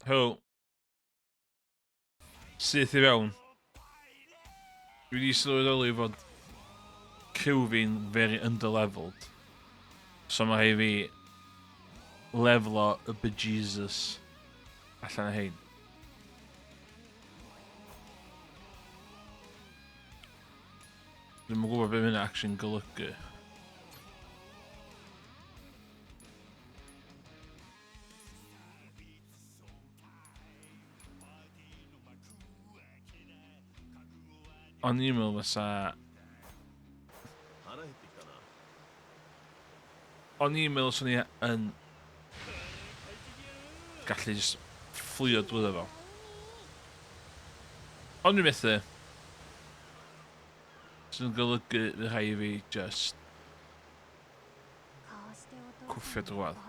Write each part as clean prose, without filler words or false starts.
Hwyl. Syth I fewn. Dwi wedi sylweddoli fod cyw fi'n very underleveled. So mae rhaid fi lefelo y bejesus allan o hein. Dwi'n yn gwybod beth mae'n actually'n golygu. O'n i'n meddwl fysa... O'n i'n meddwl sy'n ni yn... gallu just fflio drwyddo fo. Ond dwi'n methu. Sy'n golygu y rhai fi just... cwffio drwad.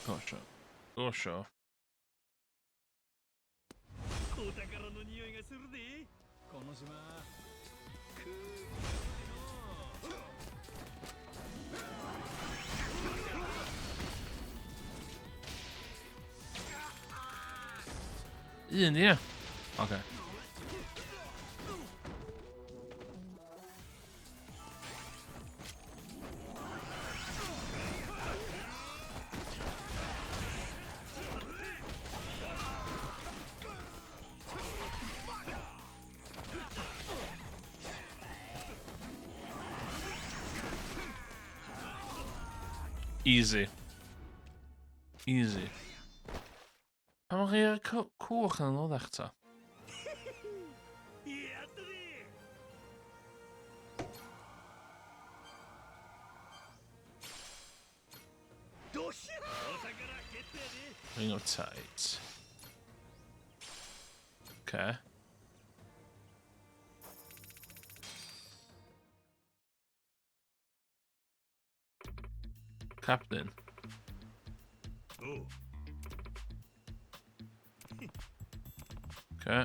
Gosho. Gosho. Yeah. Okay. Easy. Easy. Pam o'ch chi cwch yn ôl eto? Ring of Tides. Okay. Captain. Okay.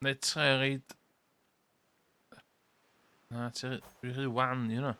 Let's read. That's it. Really one, you know.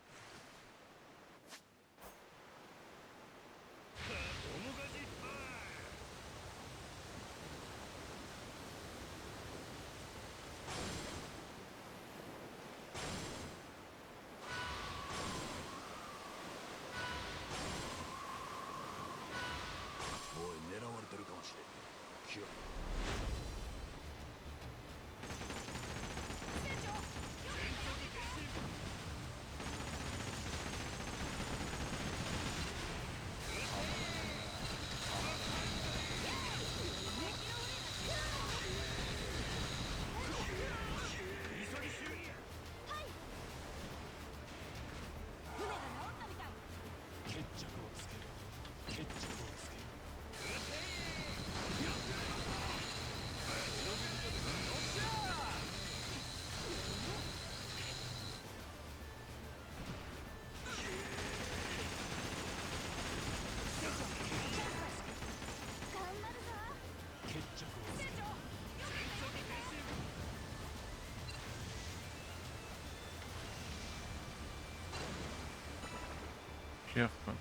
Careful.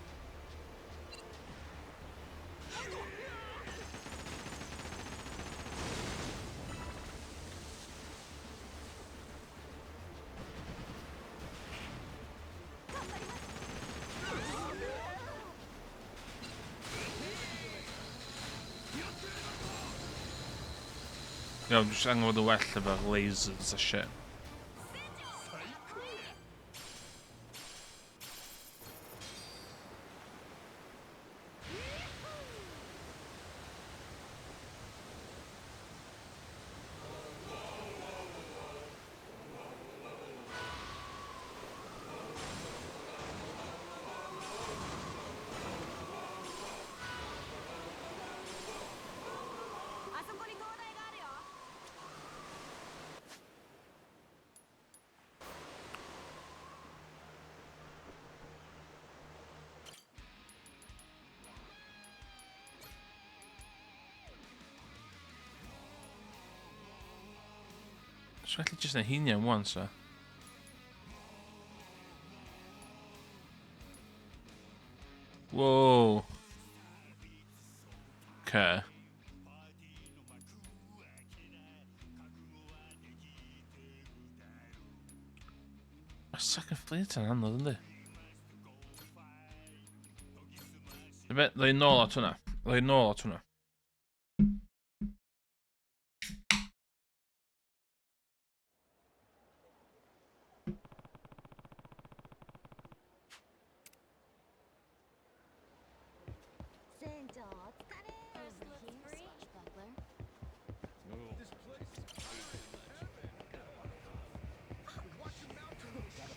Yeah, I'm just hanging with the well about lasers and shit. So actually just a hinian one, sir. Whoa. Okay. A second fleet and another, didn't they? They know that, don't they? They know that, don't they?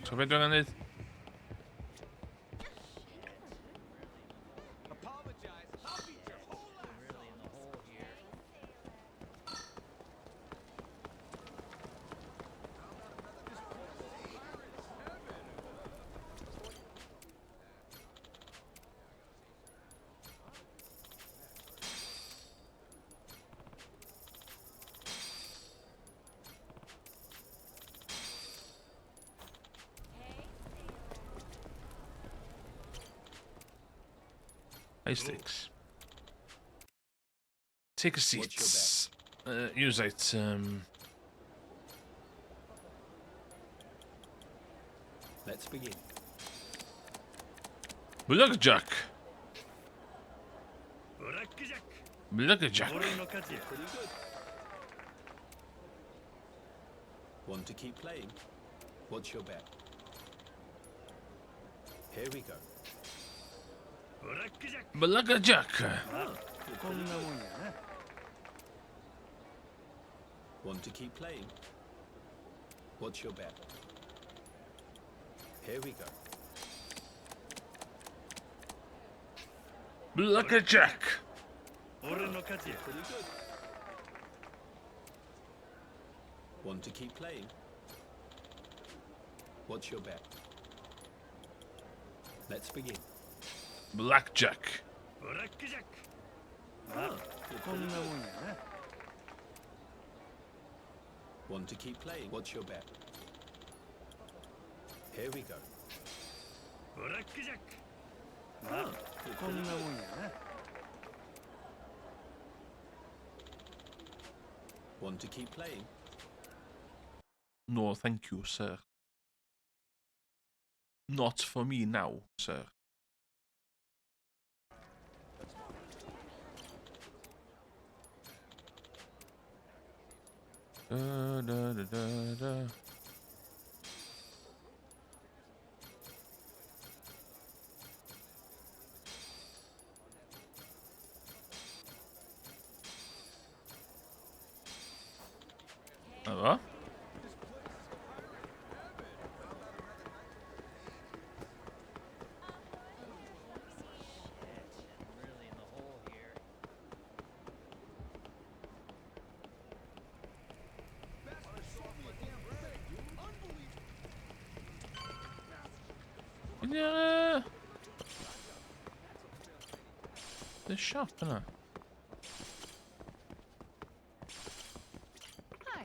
So we're doing it. High stakes. Take a seat. Use item. Let's begin. Blackjack. Blackjack. Pretty good. Want to keep playing? What's your bet? Here we go. Blackjack. Want to keep playing? What's your bet? Here we go. Blackjack. Pretty good. Want to keep playing? What's your bet? Let's begin. Blackjack. Want to keep playing? What's your bet? Here we go. Want to keep playing? No, thank you, sir. Not for me now, sir. Da, da, da, da, da. Va? Yeah. The shop, innit? Hi.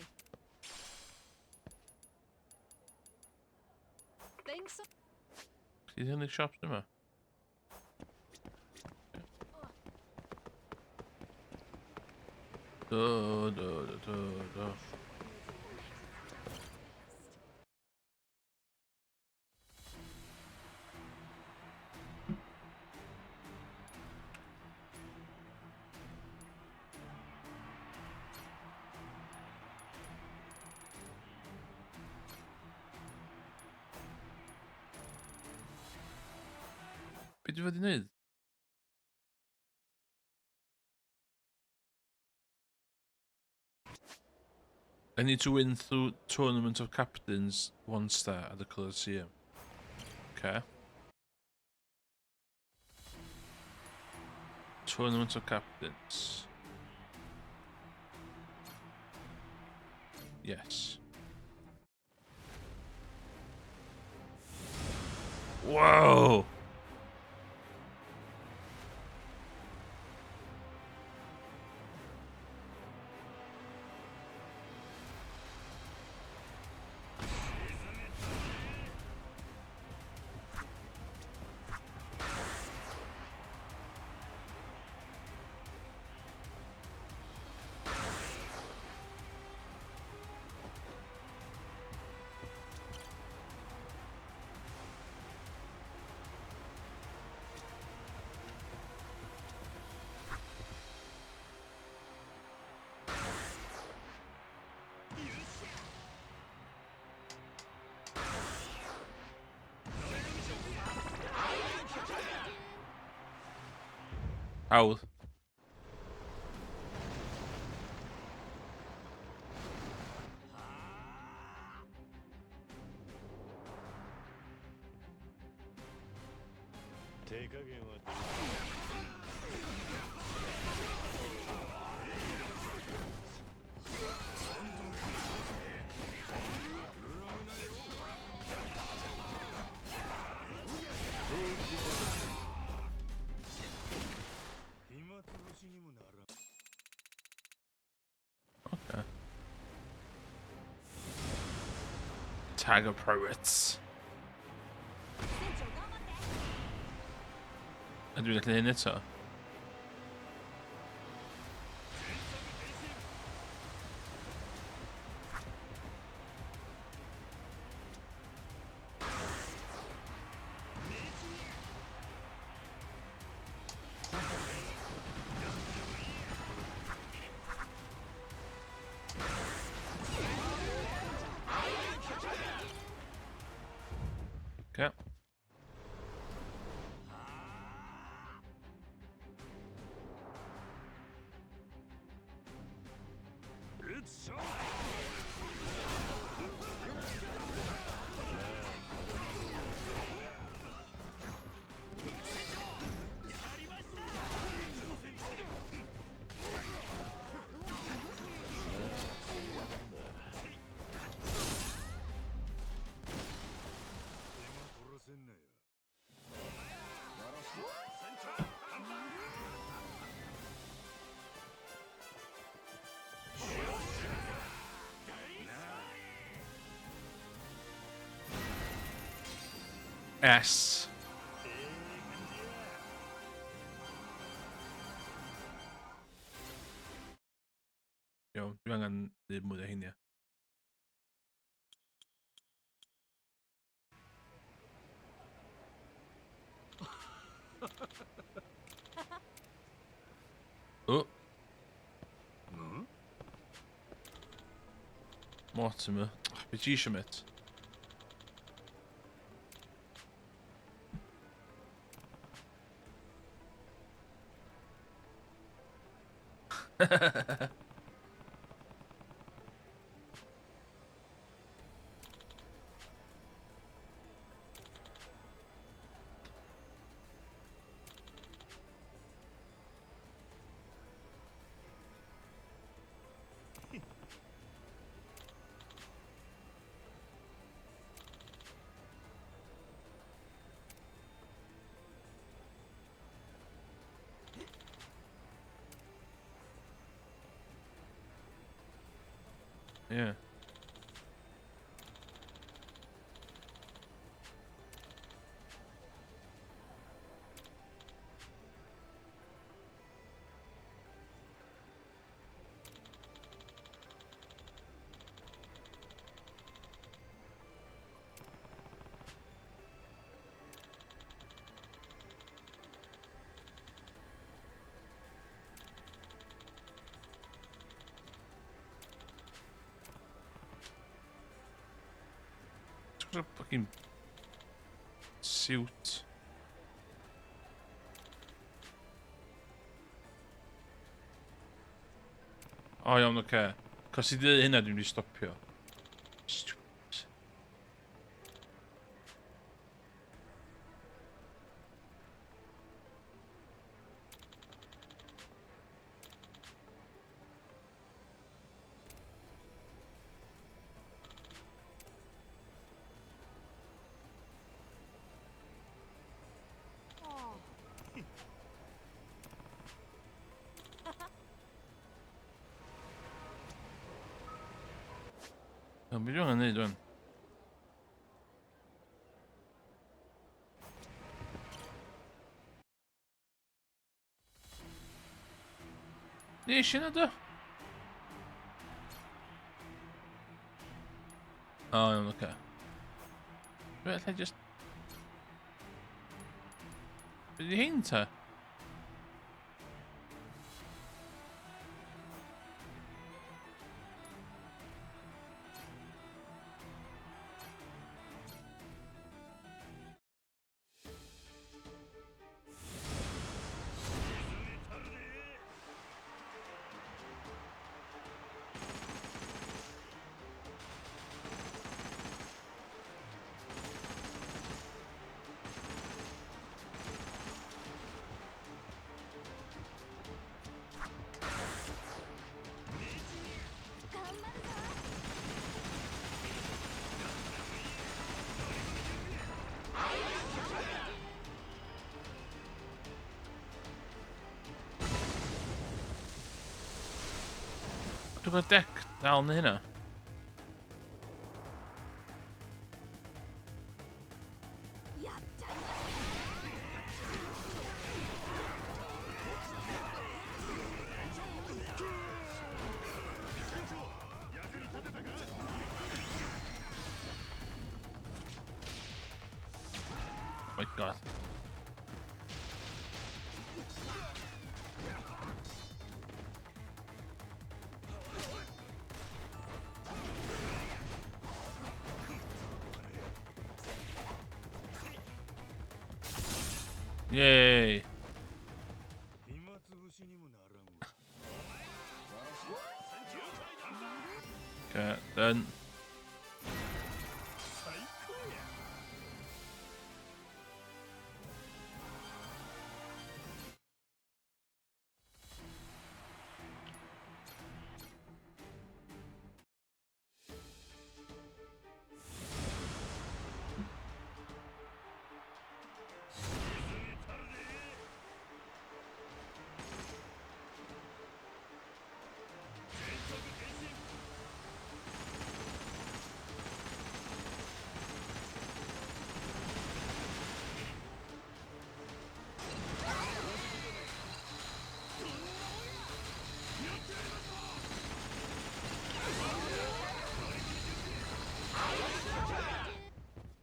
Thanks. He's in the shop, isn't he? Da, da, da, da, da. Be dwi fod i wneud? I need to win through Tournament of Captains 1 star at the Colosseum. Okay. Tournament of Captains. Yes. Whoa! Ow. Okay. Tag of Pirates. Ydw i'n gallu hyn eto? Okay. S. Iawn, dwi angen neud mwy o heina. O! Mortimer. Be ti isio mit? Yeah. a fucking suit. O iawn, oce. Cos i ddweud hynna, dwi'n mynd i stopio. Stupid. Be dwi'n yn neud dwi'n? Ni eisiau na do? O, iawn, oce. Be, allai just... Be di hyn ta? Dwi'n gwybod dec dal yn hynna. Oh my god. Yay. Okay, done.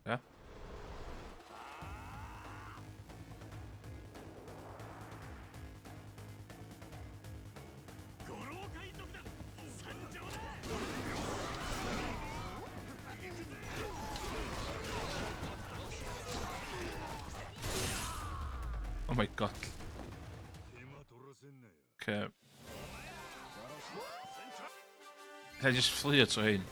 Yeah. Oh my god. Okay. I just flee to hyn.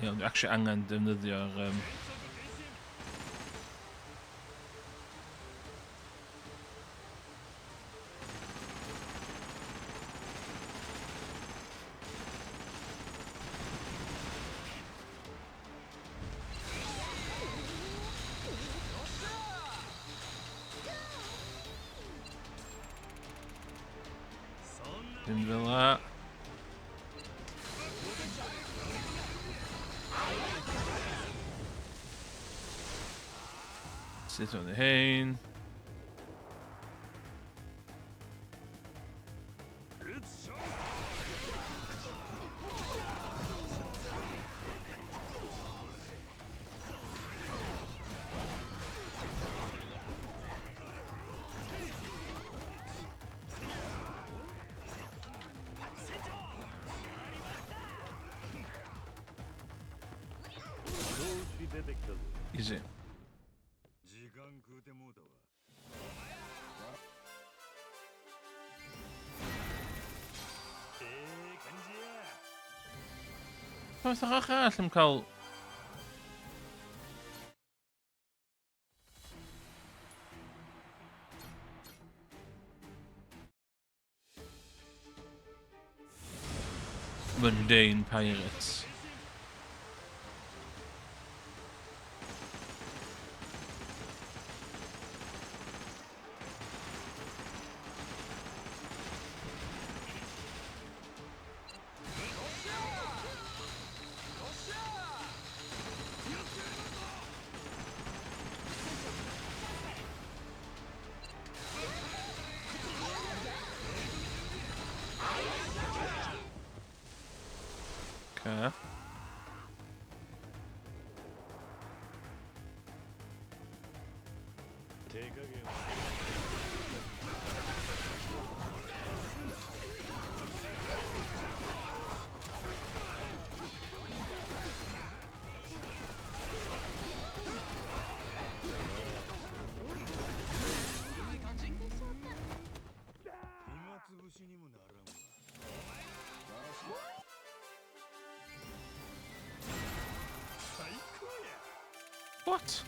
Ie, ond actually angen defnyddio'r... Dim fel la. Sit on the hyn. Is it? What's the arall yn cael... Mundane pirates. Okay. What?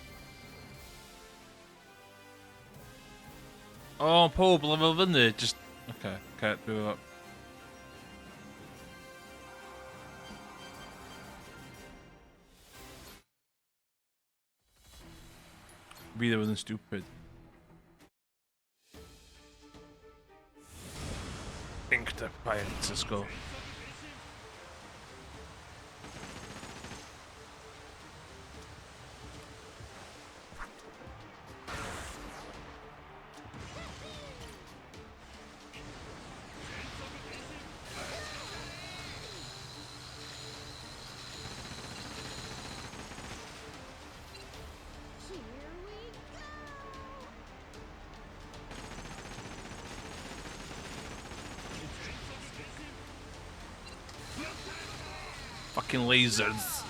Oh, pob level fyny, just... Okay, can't do that. Be there wasn't stupid. Inked up pirates, let's go. Fucking lasers.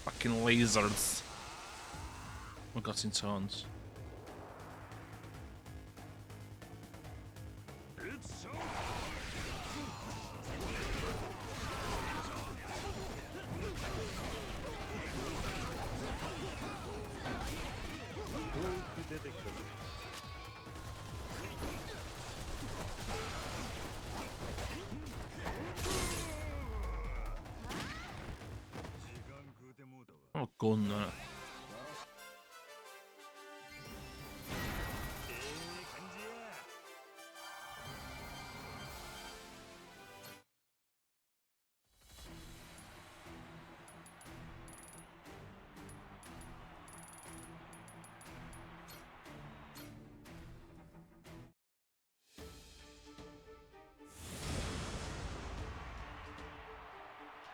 Fucking lasers. We got in tones. Oh, gun that.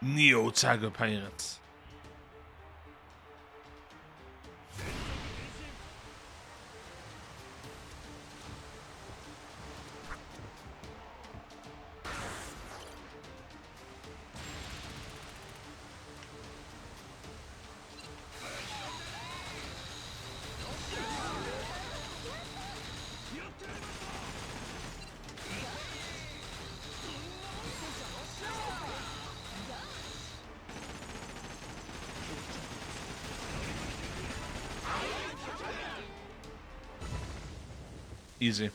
Neo Tiger Pirates. Easy.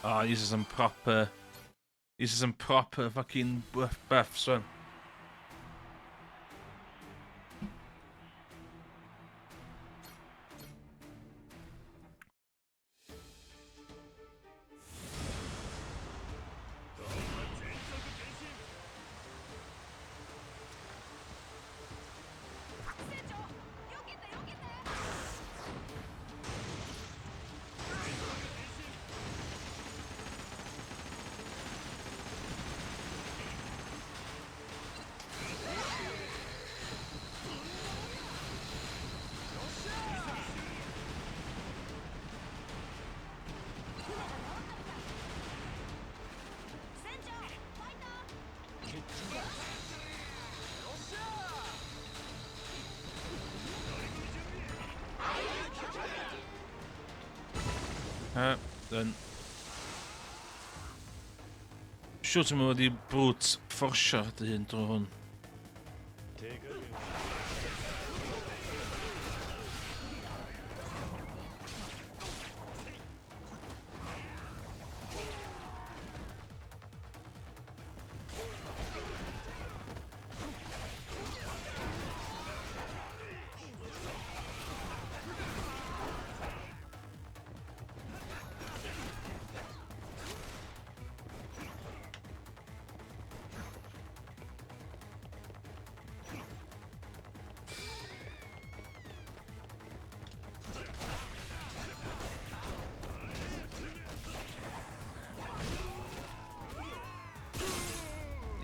Oh, these are some proper fucking buffs, son. Den siwr ti'n mynd i brwt fforsio dy hyn drwy hwn.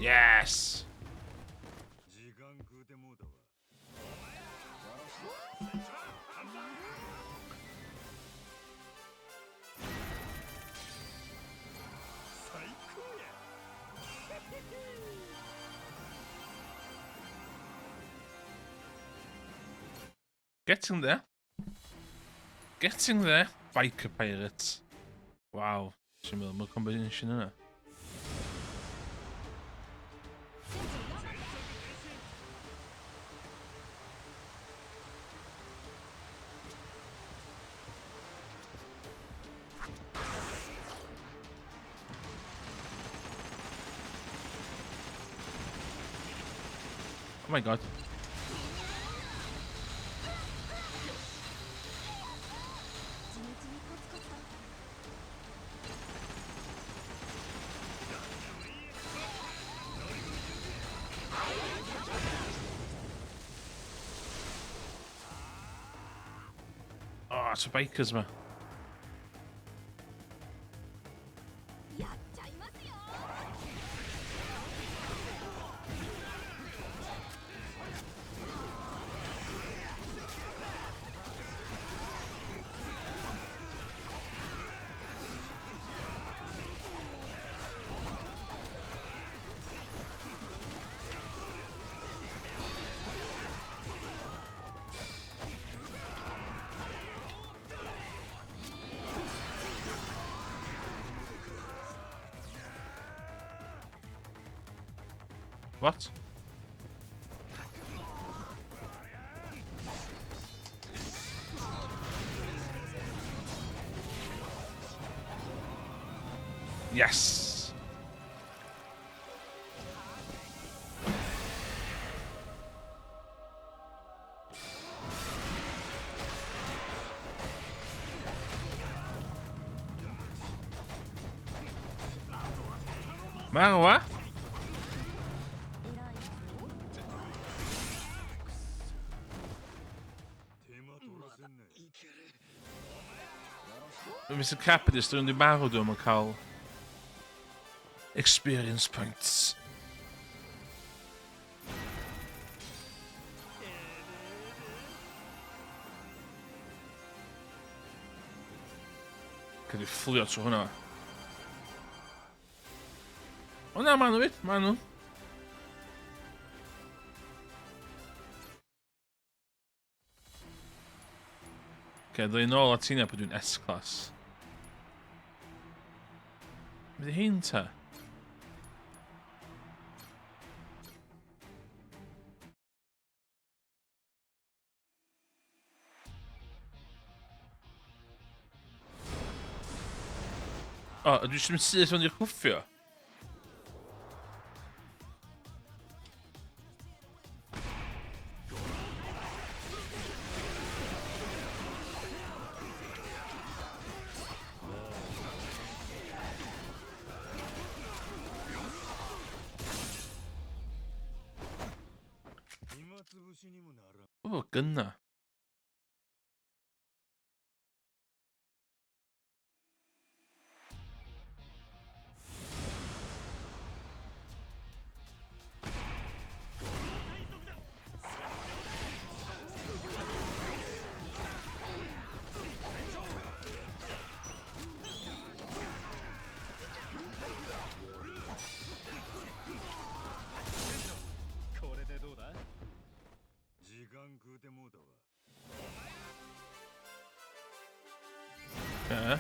Yes! Getting there. Getting there. Biker pirates. Wow. Ti'n meddwl, mae'r combination yna. Oh my god. Oh, it's the bikers, man. What? Yes! Marwa? Mr. Capitalist, dwi'n di marw dwi'n yn cael experience points. Can i fflio trwy hwnna. O na, man nhw, man nhw. Okay, dwi'n nôl at ti'n bod dwi'n S-class. Bydd hyn ta? O, ydw i jyst yn syth o'n i'r chwffio? O, gynna. Okay.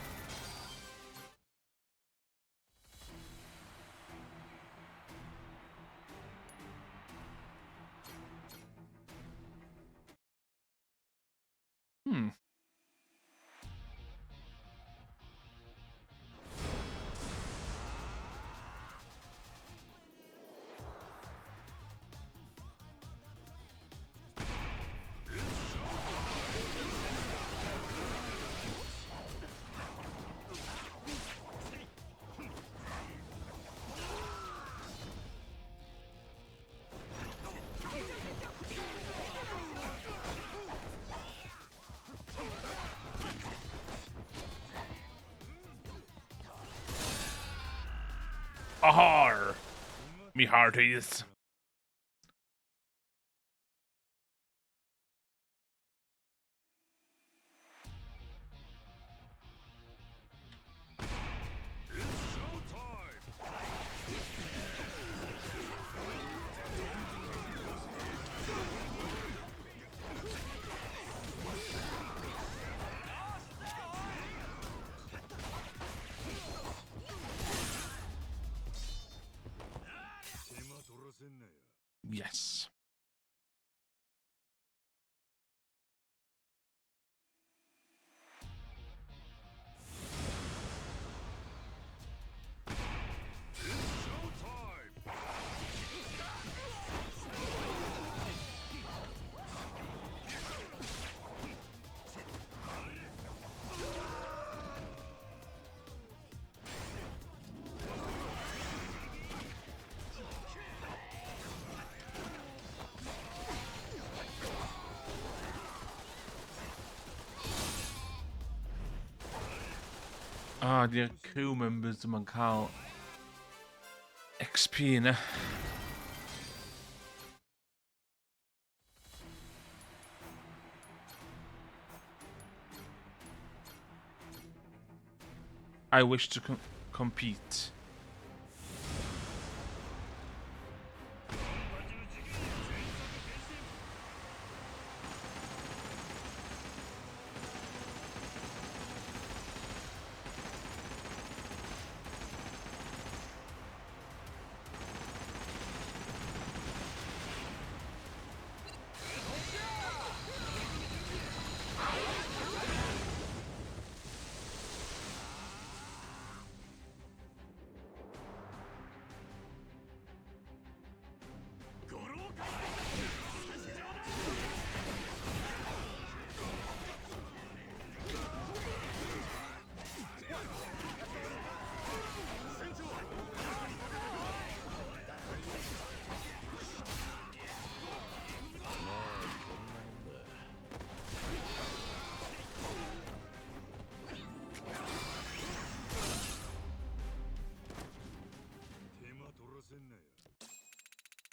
Ahar! Me hearties. Yes. Ah, die crew members die man cael XP yna. I wish to compete.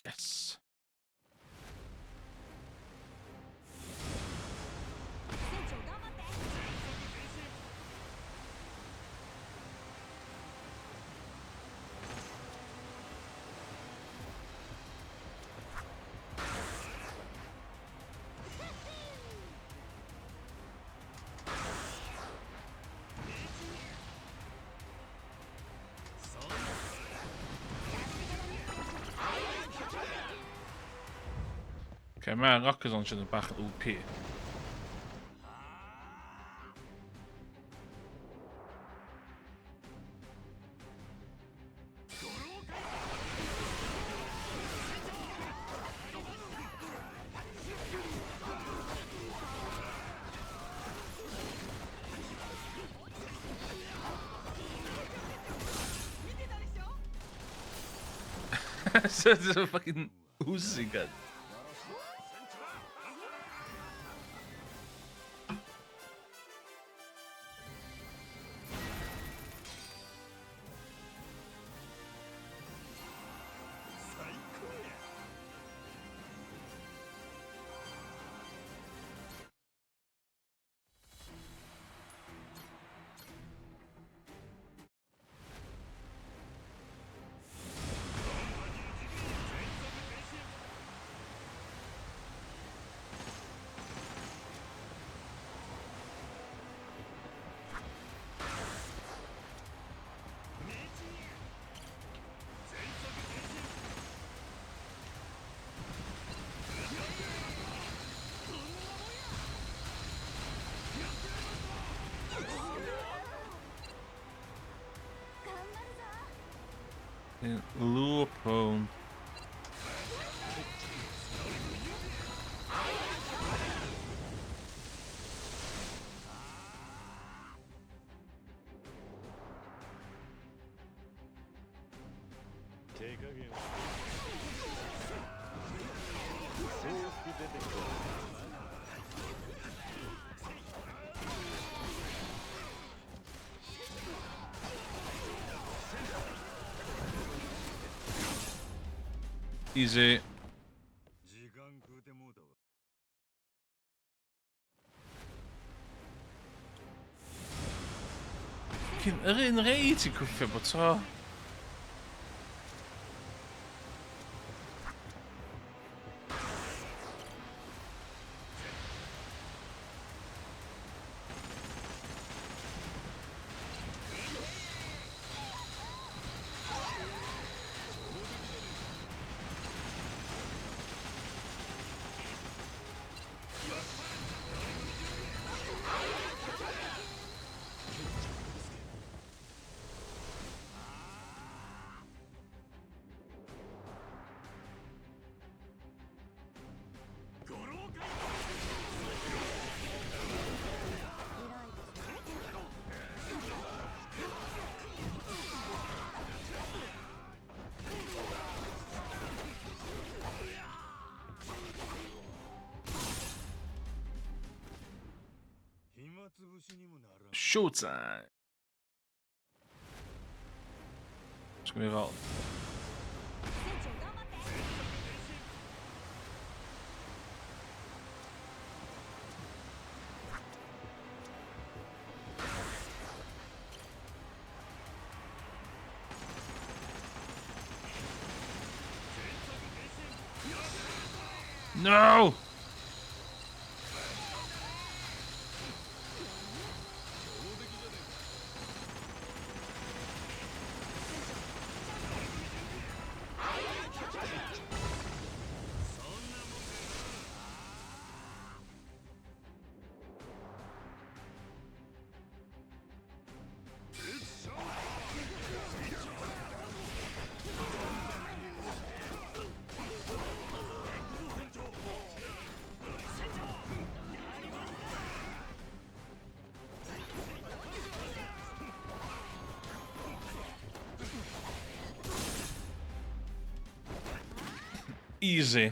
Yes. Okay, mae rockers on sydd yn bach yn OP. So it's a fucking Uzi gun. Lure prone. Easy. Yr un rei ti'n cwffio bod to. Showtime. Ska vi väl. No! Easy.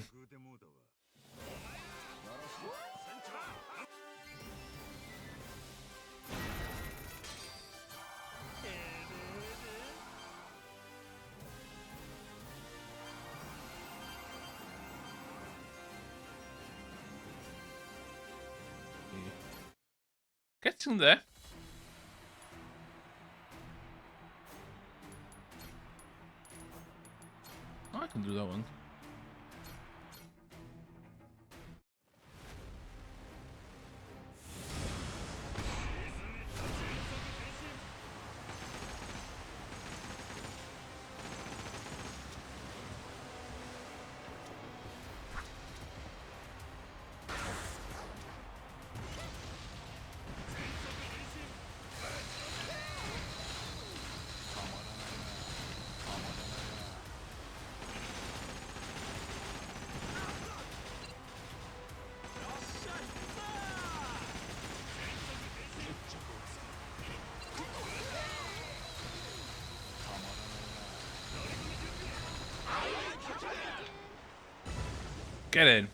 Getting there. I can do that one. Get in.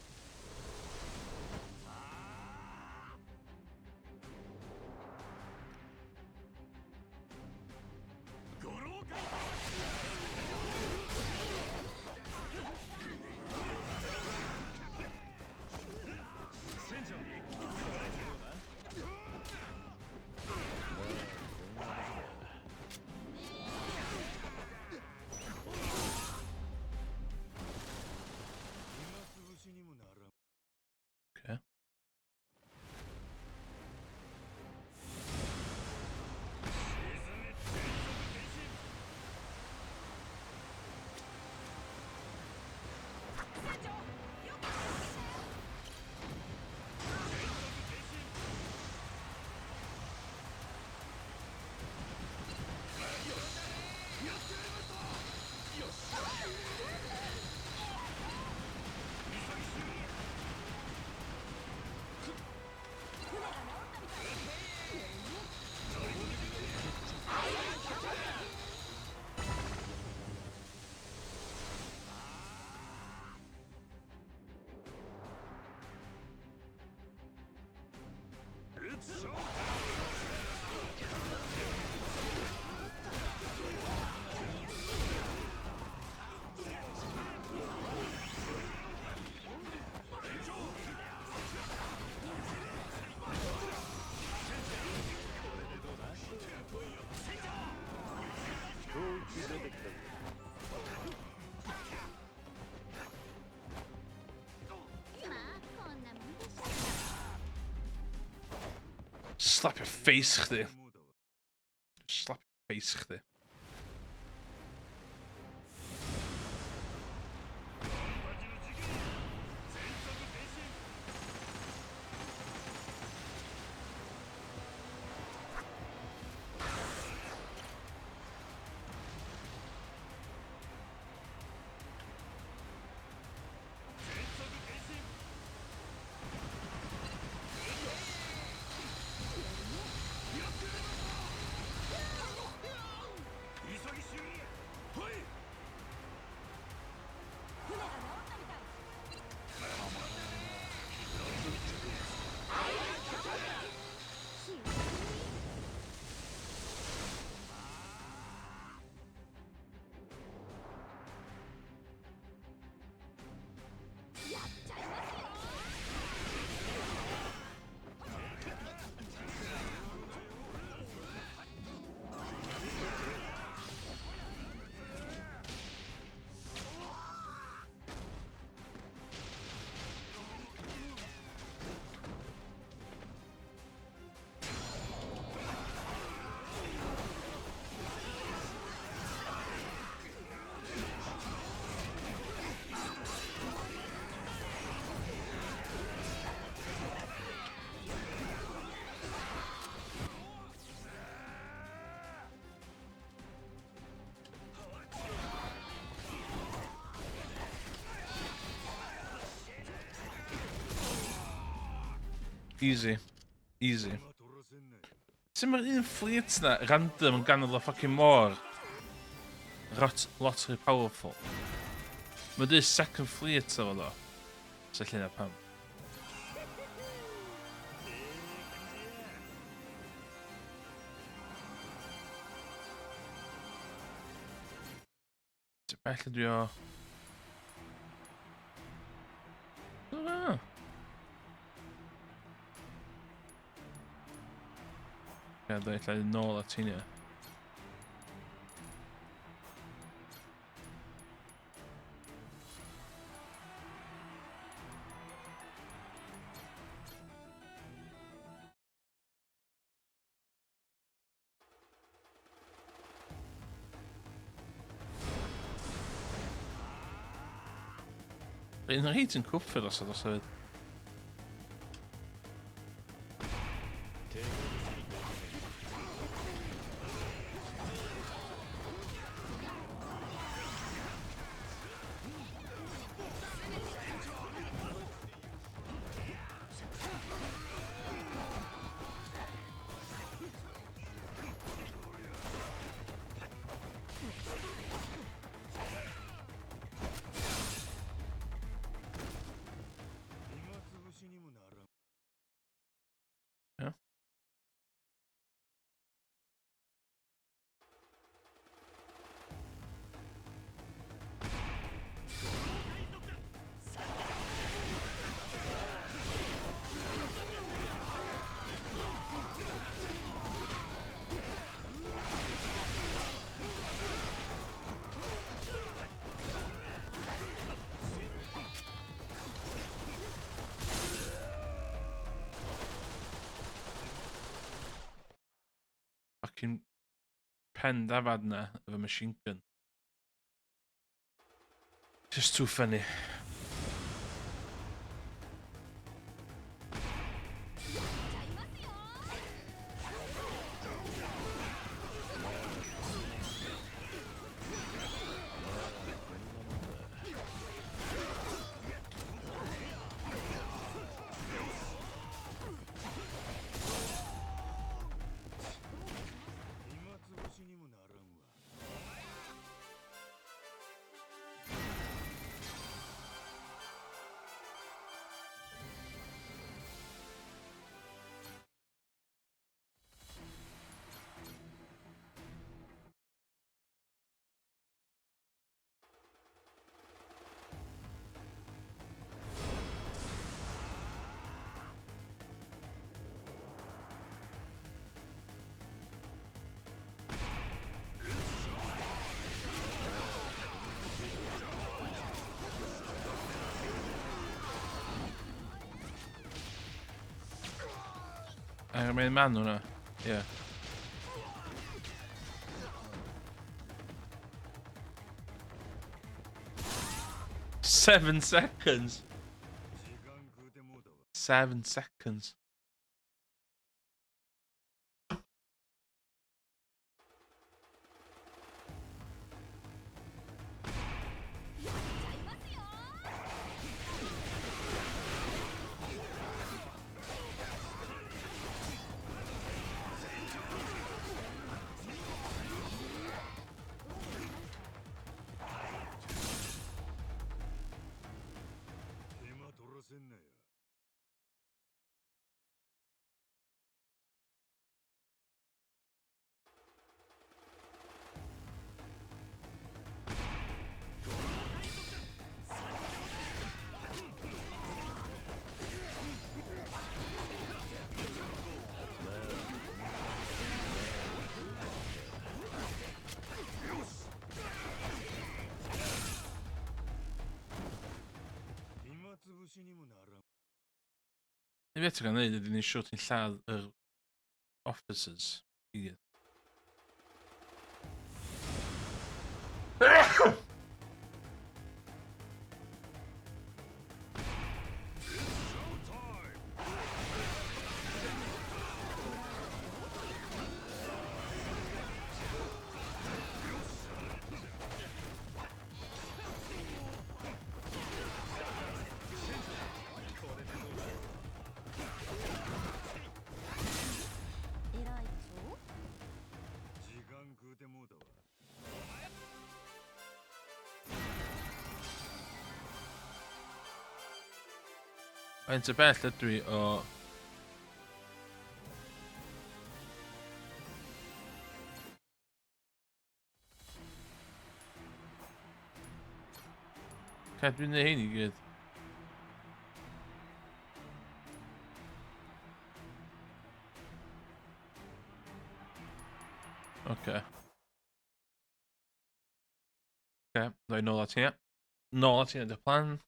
Slap your face, chdi. Slap your face, chdi. Easy. Easy. Sut mae'r un fleet na random yn ganol y fucking môr? Lot rhy powerful. Mae dy second fleet o fo. So lle na pam. Ti'n bell ydw i o... Ja, da lle nôl at hynny. Yn rhaid yn cwffyd os ydw sefyd. Fucking pen dafad na efo machine gun. Just too funny. Iron Man or not? Yeah. $7 seconds. 7 seconds. Maybe it's gonna need in shooting lladd officers. Yeah. Mae'n bell ydw i o... Cadw i'n neud hyn I gyd. Okay. Okay, I know that's here. No, that's here, the plan.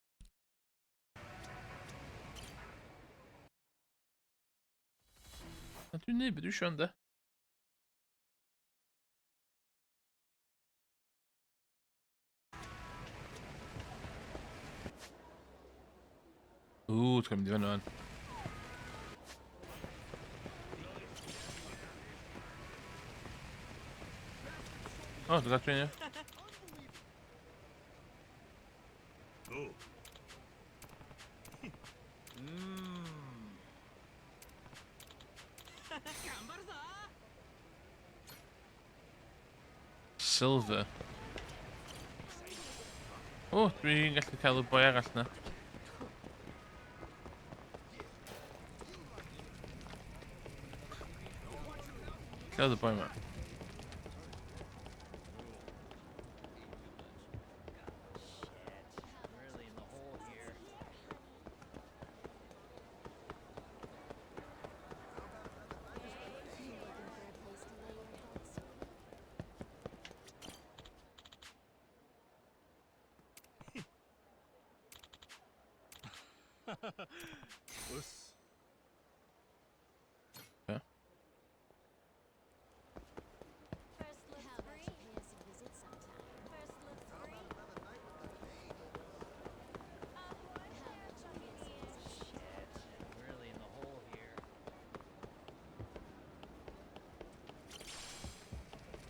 Cadw i'n neud beth dwi isio ynda. Ooh, it's gonna be fyny fan. Oh, dwi'n gadw i'n Silver. Oh, dwi'n gallu cael y boi arall na. Cael y boi ma. Okay.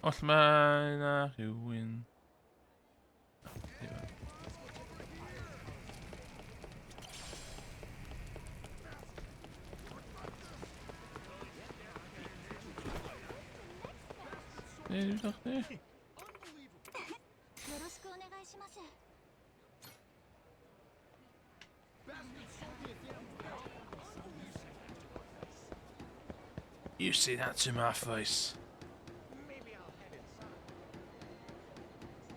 Os mae na rhywun... Dwi'n dach chi? You say that to my face. Maybe I'll head inside.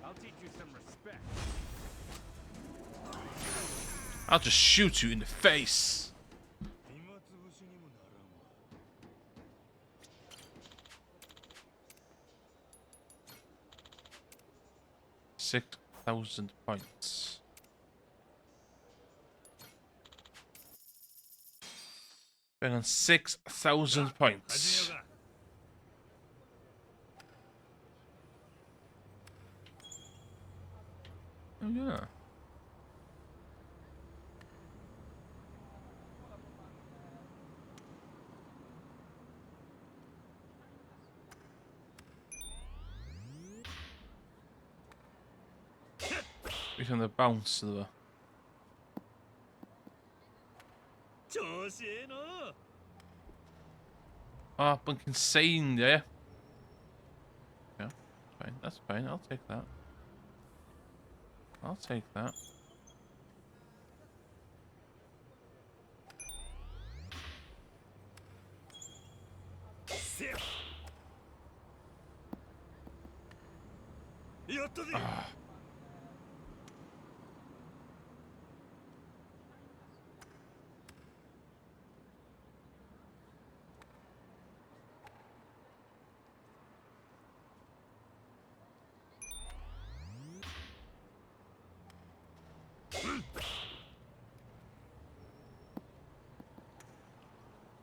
I'll teach you some respect. I'll just shoot you in the face. 6,000 points. Been on 6,000 points. Oh yeah. We can the bounce though. Oh, blink insane, yeah. Yeah, fine. That's fine. I'll take that. I'll take that. Ah.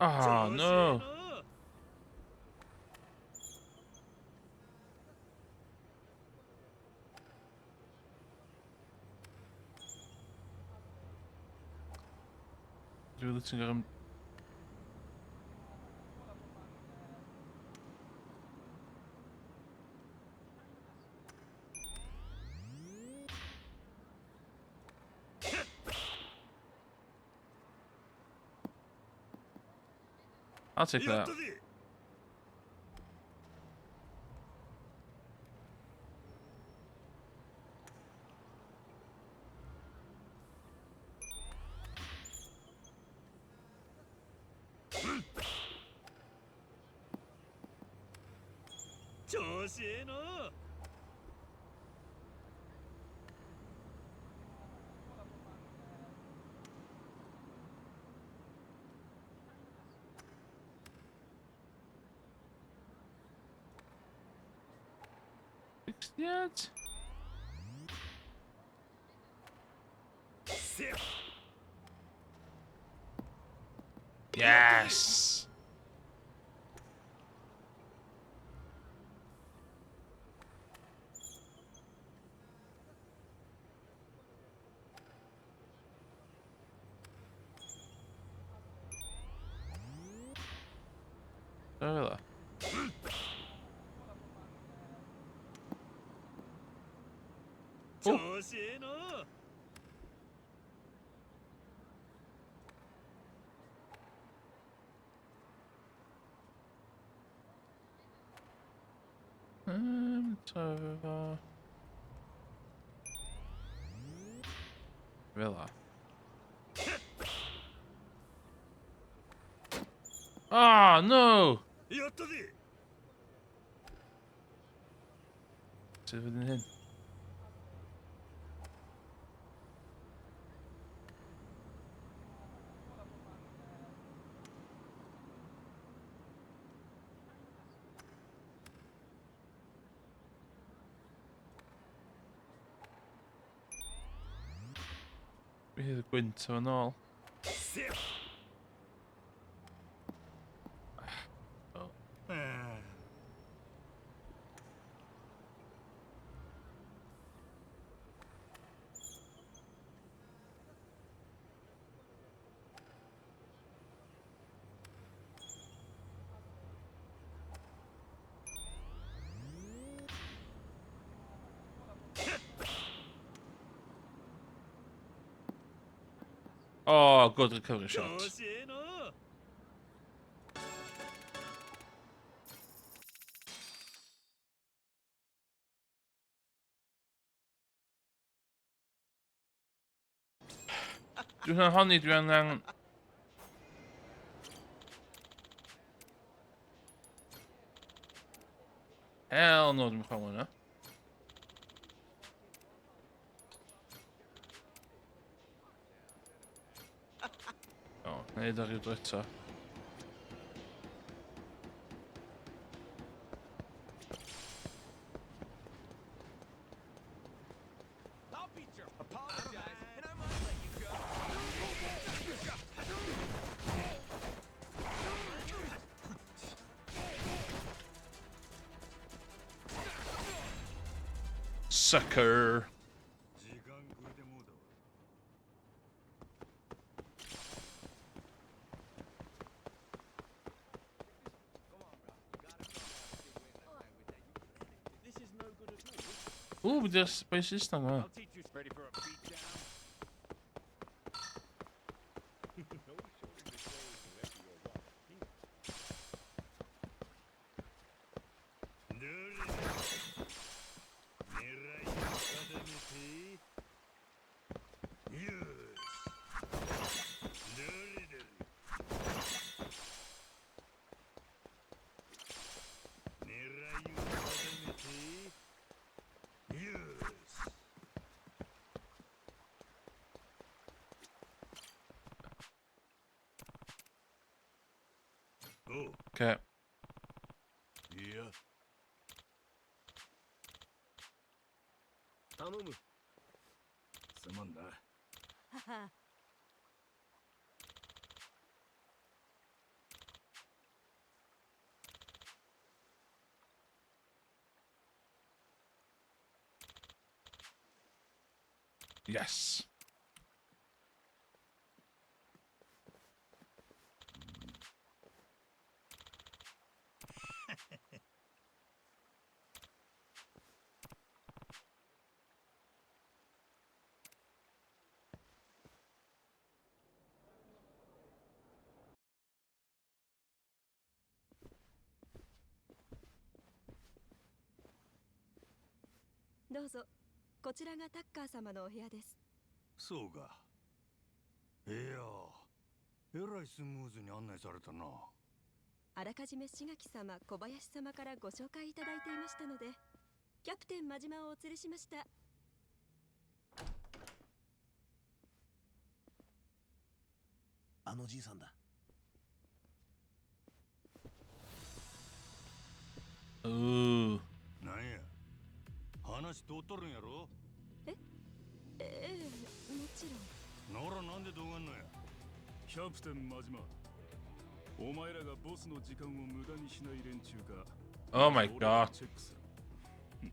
Oh no. Do this and get him. I'll take that. Yet? Yes. Oh. So, Villa. Ah, no! Seven in. We hear the Gwynto and all. Oh. Oh, good recovery shot. Dwi'n honni dwi angen... Hell no, dwi'n cael hwnna. O, neud ar i'w eto. sucker. Oeh, de space dan wel. Okay. Yes. Ooh. 話通っとるんやろ。えええ、もちろん。ならなんでどうがんのや。キャプテン真島、お前らがボスの時間を無駄にしない連中か。 Oh my god. チェックする。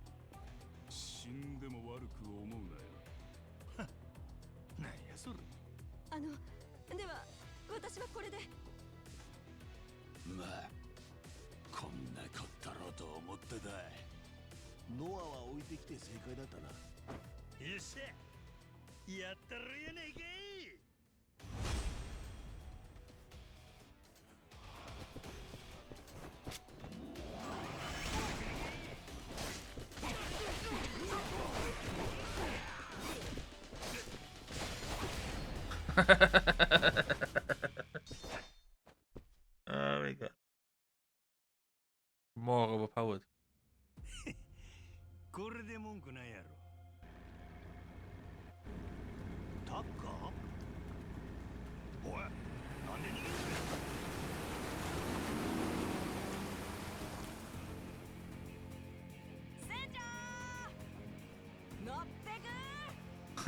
死んでも悪く思うなよ。なんやそれ。では私はこれで。まあこんなこったろうと思ってた。ノアは置いてきて正解だったな。よっしゃ、やったるやないかい。Oh my god. More overpowered. これで文句ないやろ。タッカー？おい、なんで逃げる船長のっぺく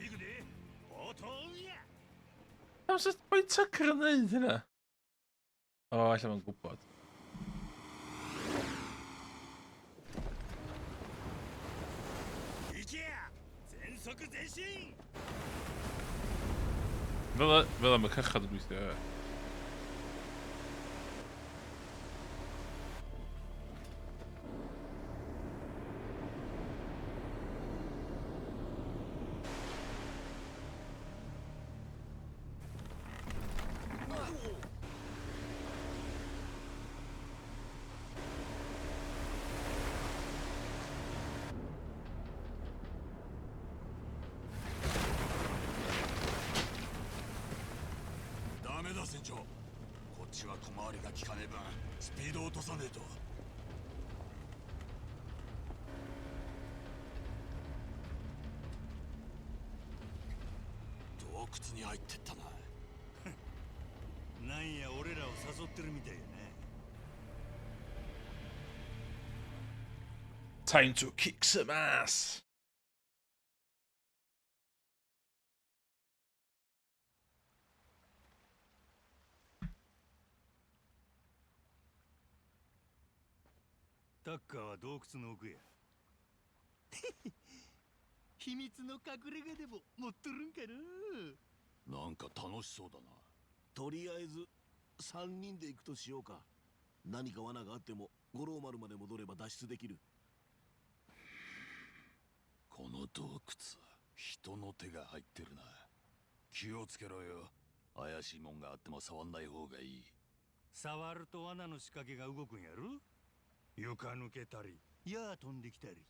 行くで、応答や。 Waarom zit het bij zakken in de Oh, hij is een goed pad. 行けや、全速前進。 Wil hem gek gaat doen. Time to kick some ass. Takkerは洞窟の奥や。秘密の隠れ家でも持っとるんかな。なんか楽しそうだな。とりあえず3人で行くとしようか。何か罠があっても五郎丸まで戻れば脱出できる。この洞窟、人の手が入ってるな。気をつけろよ。怪しいもんがあっても触んない方がいい。触ると罠の仕掛けが動くんやろ。床抜けたり、矢飛んできたり。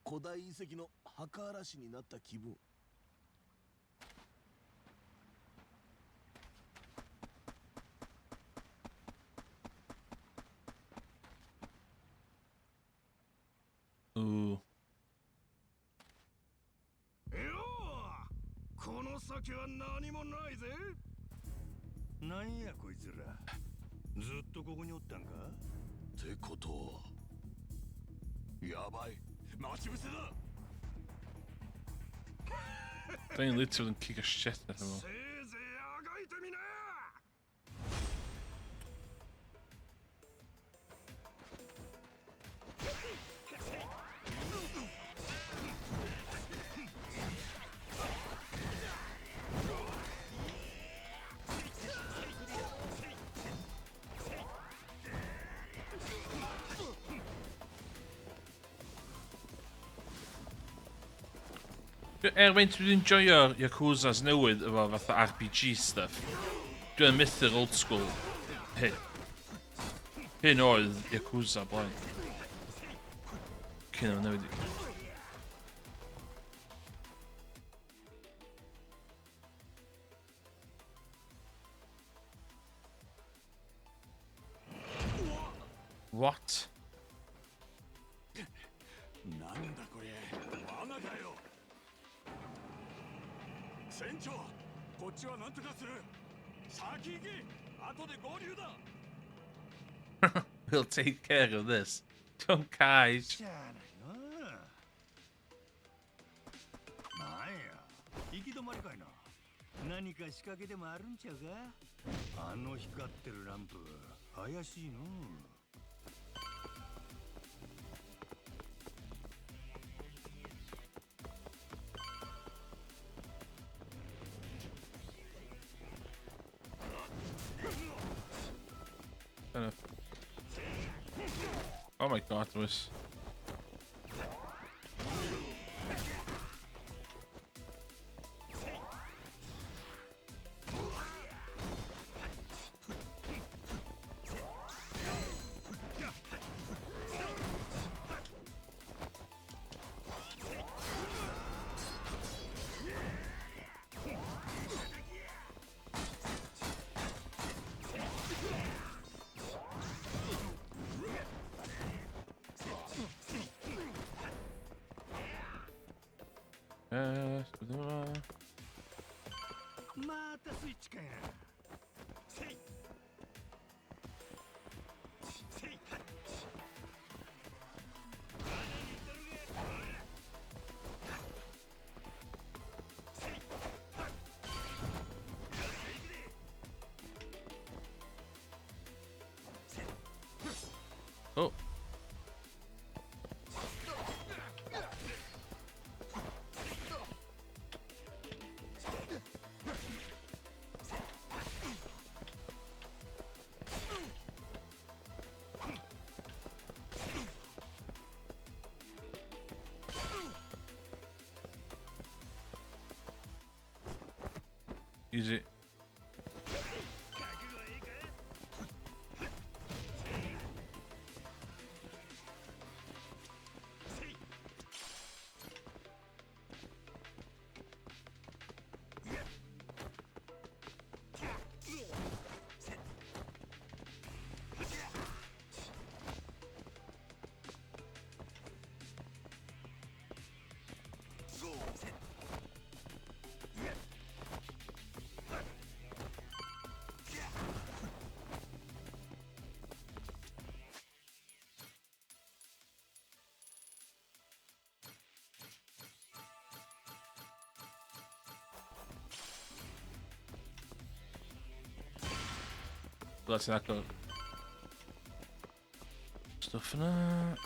古代遺跡の墓荒らしになった気分。Ooh. この先は何もないぜ。なんやこいつら。ずっとここにおったんか。ってことはやばい、待ち伏せだ。 Don't literally kick a shit at him. せいぜいあがいてみな。Erwin, dwi'n enjoyo Yakuza's newydd efo fatha RPG stuff. Dwi'n mythu'r old school hyn. Hyn oedd Yakuza blaen. Cyn o'n newid. What? なんだこれ、罠だよ。船長、こっちはなんとかする。先行け、後で合流だ。We'll take care of this. Don't guys. しゃあないな。なんや、行き止まりかいな。何か仕掛けでもあるんちゃうか。あの光ってるランプ、怪しいの。Oh my god, it was. Uh, またスイッチかや。せい。せい。Oh. Easy. Let's not go. Stuff in that.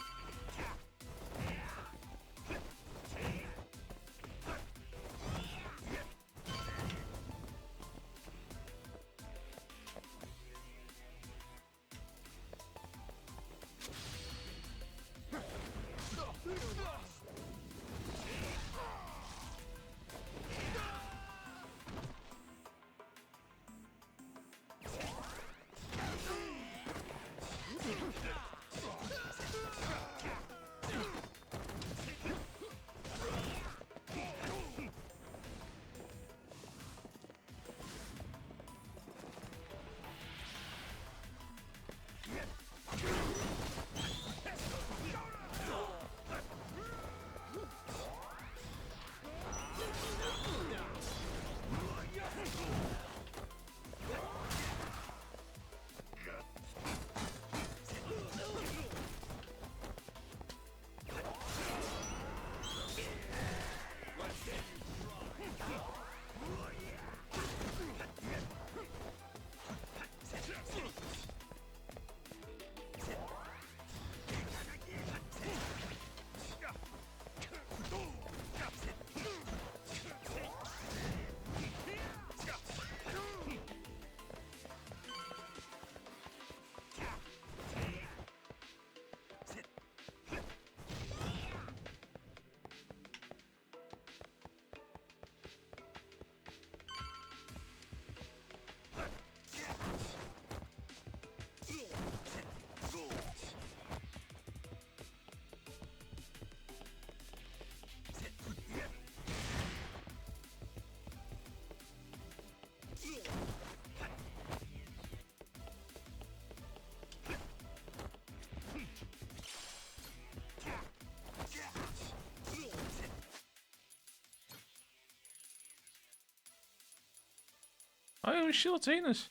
with shortiness.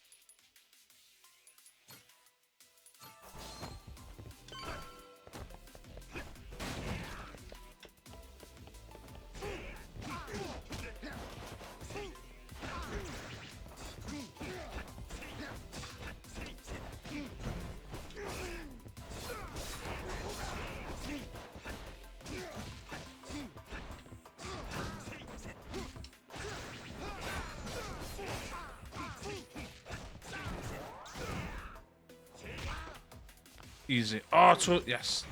Easy. Oh, yes.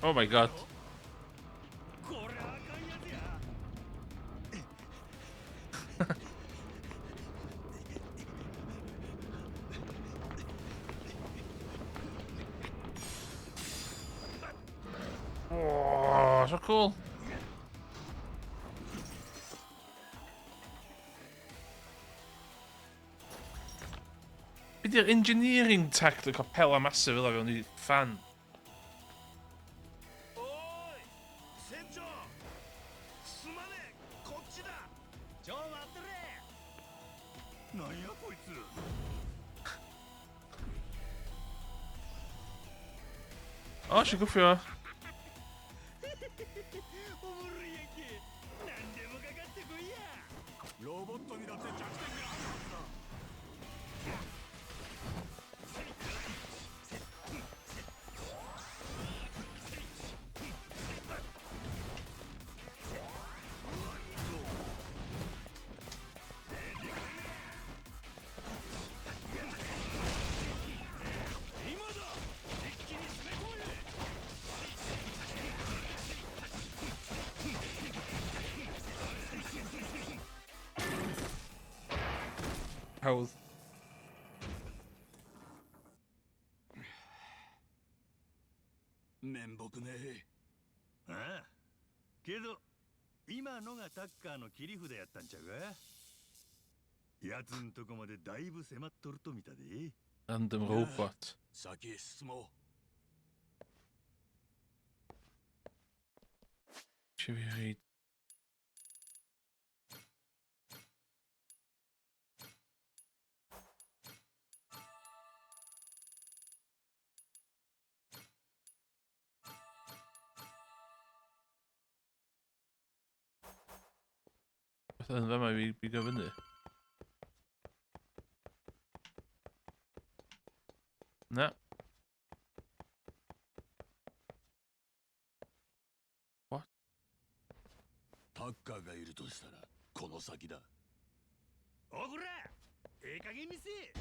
Oh my god. Oh, so cool. Be di'r engineering tech the capella massive fel o'n I fan. おーい船長すまねえこっちだちょ待ってれなんやこいつ Oh, she go for her. おもろいやんけ何でもかかってこいやロボットにだって弱点があるはずだ Health. 面目ねえ。ああけど今のがタッカーの切り札やったんちゃうかやつんとこまでだいぶ迫っとると見たで Random robot. 先へ進も Should we read? Then that might be going there. No. タッカーがいるとしたらこの先だ。おこらええ加減にせえ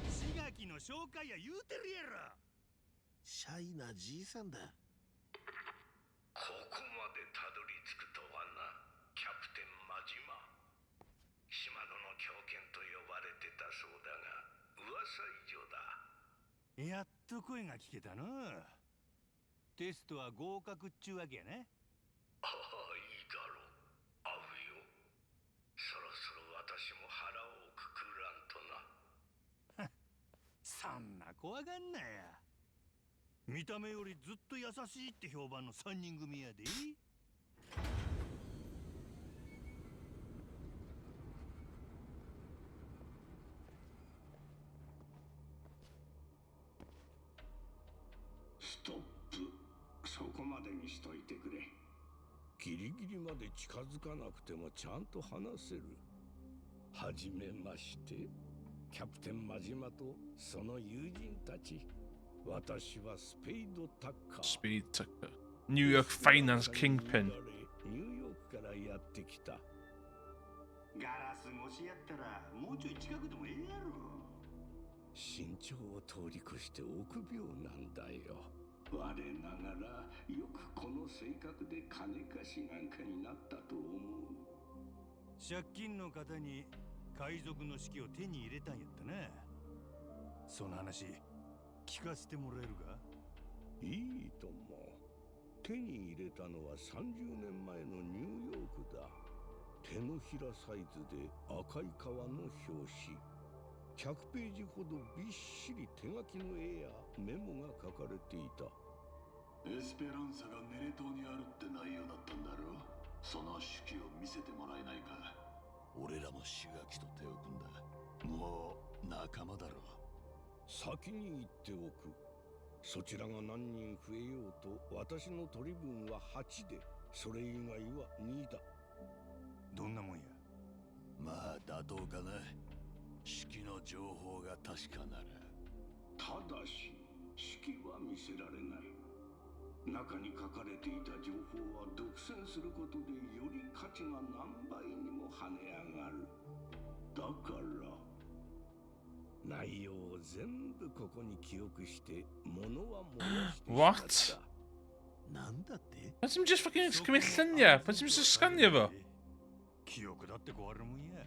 志垣の紹介や言うてるやろシャイなじいさんだ。ここまでたどり着くとはな、キャプテン真島。島野の狂犬と呼ばれてたそうだが、噂以上だ。やっと声が聞けたのテストは合格っちゅうわけやねああ、いいだろう。会うよ。そろそろ私も腹をくくらんとな。そんな怖がんなや見た目よりずっと優しいって評判の3人組やでストップ。そこまでにしといてくれ。ギリギリまで近づかなくてもちゃんと話せる。はじめまして、キャプテン真島とその友人たち。私はスペイドタッカー。Speed Tucker. New York Finance Kingpin. ニューヨークからやってきた。ガラス越しやったらもうちょい近くでもええやろ。身長を通り越して臆病なんだよ。我ながらよくこの性格で金貸しなんかになったと思う。借金の方に海賊の指揮を手に入れたんやったなその話聞かせてもらえるかいいとも。手に入れたのは30年前のニューヨークだ。手のひらサイズで赤い革の表紙。100ページほどびっしり手書きの絵やメモが書かれていた。エスペランサがネレ島にあるって内容だったんだろう。その手記を見せてもらえないか。俺らもシュガキと手を組んだ。もう仲間だろう。先に言っておく。そちらが何人増えようと私の取り分は8で、それ以外は2だ。どんなもんや。まあ妥当かな。式の情報が確かなら。ただし式は見せられない。中に書かれていた情報は独占することでより価値が何倍にも跳ね上がる。だから内容を全部ここに記憶して物は燃やしてしまった。なんだって？ Let him just fucking commit lluniau. Let him just scanio fo. 記憶だって変わるもんや。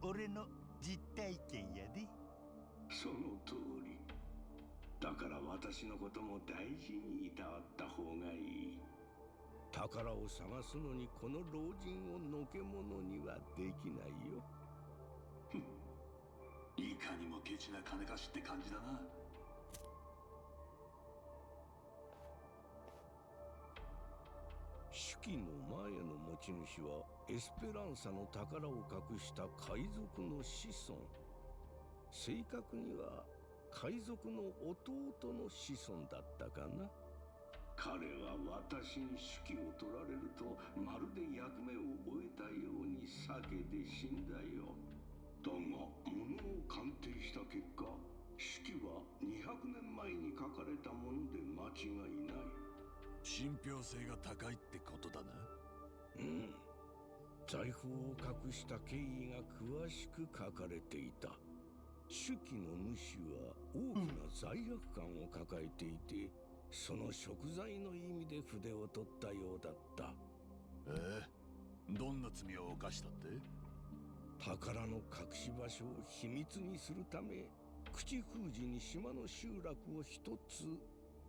俺の実体験やで。その通り。だから私のことも大事にいたわった方がいい。宝を探すのにこの老人をのけ者にはできないよ。いかにもケチな金貸しって感じだな。手記の前の持ち主はエスペランサの宝を隠した海賊の子孫。正確には海賊の弟の子孫だったかな。彼は私に手記を取られるとまるで役目を終えたように叫で死んだよ。だが物を鑑定した結果、手記は200年前に書かれたもので間違いない。信憑性が高いってことだな。うん。財宝を隠した経緯が詳しく書かれていた。手記の主は大きな罪悪感を抱えていて、その贖罪の意味で筆を取ったようだった。どんな罪を犯したって？宝の隠し場所を秘密にするため、口封じに島の集落を一つ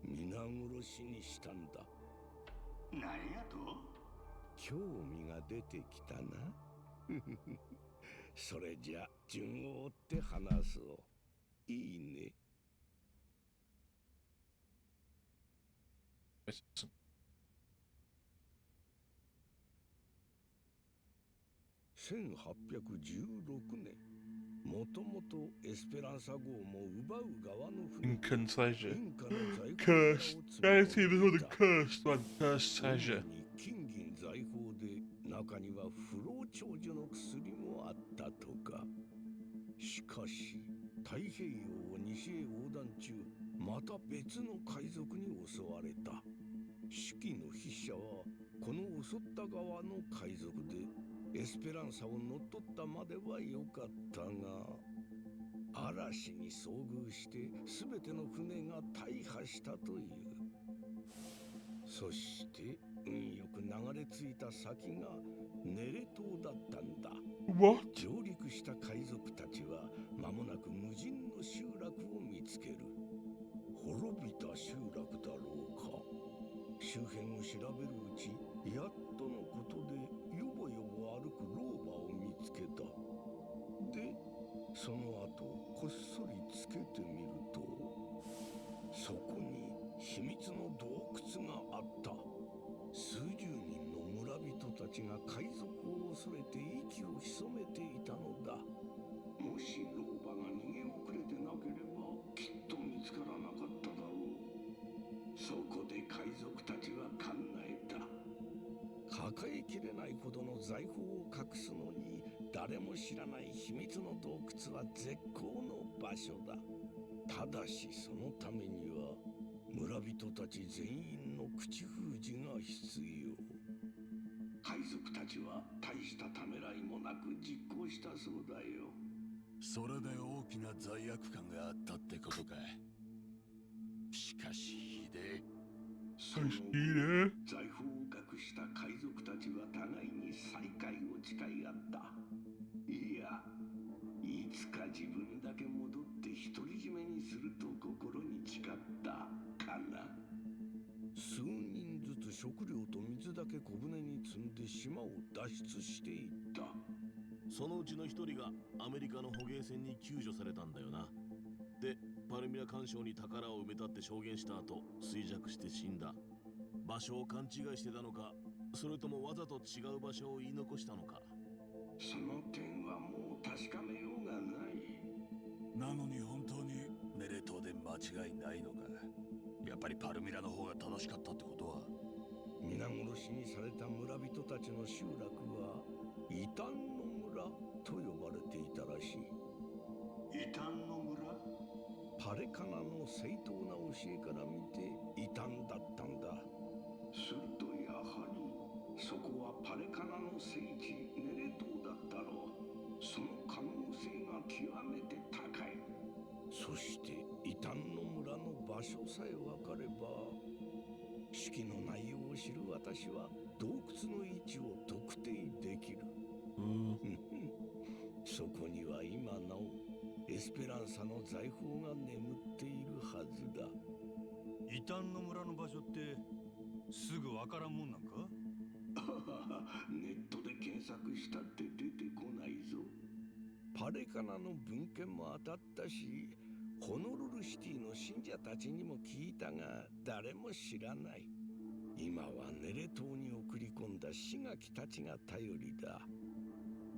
皆殺しにしたんだ。なんやと？興味が出てきたな。それじゃ順を追って話そう。いいね。1816年、もともとエスペランサ号も奪う側の船で Incan treasure. インカの財宝 Cursed. を積 Charity み was 込 called ん the でいた。 cursed one. Cursed 主 treasure. に金銀財宝で、中には不老長寿の薬もあったとか。しかし太平洋を西へ横断中、また別の海賊に襲われた。手記の筆者はこの襲った側の海賊で、エスペランサを乗っ取ったまでは良かったが、嵐に遭遇して全ての船が大破したという。そして運よく流れ着いた先がネレ島だったんだ。 What? 上陸した海賊たちは間もなく無人の集落を見つける。滅びた集落だろうか。周辺を調べるうち、やっとのことでよぼよぼ歩く老婆を見つけた。で、その後こっそりつけてみると、そこに秘密の洞窟があった。数十人の村人たちが海賊を恐れて息を潜めていたのだ。もし老婆が逃げ遅れてなければ、きっと見つからなかっただろう。そこで海賊たちは考えた。抱えきれないほどの財宝を隠すのに、誰も知らない秘密の洞窟は絶好の場所だ。ただしそのためには村人たち全員の口封じが必要。海賊たちは大したためらいもなく実行したそうだよ。それで大きな罪悪感があったってことか。しかしひでえ。その後、財宝を隠した海賊たちは互いに再会を誓い合った。いや、いつか自分だけ戻って独り占めにすると心に誓ったかな。数人ずつ食料と水だけ小舟に積んで島を脱出していった。そのうちの一人がアメリカの捕鯨船に救助されたんだよな。で、パルミラ環礁に宝を埋めたって証言した後、衰弱して死んだ。場所を勘違いしてたのか、それともわざと違う場所を言い残したのか。その点はもう確かめようがない。なのに本当にネレ島で間違いないのか。やっぱりパルミラの方が正しかったってことは。皆殺しにされた村人たちの集落は異端の村と呼ばれていたらしい。異端の村？パレカナの正当な教えから見て異端だったんだ。するとやはりそこはパレカナの聖地ネレ島だったろう。その可能性が極めて高い。そして異端の村の場所さえ分かれば、手記の内容を知る私は洞窟の位置を特定できる。そこには今なおエスペランサの財宝が眠っているはずだ。異端の村の場所ってすぐわからんもんなんか？ネットで検索したって出てこないぞ。パレカナの文献も当たったし、ホノルルシティの信者たちにも聞いたが誰も知らない。今はネレ島に送り込んだ刺垣たちが頼りだ。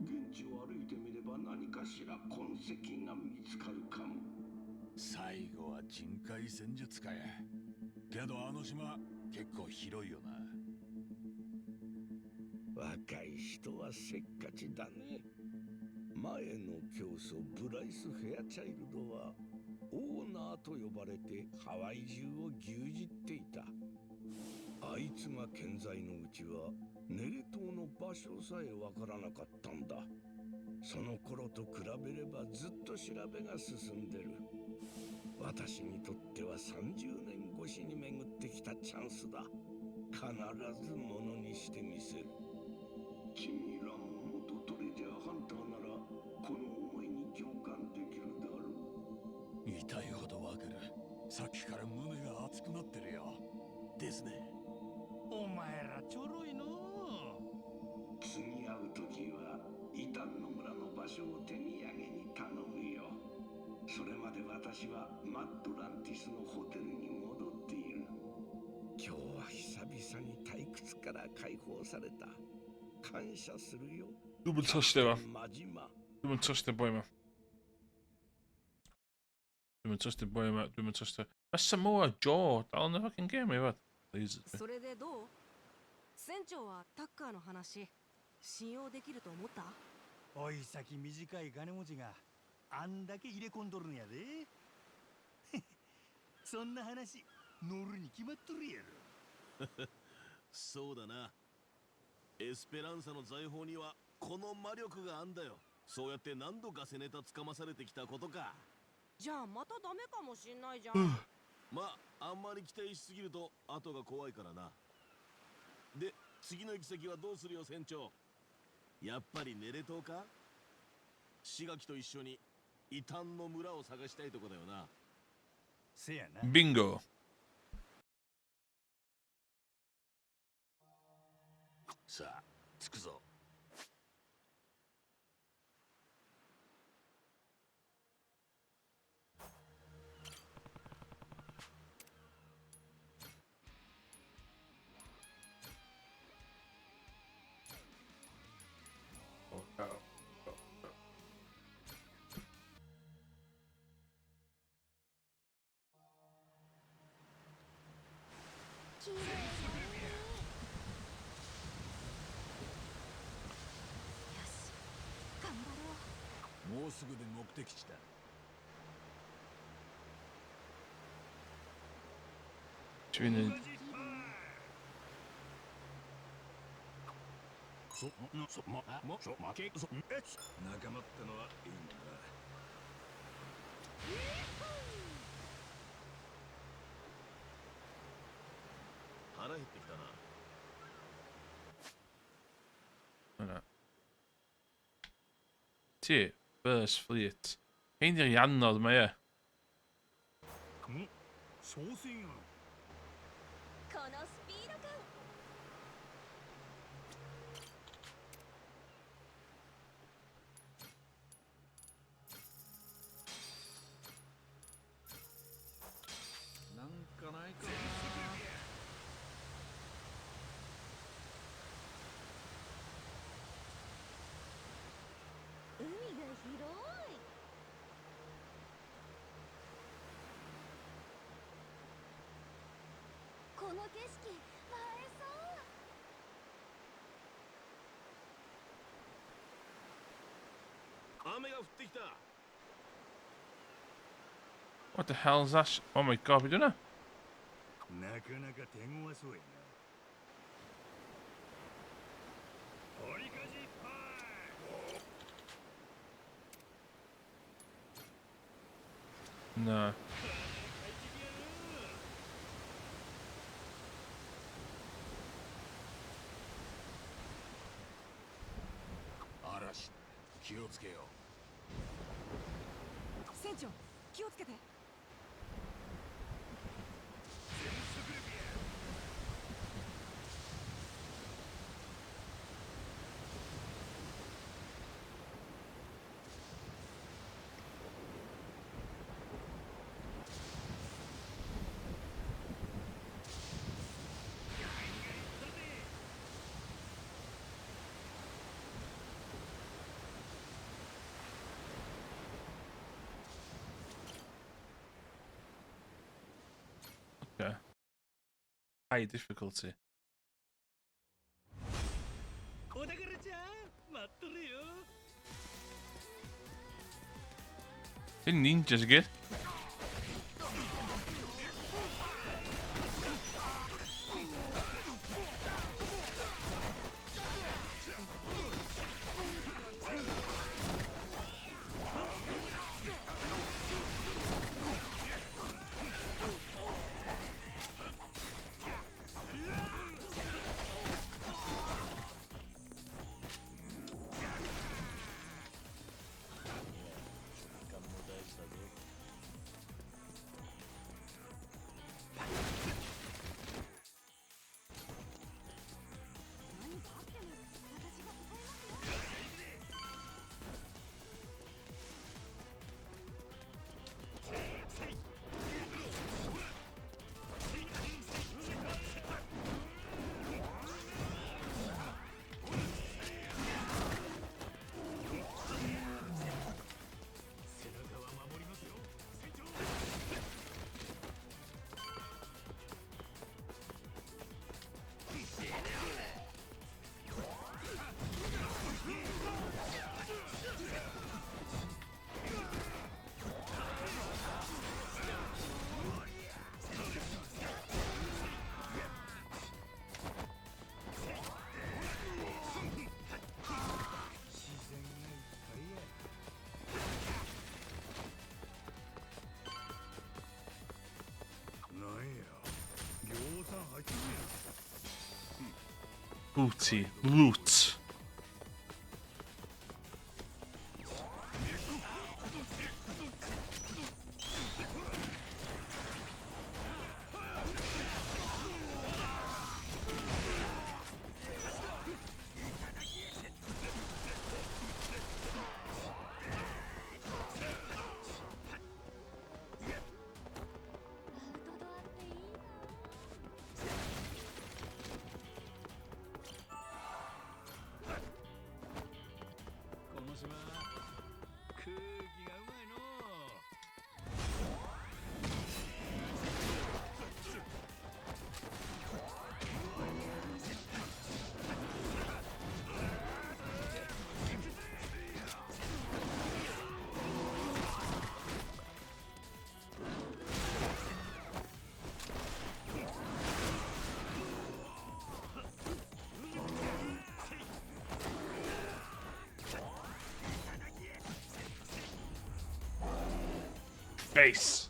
現地を歩いてみれば何かしら痕跡が見つかるかも。最後は人海戦術かや。けどあの島結構広いよな。若い人はせっかちだね。前の教祖ブライス・フェアチャイルドはオーナーと呼ばれてハワイ中を牛耳っていた。あいつが健在のうちはネレ島の場所さえわからなかったんだ。その頃と比べればずっと調べが進んでる。私にとっては30年越しに巡ってきたチャンスだ。必ずものにしてみせる。君らも元トレジャーハンターならこの思いに共感できるだろう。痛いほどわかる。さっきから胸が熱くなってるよ。ですね。お前らちょろいの。次会う時は異端の村の場所を手土産に頼むよ。それまで私はマッドランティスのホテルに戻っている。今日は久々に退屈から解放された。感謝するよ。Doe me het zo stil. マジマ。 Doe me het zo stil, boy, man. Doe me het zo stil, boy, man. Doe me het zo stil. Maar Samoa Joe, al een fucking game, wat? Deze. それでどう？船長はタッカーの話信用できると思った？おい先短い金持ちがあんだけ入れ込んどるんやで。そんな話乗るに決まっとるやろ。そうだな。エスペランサの財宝にはこの魔力があんだよ。そうやって何度かセネタつかまされてきたことか。じゃあまたダメかもしんないじゃん。まあ、あんまり期待しすぎると後が怖いからな。で、次の行き先はどうするよ、船長。やっぱりネレ島か？刺垣と一緒に異端の村を探したいとこだよな。せやな。 Bingo. さあ、着くぞ。綺麗だね。よし、頑張ろう。もうすぐで目的地だ。Twinning. 仲間ってのはいいんだな。腹減ってきたな。Voilà. Tje, First Fleet. Geen er Jan maar ja. 商船や。このスピード感。What the hell is that? Oh my god, we don't know. なかなか手強そうやな。折りかじいっぱい。 No. 嵐、気をつけよう。船長気をつけて。Okay. High difficulty. お宝ちゃん、待っとるよ。 The ninjas good. Booty. Loot. Face.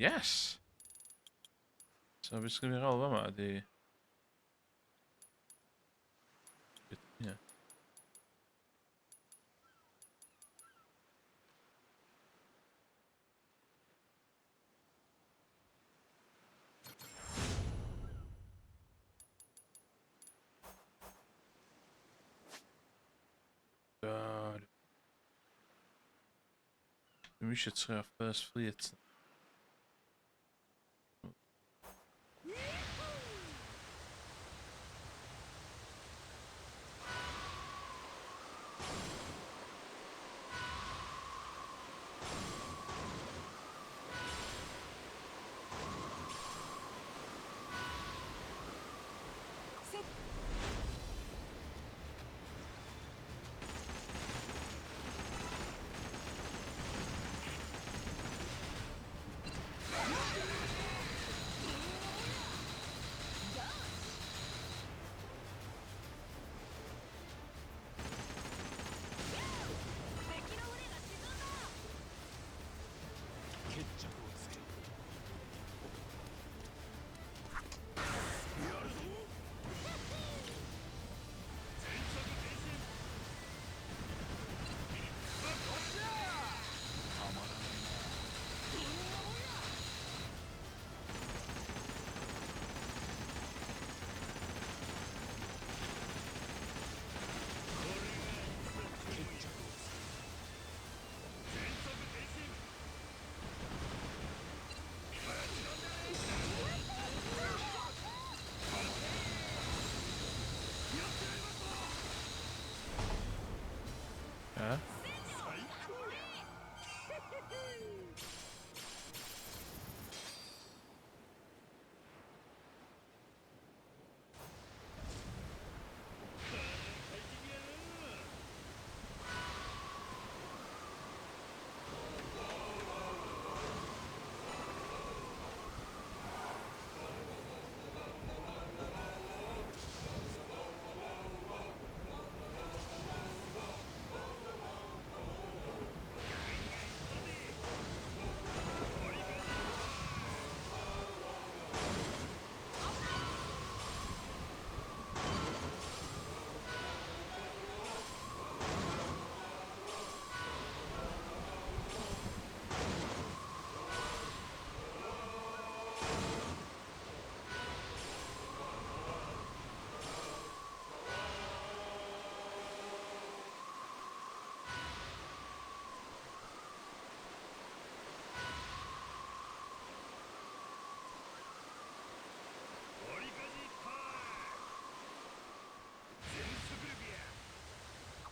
Yes! Så vi ska vi röra med det. Ja. God. Vi should try first fleet. Ja.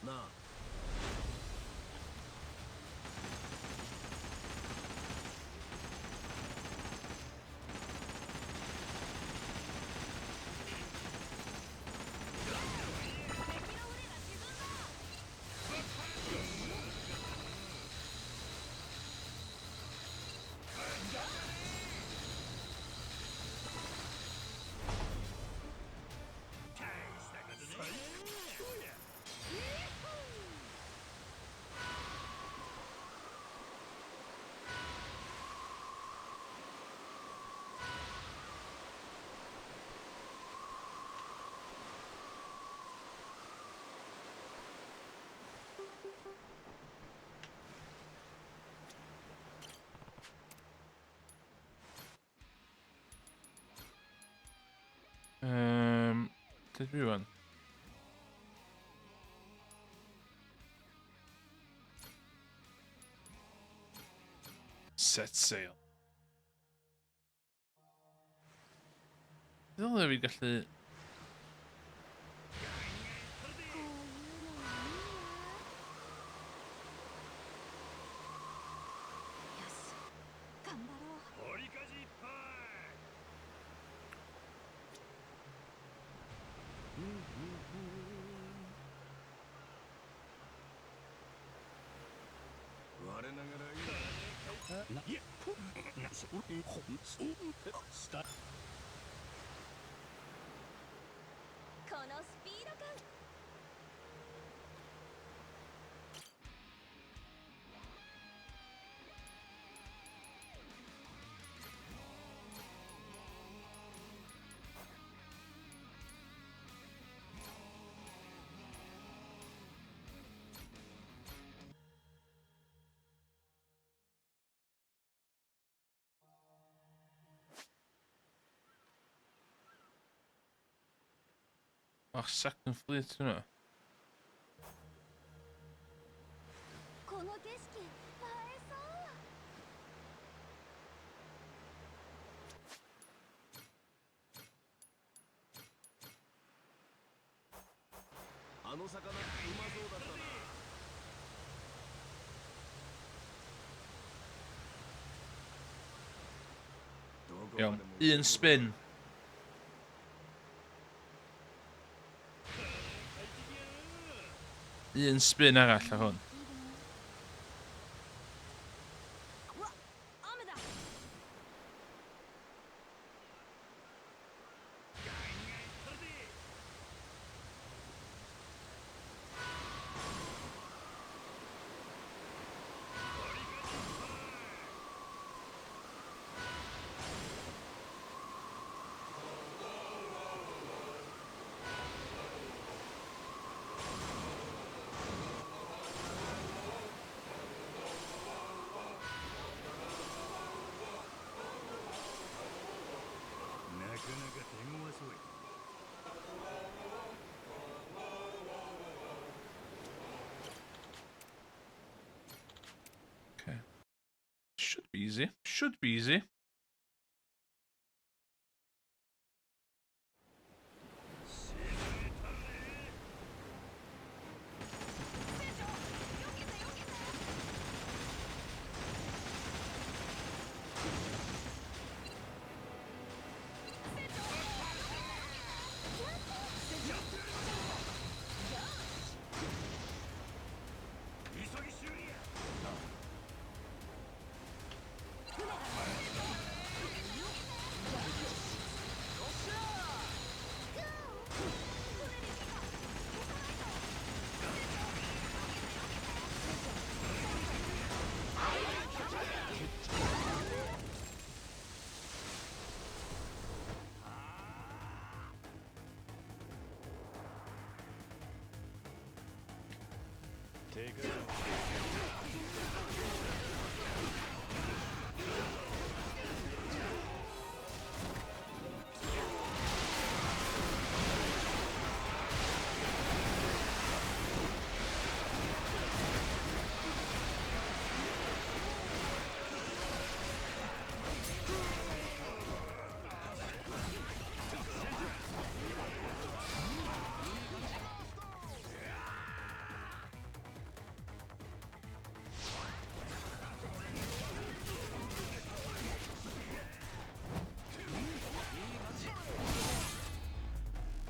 なあ。Did we run? Set sail. Ddylai fi gallu... Our second fleet, you know. この景色映えそう。あの魚うまそうだったな。 Yeah. Ian spin. Ian spin arall ar hwn. うわ、雨だ。 なかなか手強そうや。 Okay. Should be easy. Should be easy.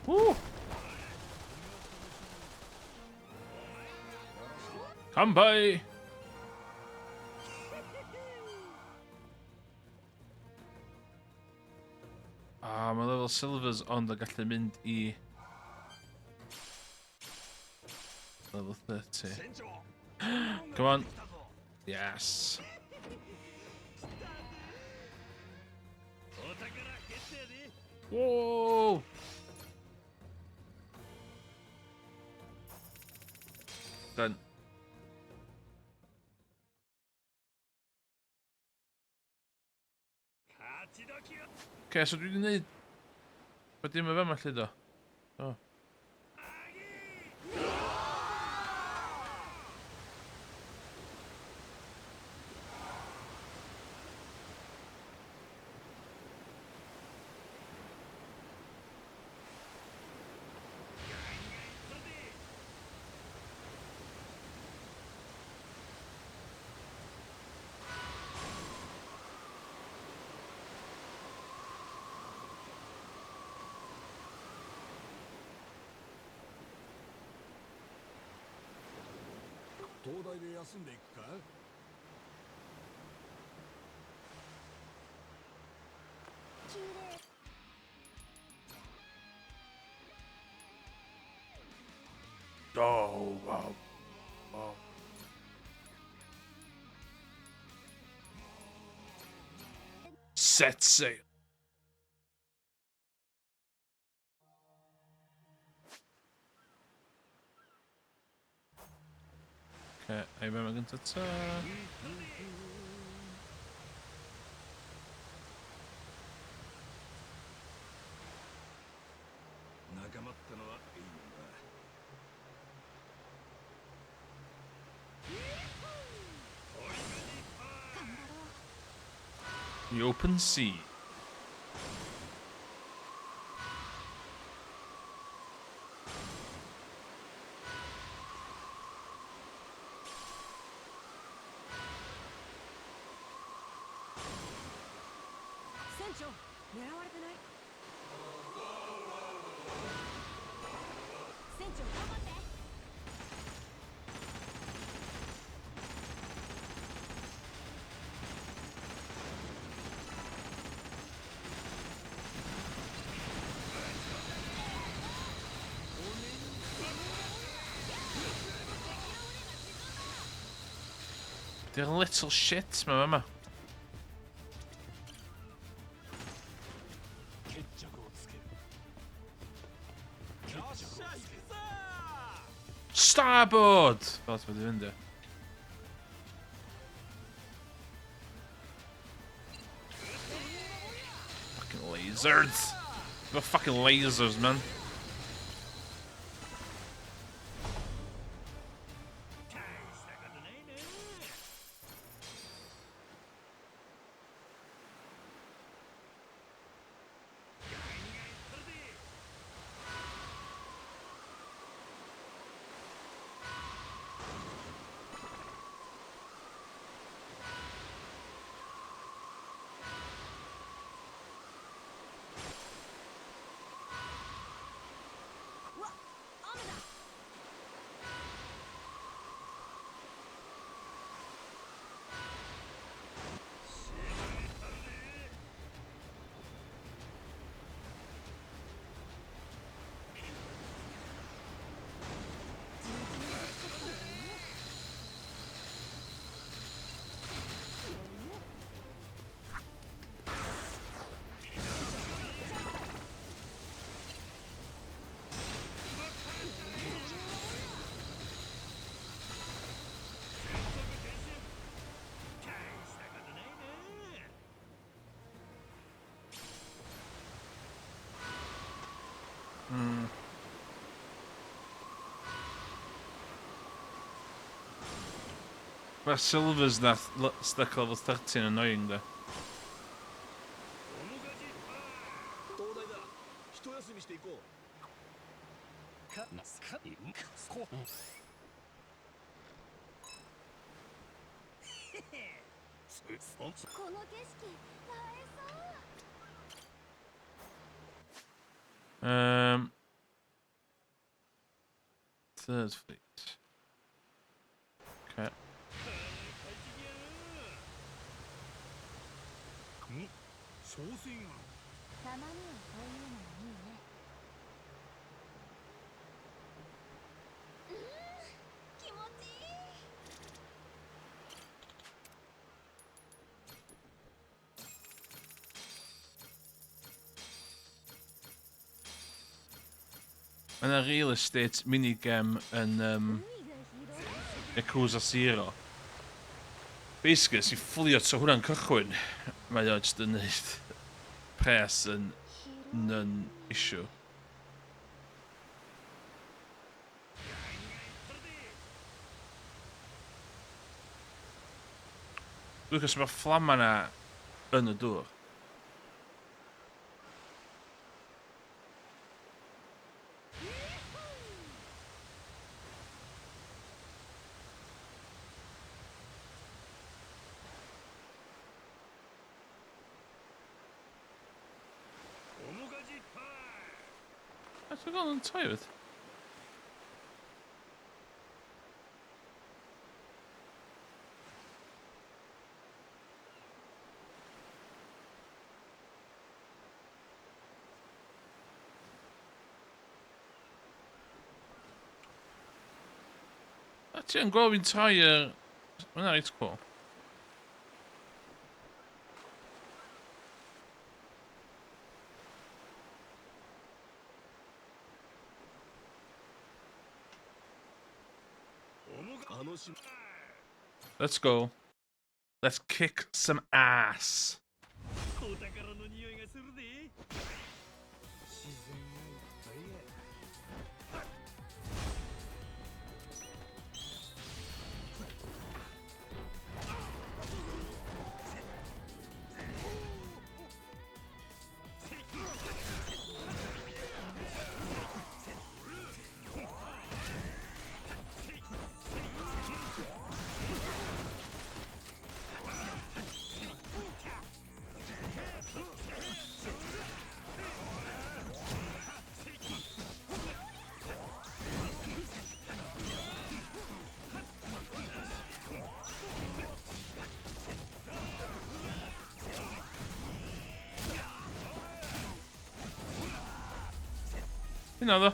Woo! Come by! Ah, my level silver's on the gallu mynd I level 30. Come on. Yes. Whoa! Done. Okay, so dwi 'di neud bod dim efo yma lle do? Oh.東大で休んでいくか。 綺麗。 Oh, wow. Wow. Set sail. Okay, I ben maganda ta. 高まったのはいいもんだ。 The open sea. They're little shits, remember. Starboard! Wat we doen daar. Fucking lasers! We're fucking lasers, man. But Silver's that stick level 13 annoying there. Third fleet. Okay. And a real estate minigame and Yakuza 0. Basically, as you fully out so hwnna'n cychwyn, mae o jyst yn neud pres yn issue. Lucas, mae fflam yna yn y dŵr. I've gotten tired. Actually, I'm going tired. No, it's cool. Let's go. Let's kick some ass. Hynna ddo.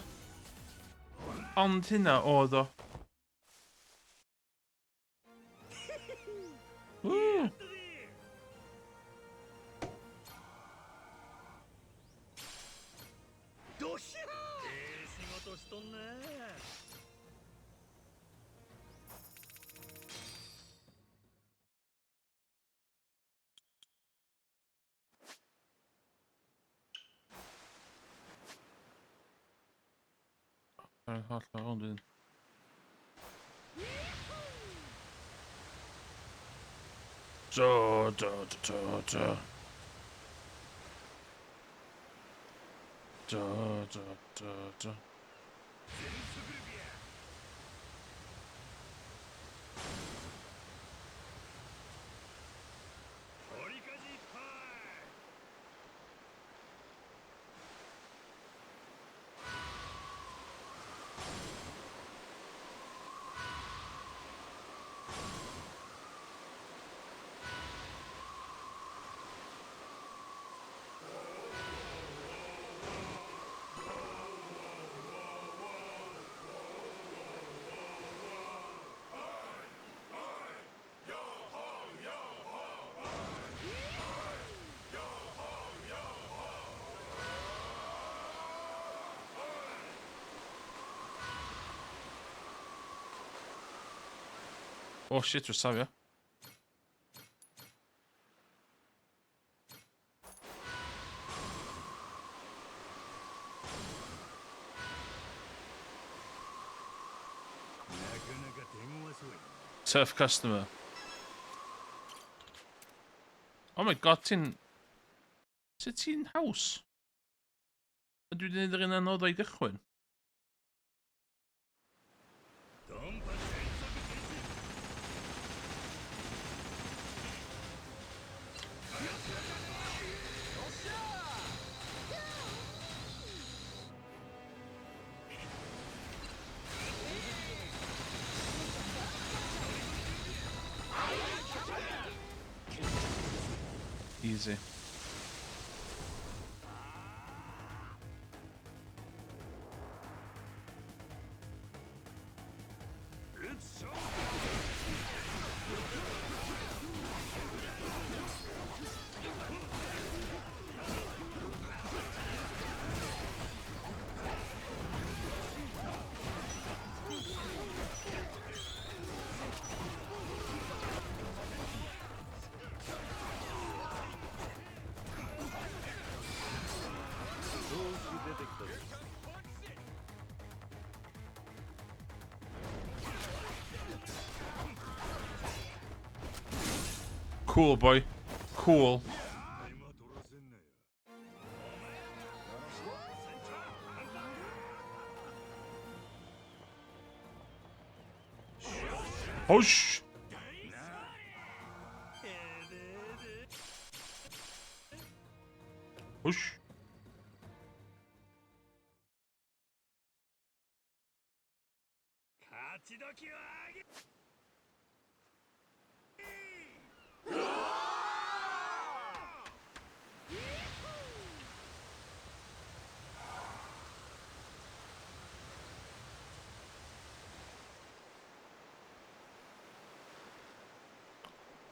Ond hynna oedd o. Woo! どしゃ仕事しとんな。Holl rownd un. Da. Oh shit, dwi'n safio. Tough customer. Oh my god, ti'n... Sut ti'n haws? Ydw i wedi gwneud yr un anodd o'i gychwyn? Easy. Cool, boy. Cool. Hush! Hush!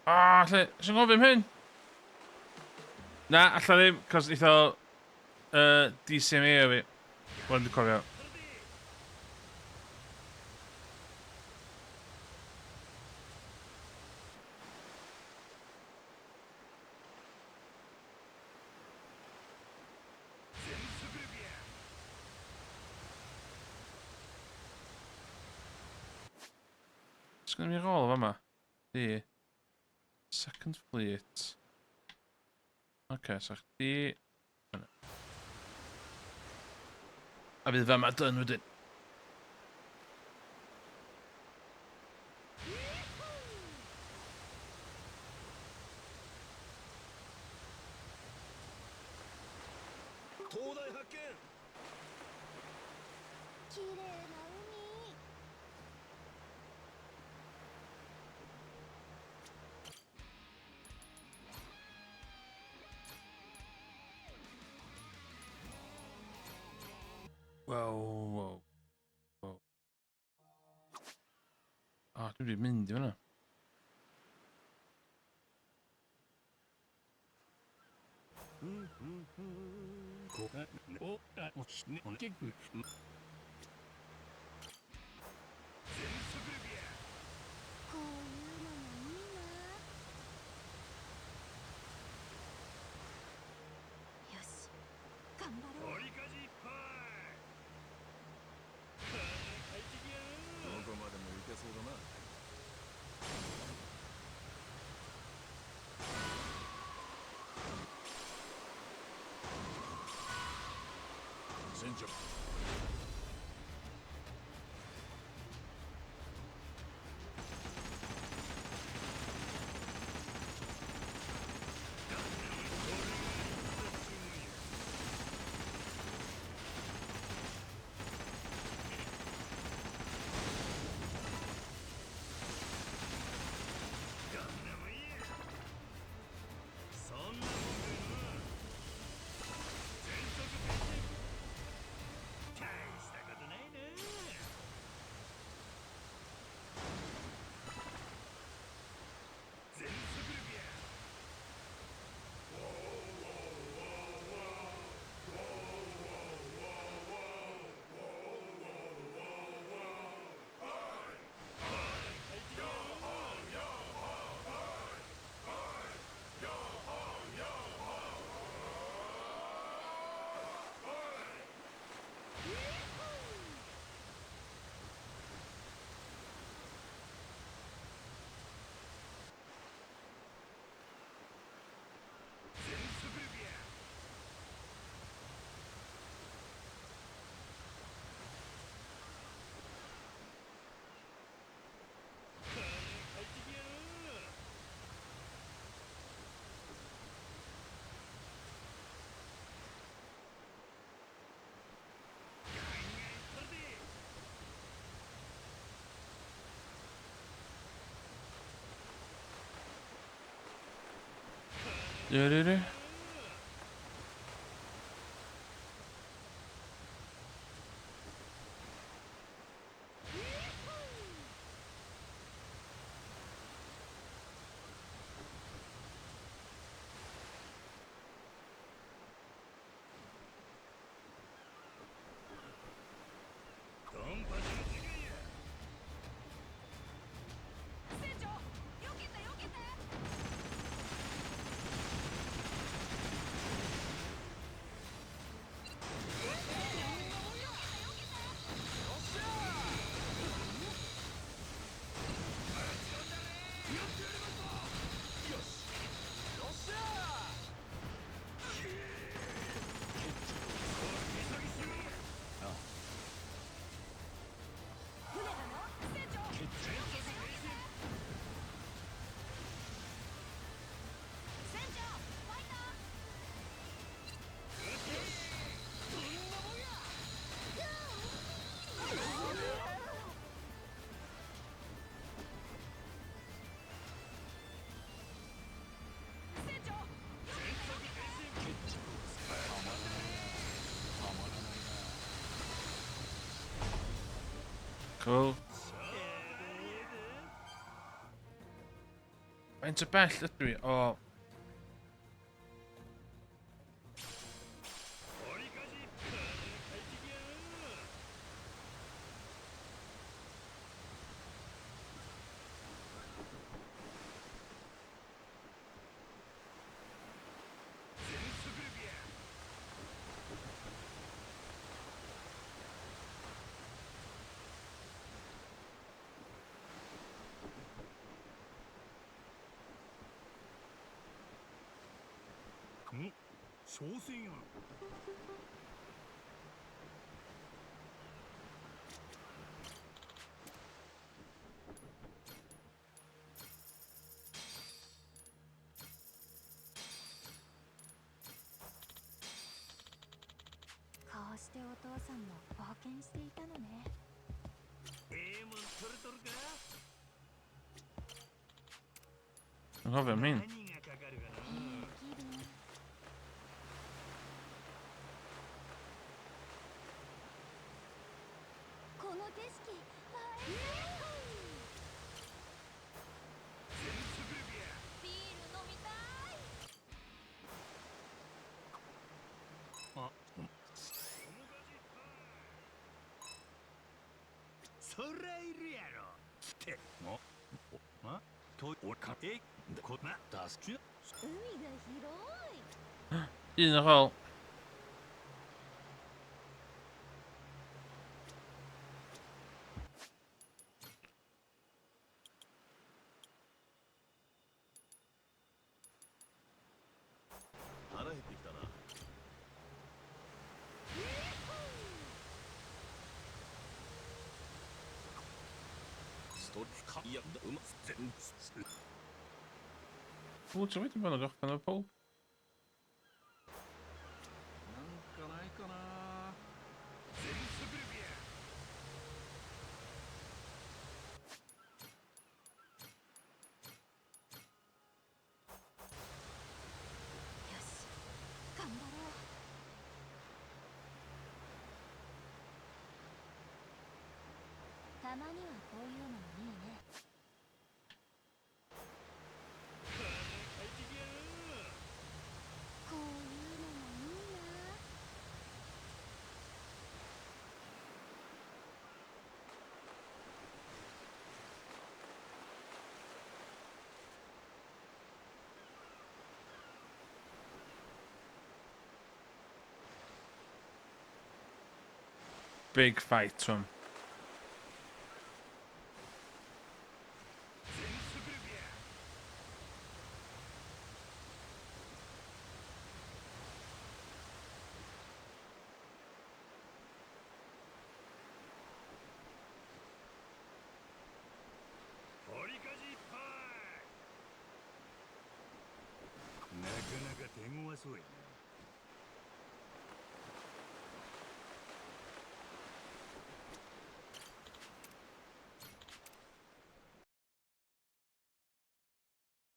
Ah, lle... Sy'n gofyn hyn? Na, alla ddim, cos eitho... DCMA o fi. Wel, dwi'n cofio. Sgynna mi rôl o fama. Di. Second Fleet. Oce, so chdi... A fydd fama dyn wedyn. Wow, wow. Du blir myndig nu. Gör det? Cool. Faint o bell ydw i? O. Vad jag menar. 景色映えビール飲みたい。そりゃいるやろ。来てもとおかこなだすちゅ海が広い。 In ieder geval. Goed, zo weet ik wel nog van de poop. なんかないかな。よし頑張ろう。たまにはこういうのもいいね。こういうのもいいな。Big fight from.なかなか手強そうやな。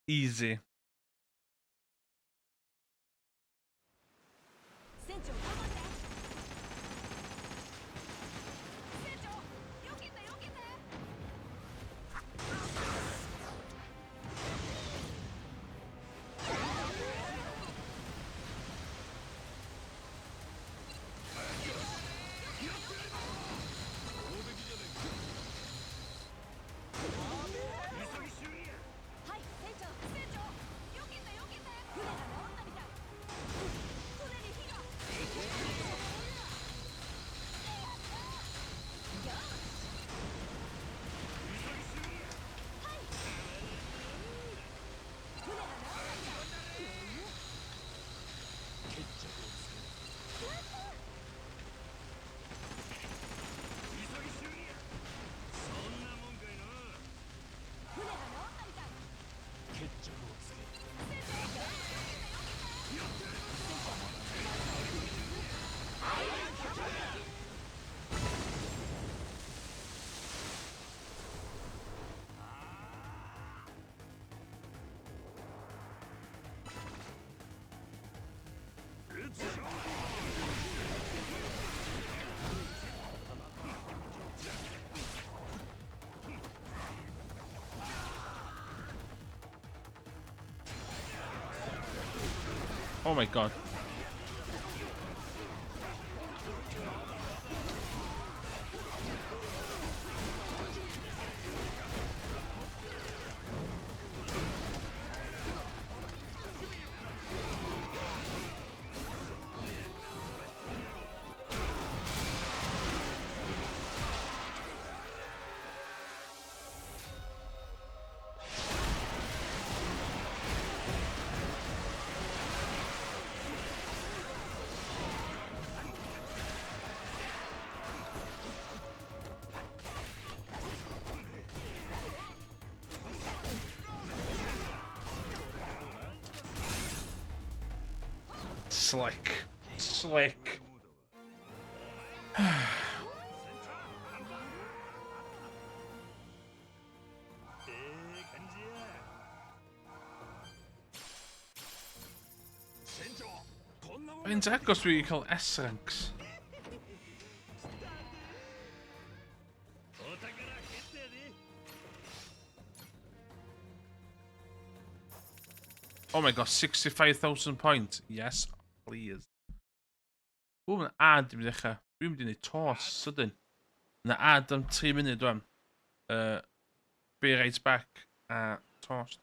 Easy. 船長頑張って。船長避けて避けて。はい船長船長避けて避けて。船が直ったみたい。船に火が。Oh my god. Slick. Slick. When's that got what you call S ranks? Oh my god, 65,000 points. Yes, please. Ww, mae'n ad i mi ddechrau. Dwi'n mynd i wneud tos sydyn. Yna ad am 3 munud dwi'n. Be right back a tost.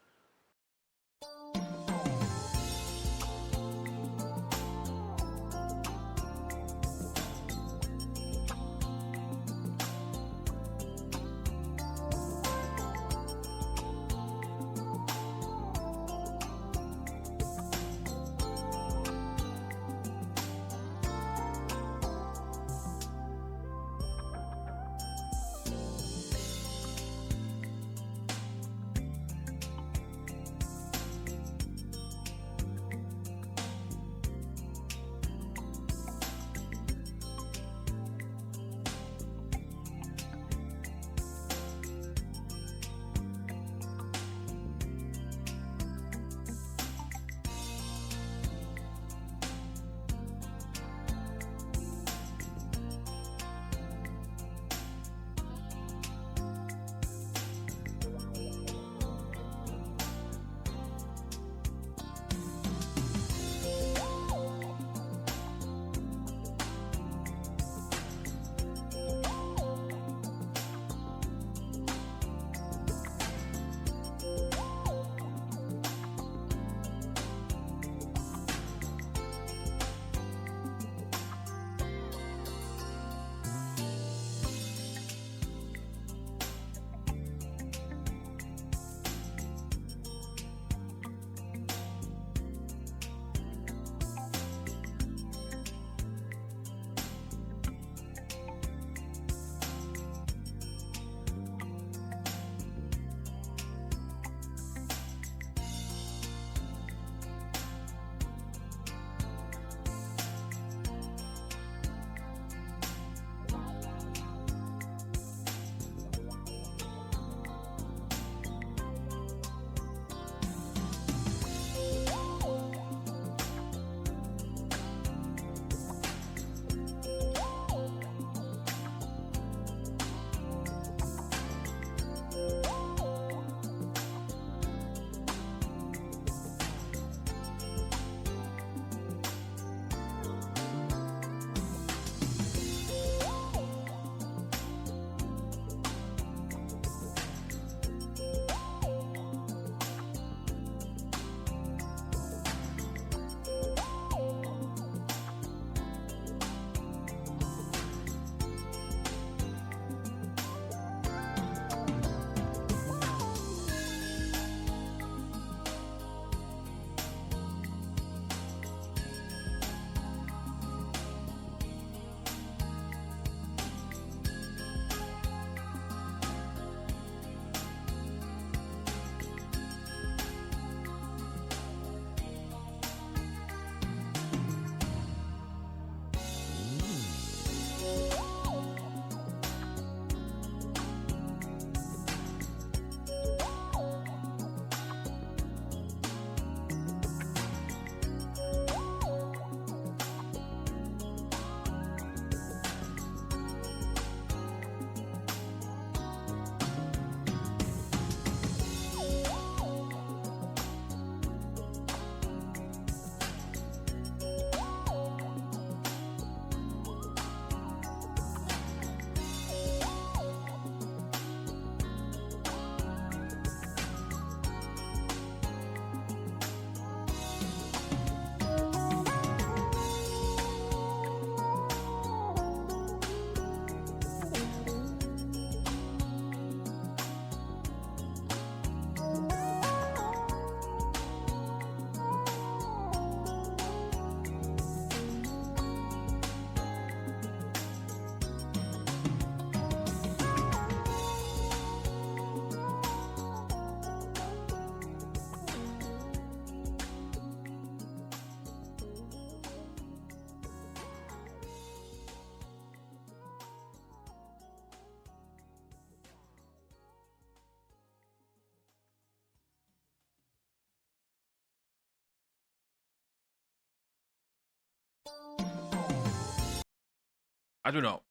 A dwi'n ôl.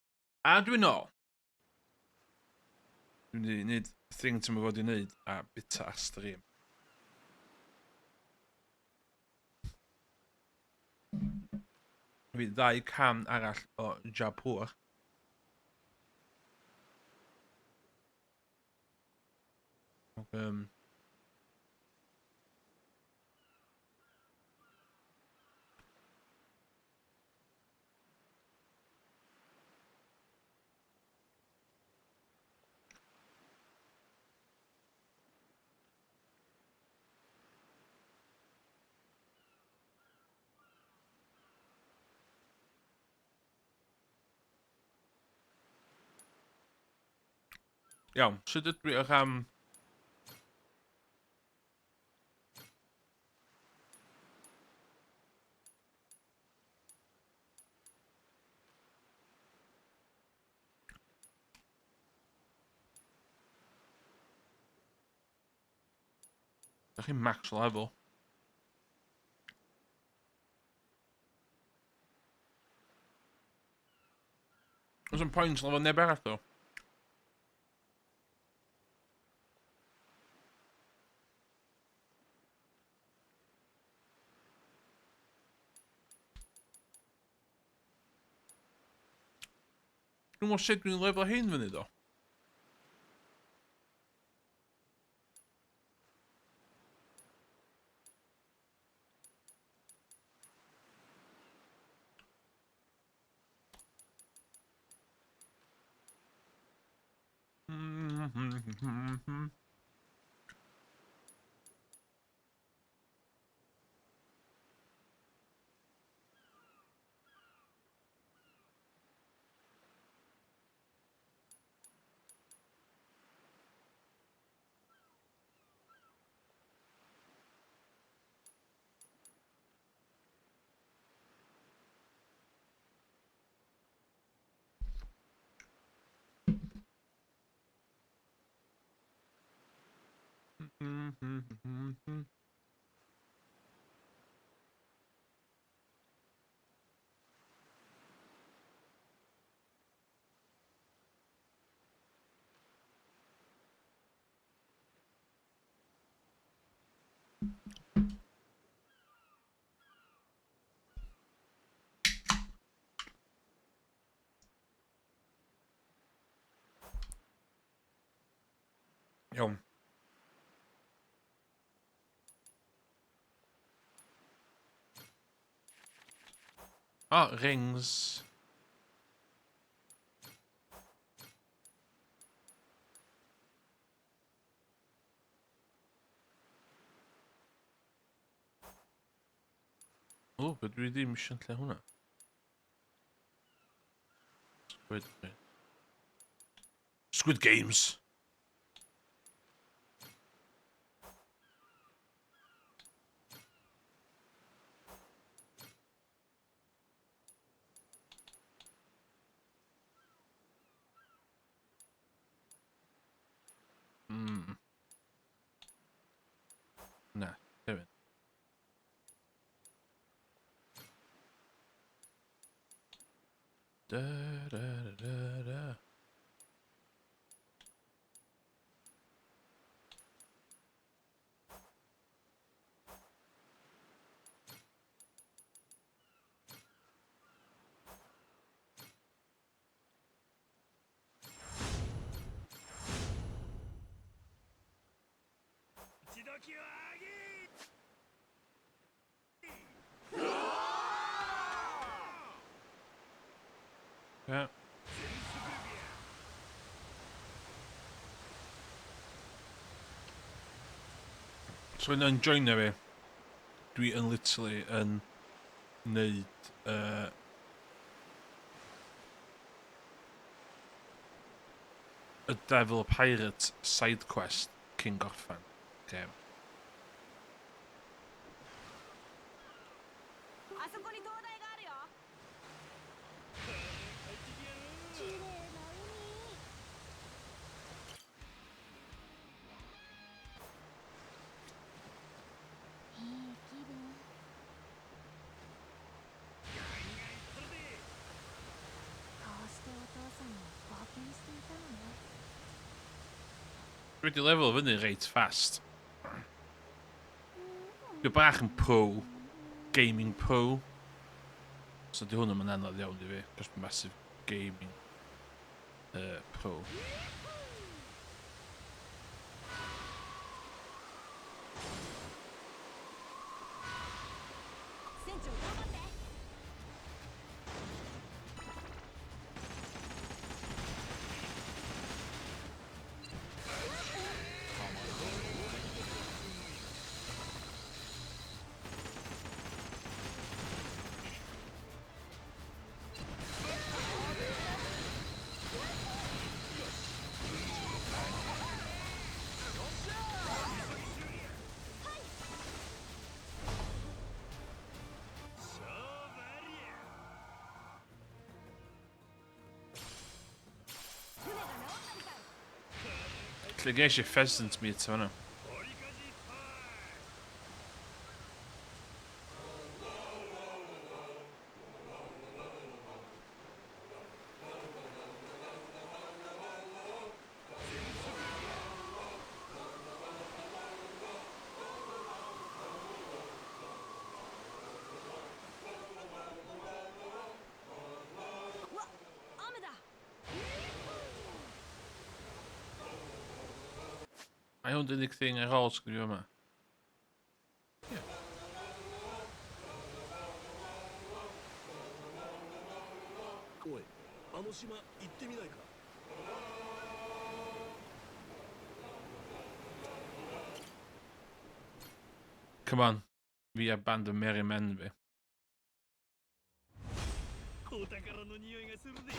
A dwi'n ôl. Dwi'n mynd i wneud thing ti'n mynd fod i wneud a bita stream. Fi 2 cam arall o Japŵr. Iawn, sut ydw i o ran... Ydych chi'n max level? Oes yn pwynt level neb arall ddo? Dwi'n mwyn sut dwi'n level hyn fyny ddo? Iawn. Oh, rings. O, be dwi ddim eisiau lle hwnna. Squid Games. Na, hefyd. Da, da, da, da, da. Yeah. So yn joinio fi, dwi yn literally yn neud y Devil Pirate side quest cyn gorffan. Okay. あそこに灯台があるよ。綺麗な海。いい気分。こうしてお父さんも冒険していたのね。 Dwi wedi level fyny reit fast. Dwi bach yn pro, gaming pro. Så det är honom man ändrar det om du är just massive gaming pro. 船長頑張って。 Klik eens je pheasant meat, zo nou. I don't do anything at all, skulle jag med. おい、あの島行ってみないか。 Come on. We abandon merry men. お宝の匂いがするで。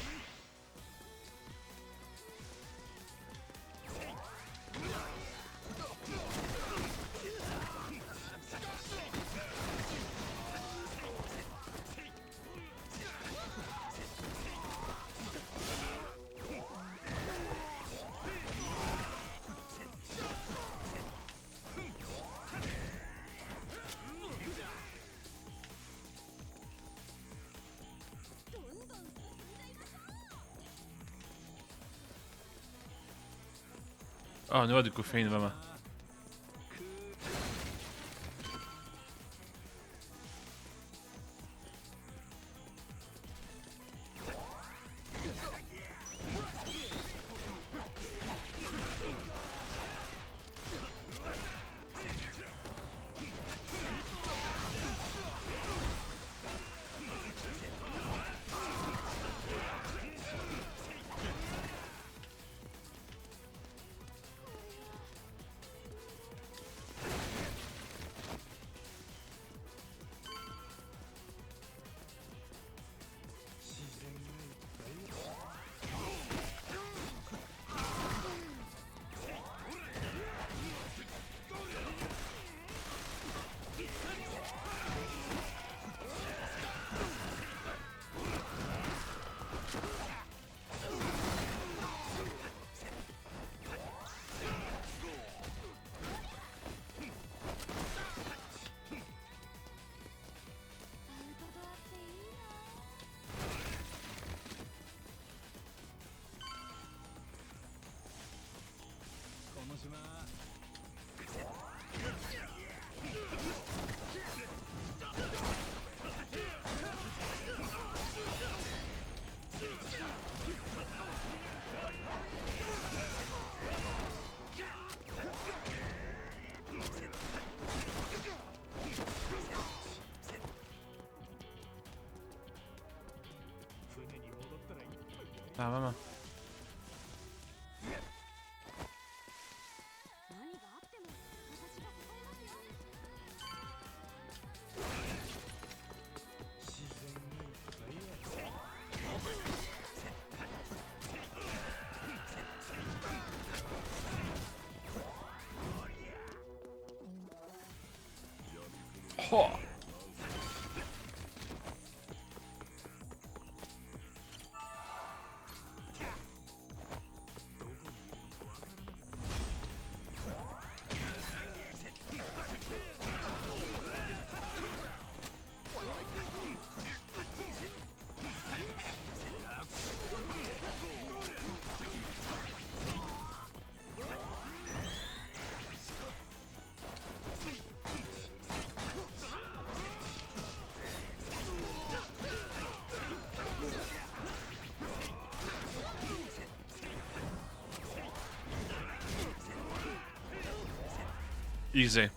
Oh, nu had ik koffie bij me. Ja, mamma. 何があっても私が支えますよ。 Ho! Easy.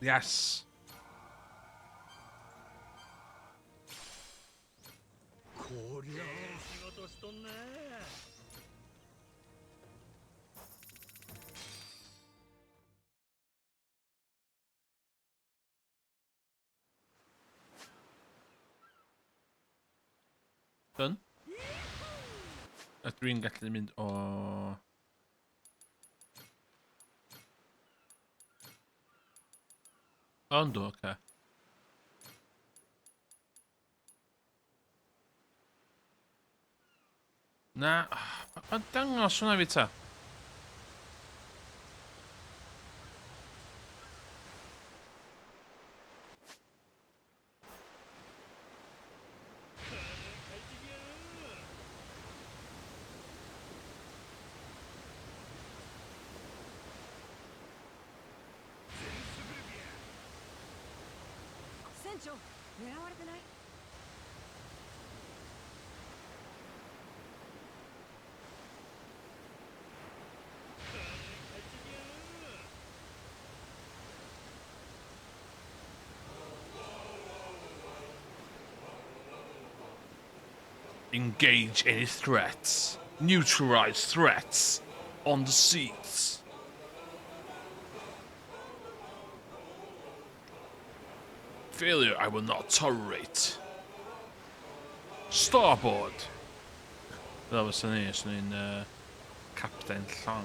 Yes. こりゃ仕事しとんね。Done. Dwi'n gallu mynd o... Ond o, oce. Na, mae'n dangos hwnna fi ta. Engage any threats. Neutralize threats on the seats. Failure I will not tolerate. Starboard. Dat was ten eerste in kapitein Sang.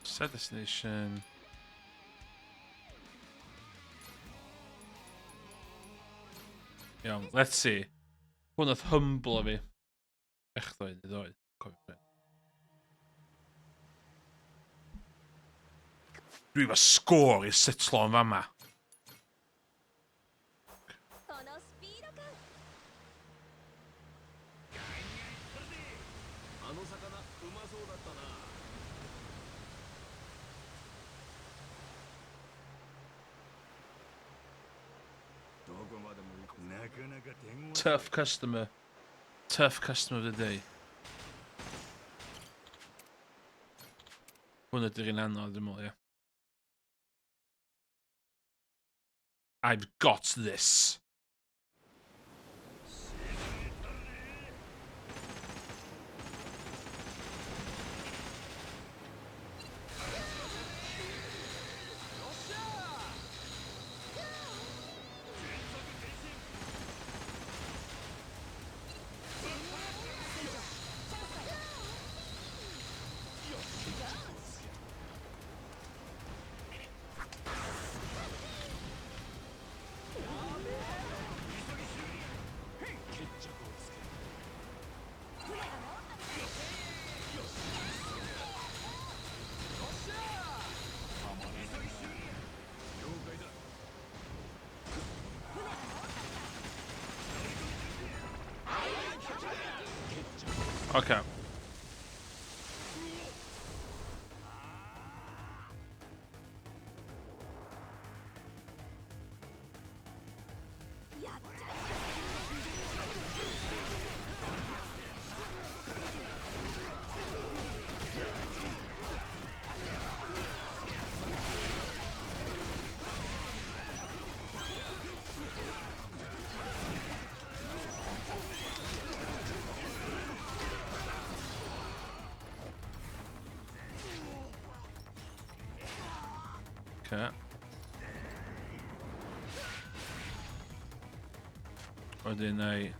Set destination. Iawn, let's see. Hwn oedd humble o fi. Echddoedd, ddoedd. Cofio. Dwi efo sgôr i setlo yn fama. このスピード感。あの魚うまそうだったな。どこまでも行く。なかなか手強い。 Tough customer. Tough customer of the day. Hwn ydy'r un anodd, dwi'n meddwl, ie. I've got this. Okay. Okay. Wedyn neu...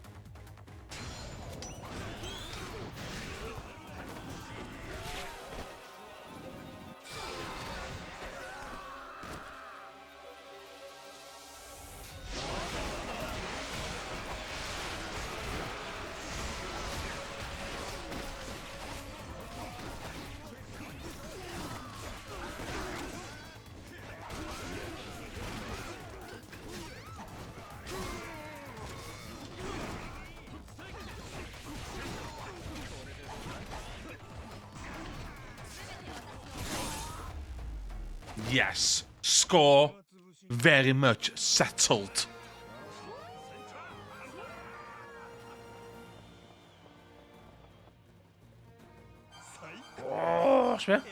Yes, score very much settled. Oh, swear.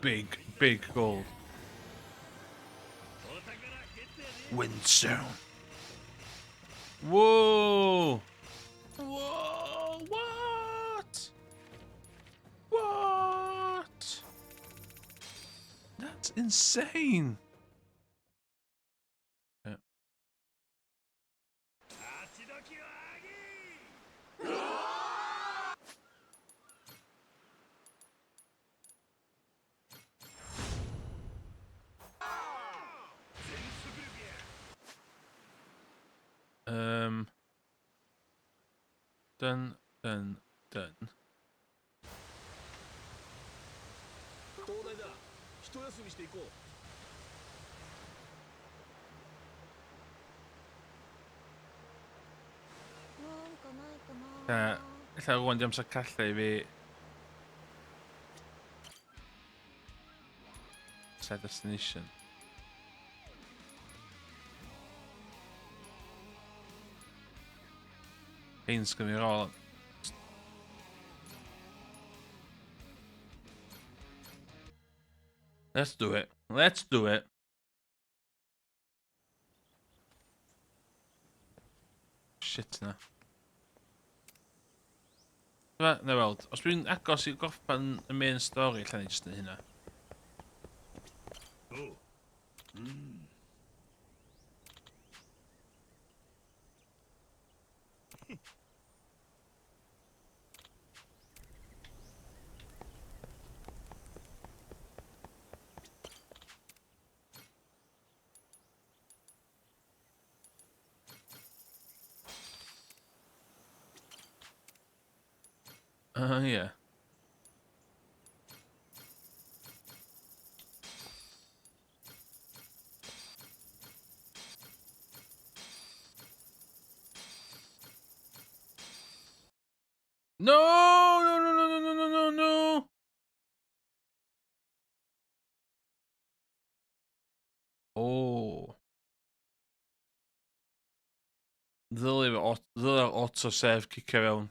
Big, big gold. Win soon. Whoa! Whoa! What? What? That's insane. Yeah. Done, done, done. Ella rwan di amser callau I fi set destination. Hein's gonna be all. Let's do it. Let's do it. Shit na. Na weld, os dwi'n agos I gorffan y main story allan ni jyst yn hynna. Yeah. No! No, no, no, no, no, no, no, no! Oh. Ddylai'r auto-save cicio fewn.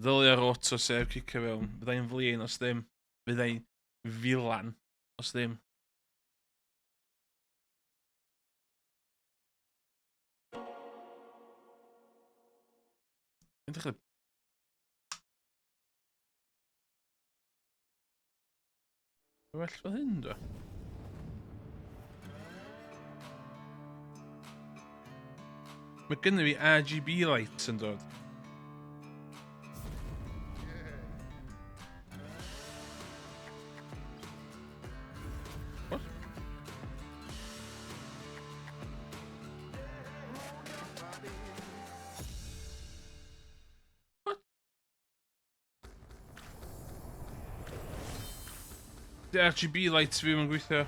Ddylai'r auto-save cicio fewn. Byddai'n flin os ddim. Byddai'n filan os ddim. Mae'n dechrau... Well fel hyn, do. Mae gynnu fi RGB lights yn dod. What? What? The RGB lights fi yn gweithio.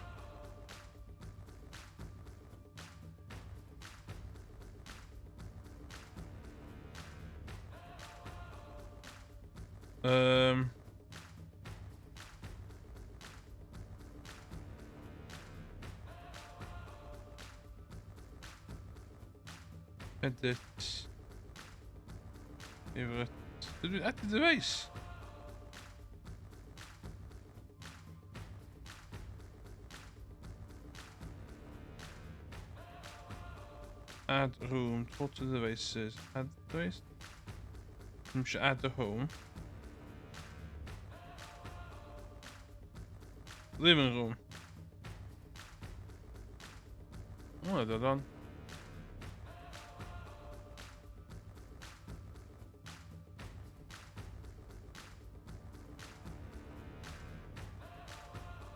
Edit. Favorite. Did we add the device? Add home, total devices, add device. We should add the home. Living room. Oh, they're done.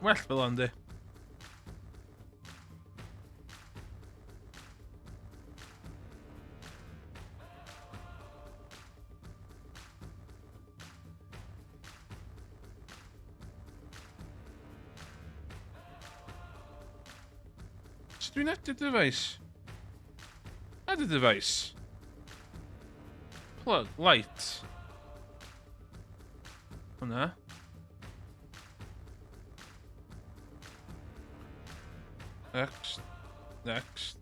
Well, Belandi. Do we not the device? Add the device. Plug, light. Oh, no. Next. Next.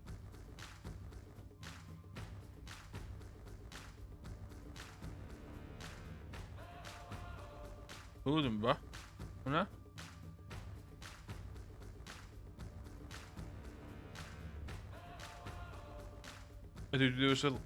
Houden, ba? Oh, no. What do you do? So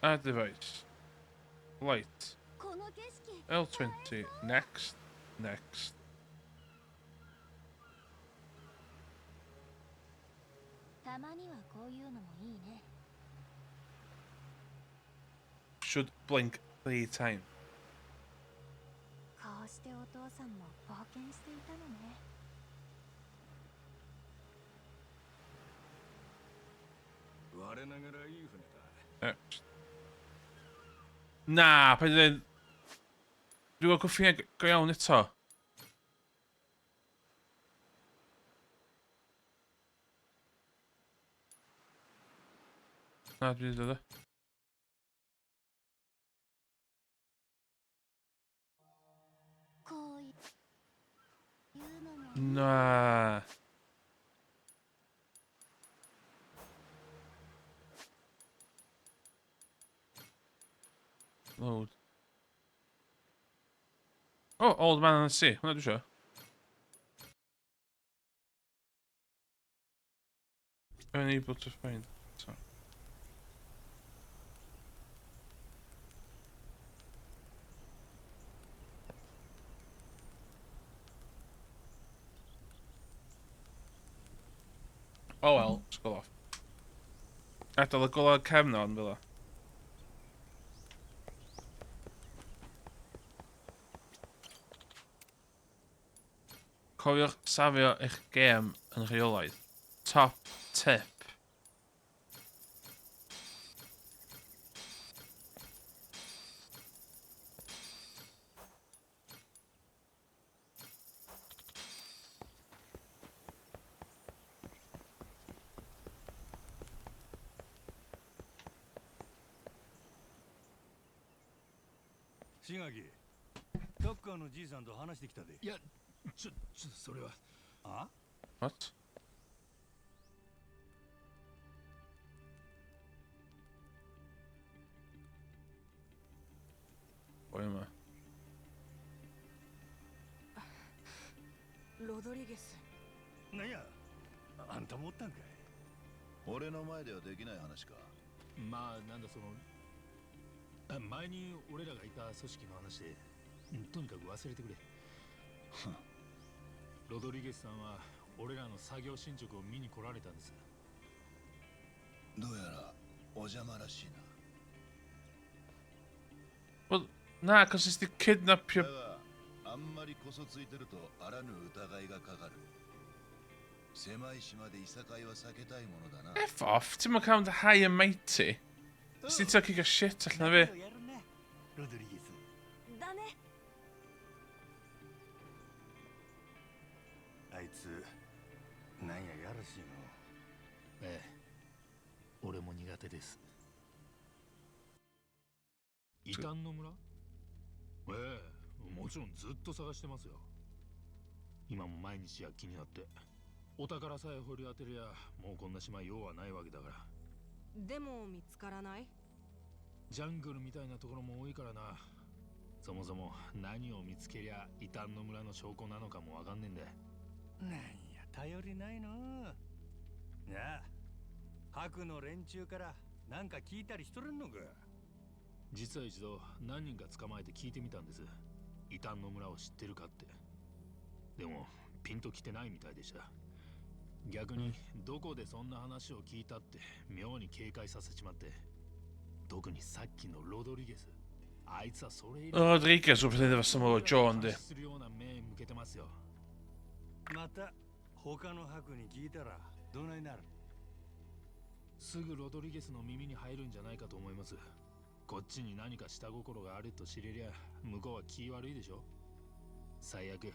add device. Light. L20. Next. Next. Should blink 3 times. こうしてお父さんも冒険していたのね。我ながらいい船だ。Next. Na, paid yn... Dwi'n gwybod gwffio go iawn eto. Na, dwi'n dod o. Na. Load. Oh, old man on the sea. Hwna dwi'n siŵr. Unable to find. So. Oh well, let's go off. Adael y golau cefn o'n fel o. Cofiwch safio eich gêm yn rheolaidd. Top tip. Shigaki, タッカーのじいさんと話してきたで。いや、ちょっとそれは。あ What? Wait a minute. ロドリゲス。なんや、あんたもおったんかい。俺の前ではできない話か。まあ、なんだその。前に俺らがいた組織の話で、とにかく忘れてくれ。ロドリゲスさんは俺らの作業進捗を見に来られたんです。どうやらお邪魔らしいな。 Well, nah, because it's the kidnap your... だが、あんまりこそついてるとあらぬ疑いがかかる。狭い島でいさかいは避けたいものだな。F off, ti'n mwyn cael high and mighty. Ys ti'n toki go shit allan o fi. ロドリゲス。だね。あいつ、なんややらしいの。ええ、俺も苦手です。異端の村？ええ、もちろんずっと探してますよ。今も毎日躍起になって。お宝さえ掘り当てりゃもうこんな島用はないわけだから。でも見つからない？ジャングルみたいなところも多いからな。そもそも何を見つけりゃ異端の村の証拠なのかもわかんねえんだ。なんや頼りないの。いや白の連中からなんか聞いたりしとるんのか。実は一度何人か捕まえて聞いてみたんです。異端の村を知ってるかって。でもピンときてないみたいでした。逆にどこでそんな話を聞いたって妙に警戒させちまって。特にさっきのロドリゲス、あいつはそれ以来 Rodriguez upprendeva Samoa Joe で。するような目向けてますよ。また他の白に聞いたらどないなる？すぐロドリゲスの耳に入るんじゃないかと思います。こっちに何か下心があると知れりゃ向こうは気悪いでしょ。最悪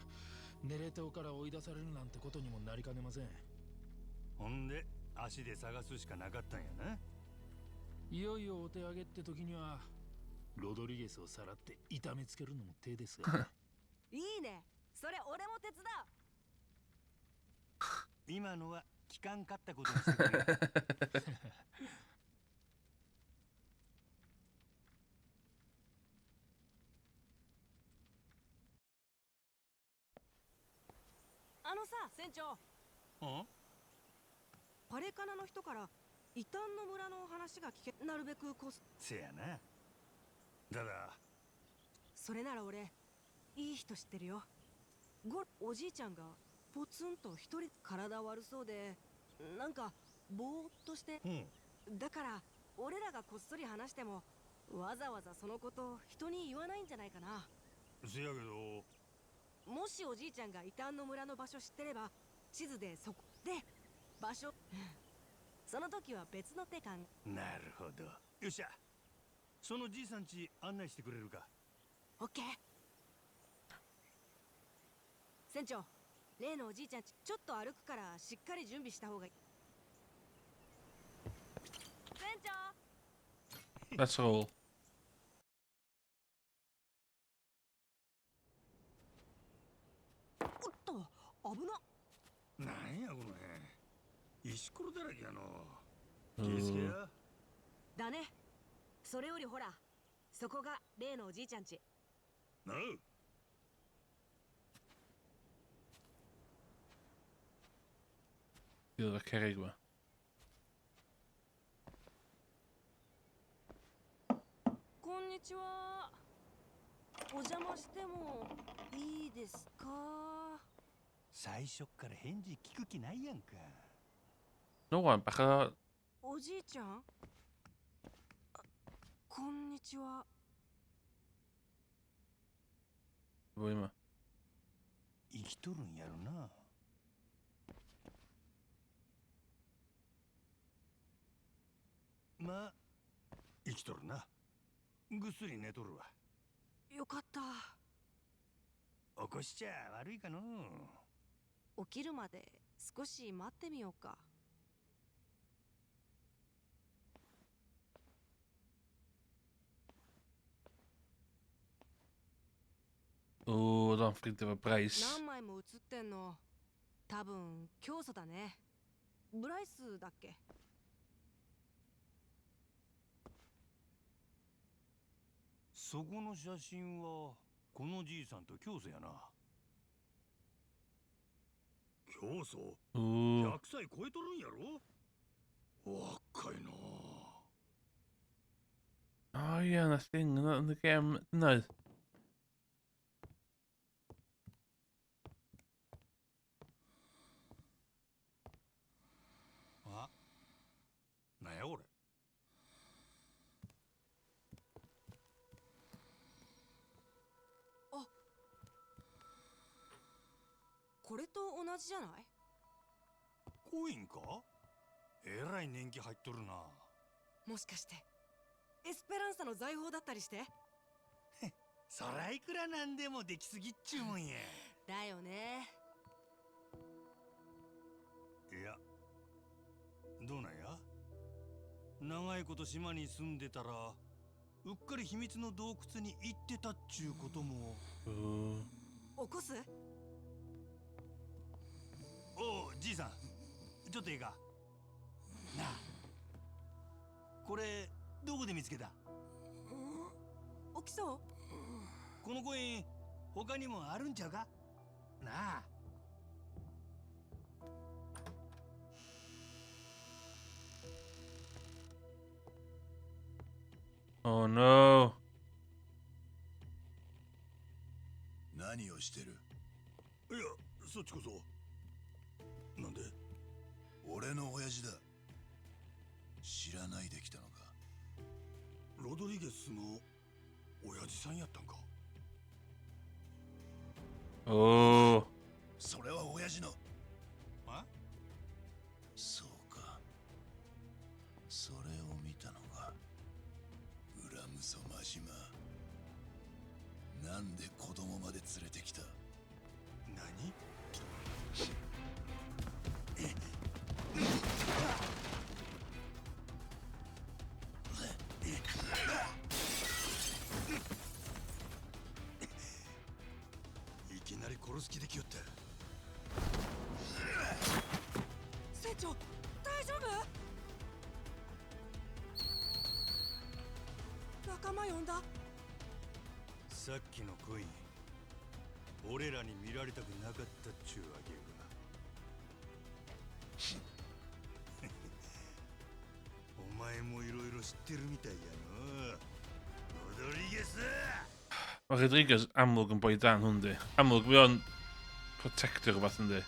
ネレ島から追い出されるなんてことにもなりかねません。ほんで足で探すしかなかったんやな。いよいよお手上げって時にはロドリゲスをさらって痛めつけるのも手ですよ。いいね、それ俺も手伝う。今のは聞かんかったことにしてくれ。あのさ船長、パレカナの人から異端の村の話が聞け、なるべくせやな。だだそれなら俺いい人知ってるよ。おじいちゃんがポツンと一人体悪そうでなんかぼーっとして、だから俺らがこっそり話してもわざわざそのことを人に言わないんじゃないかな。せやけどもしおじいちゃんが異端の村の場所知ってれば地図でそこで場所その時は別の手感。なるほど。よっしゃ、そのじいさんち案内してくれるか？オッケー。船長、例のおじいちゃんちちょっと歩くからしっかり準備した方がいい。船長 That's all. おっと危な。なんやこの辺石ころだらけやの。気ぃつけや。だね。それよりほらそこが例のおじいちゃんち。なう。Heel kerigma. こんにちは。お邪魔してもいいですか？最初っから返事聞く気ないやんか。 No one, baka. おじいちゃん、こんにちは。 Boima. 生きとるんやろな。まあ生きとるな。ぐっすり寝とるわ。よかった。起こしちゃ悪いかの。起きるまで少し待ってみようか。Oh, dan vriend we prijs. 何枚も写ってんの。多分教祖だね。ブライスだっけ？そこの写真はこのじいさんと教祖やな。教祖 Oeh. 100歳超えとるんやろ。若いな。 Oh ja, dat ding. Dat game. Nee. あ、なんやこれ。あ、これと同じじゃない？コインか？えらい年季入っとるな。もしかしてエスペランサの財宝だったりして？そらいくらなんでもできすぎっちゅうもんや。だよね。いや、どうなんや。長いこと島に住んでたらうっかり秘密の洞窟に行ってたっちゅうことも。起こす？おうじいさん、ちょっといいかなあ。これどこで見つけた？起きそう？このコイン他にもあるんちゃうかなあ。Oh no. 何をしてる？いや、そっちこそ。なんで？俺の親父だ。知らないで来たのか？ロドリゲスの親父さんやったんか。Oh. それは親父の。あ？そうか。それを見たのか。恨むぞ真島。なんで子供まで連れてきた？何？いきなり殺す気できよった。船長、大丈夫？仲間呼んだ？さっきのコイン、俺らに見られたくなかったっちゅうわけか。お前もいろいろ知ってるみたいやの。ロドリゲス。 Mae Rodriguez amlwg yn boi dan hwn di. Amlwg fi o'n protector o fath yndi.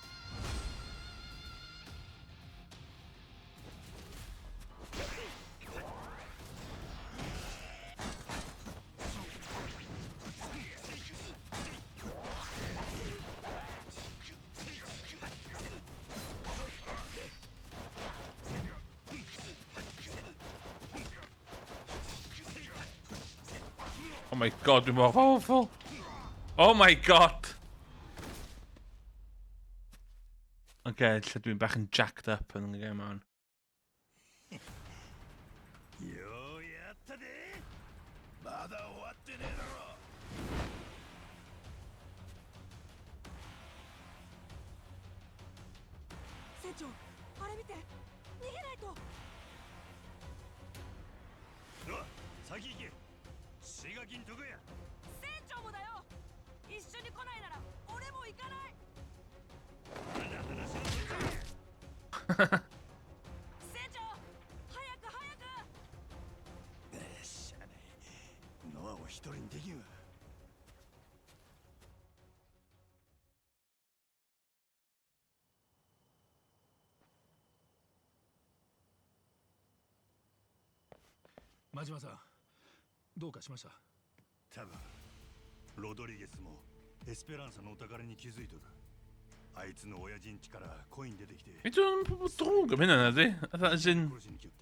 Oh my god, dwi'n mor powerful. Oh my god. Okay, lle dwi'n bach yn jacked up yn y gêm on. ようやったで。まだ終わってねえだろ。船長、あれ見て、逃げないと。先行け。シガキんとこや。船長もだよ。一緒に来ないなら俺も行かない。船長、早く早く。しゃあない。ノアを一人にできんわ。真島さん、どうかしました？多分ロドリゲスもエスペランサのお宝に気づいとる。あいつの親父ん家からコイン出てきて Ito yn drwg am hynna, na di? Atha, as in... 殺しに来よっ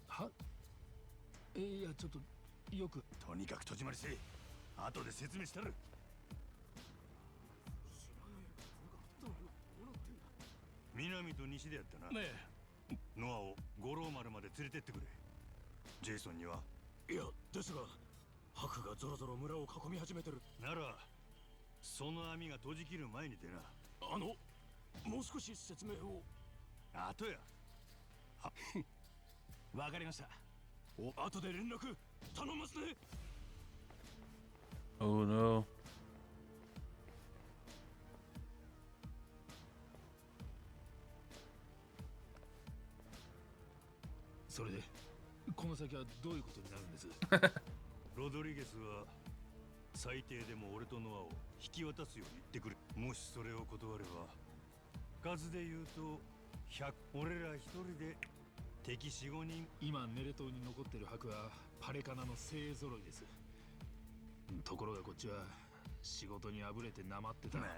た。は？いや、ちょっとよく。とにかく戸締まりせい。後で説明したる。南と西でやったな。ねノアを五郎丸まで連れてってくれ。ジェイソンには。え。いや、ですが白がぞろぞろ村を囲み始めてる。ならその網が閉じ切る前に出な。もう少し説明を。あとや。わかりました。後で連絡頼ますね。Oh no. それでこの先はどういうことになるんです？ロドリゲスは最低でも俺とノアを引き渡すように言ってくれ。もしそれを断れば数で言うと100。俺ら一人で敵4、5人。今ネレ島に残ってる白はパレカナの精鋭揃いです。ところがこっちは仕事にあぶれてなまってた。まあ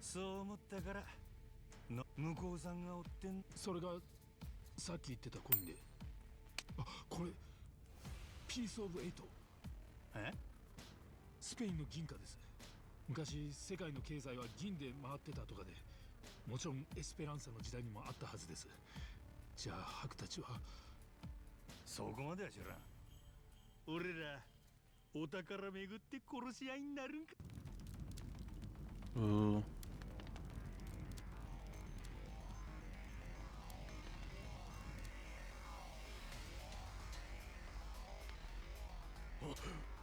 そう思ったからの向こうさんが追ってん。それがさっき言ってたコインで。あ、これピースオブエイト。え？スペインの銀貨です。昔世界の経済は銀で回ってたとかで、もちろんエスペランサの時代にもあったはずです。じゃあ白たちは。そこまでは知らん。俺らお宝巡って殺し合いになるんか。 Ooh.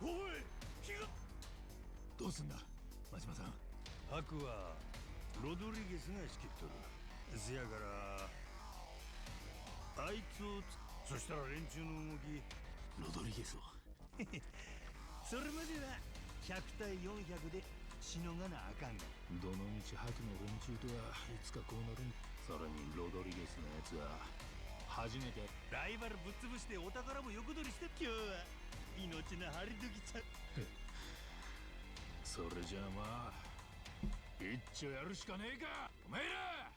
おい、気が。どうすんだ真島さん。ハクはロドリゲスが仕切っとる。せやからあいつをそしたら連中の動き。ロドリゲスをそれまでは100対400でしのがなあかんが。どの道ハクの連中とはいつかこうなるん。さらにロドリゲスのやつは初めてライバルぶっ潰してお宝も横取りして。今日は命の張り時ちゃん。それじゃあまあ一丁やるしかねえか。お前ら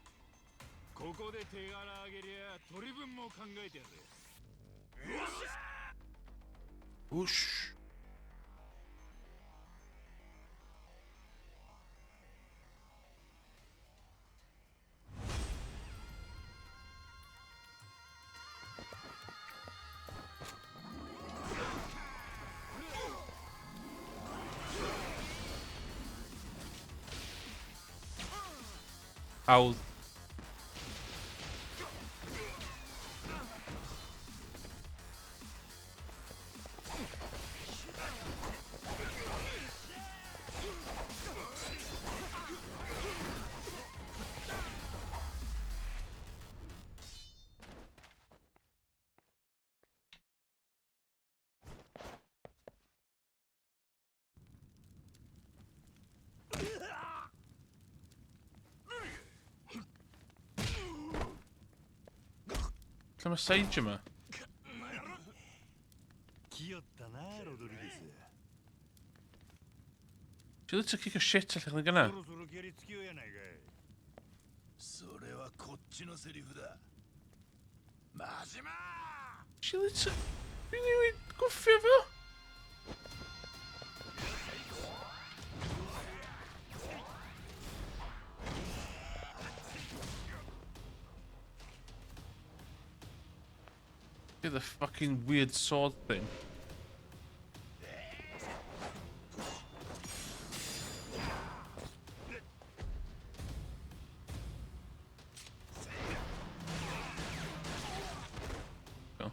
ここで手柄あげりゃ取り分も考えてやる。よっしゃ。 Whoosh. Ow. Can I say Jimmer? 気よったなロドリゲス。 Do you like to kick a shit like gonna? そろそろ蹴りつけようやないかい。それはこっちのセリフだ。真島。 She lets it. Really good favor. Get the fucking weird sword thing. Go.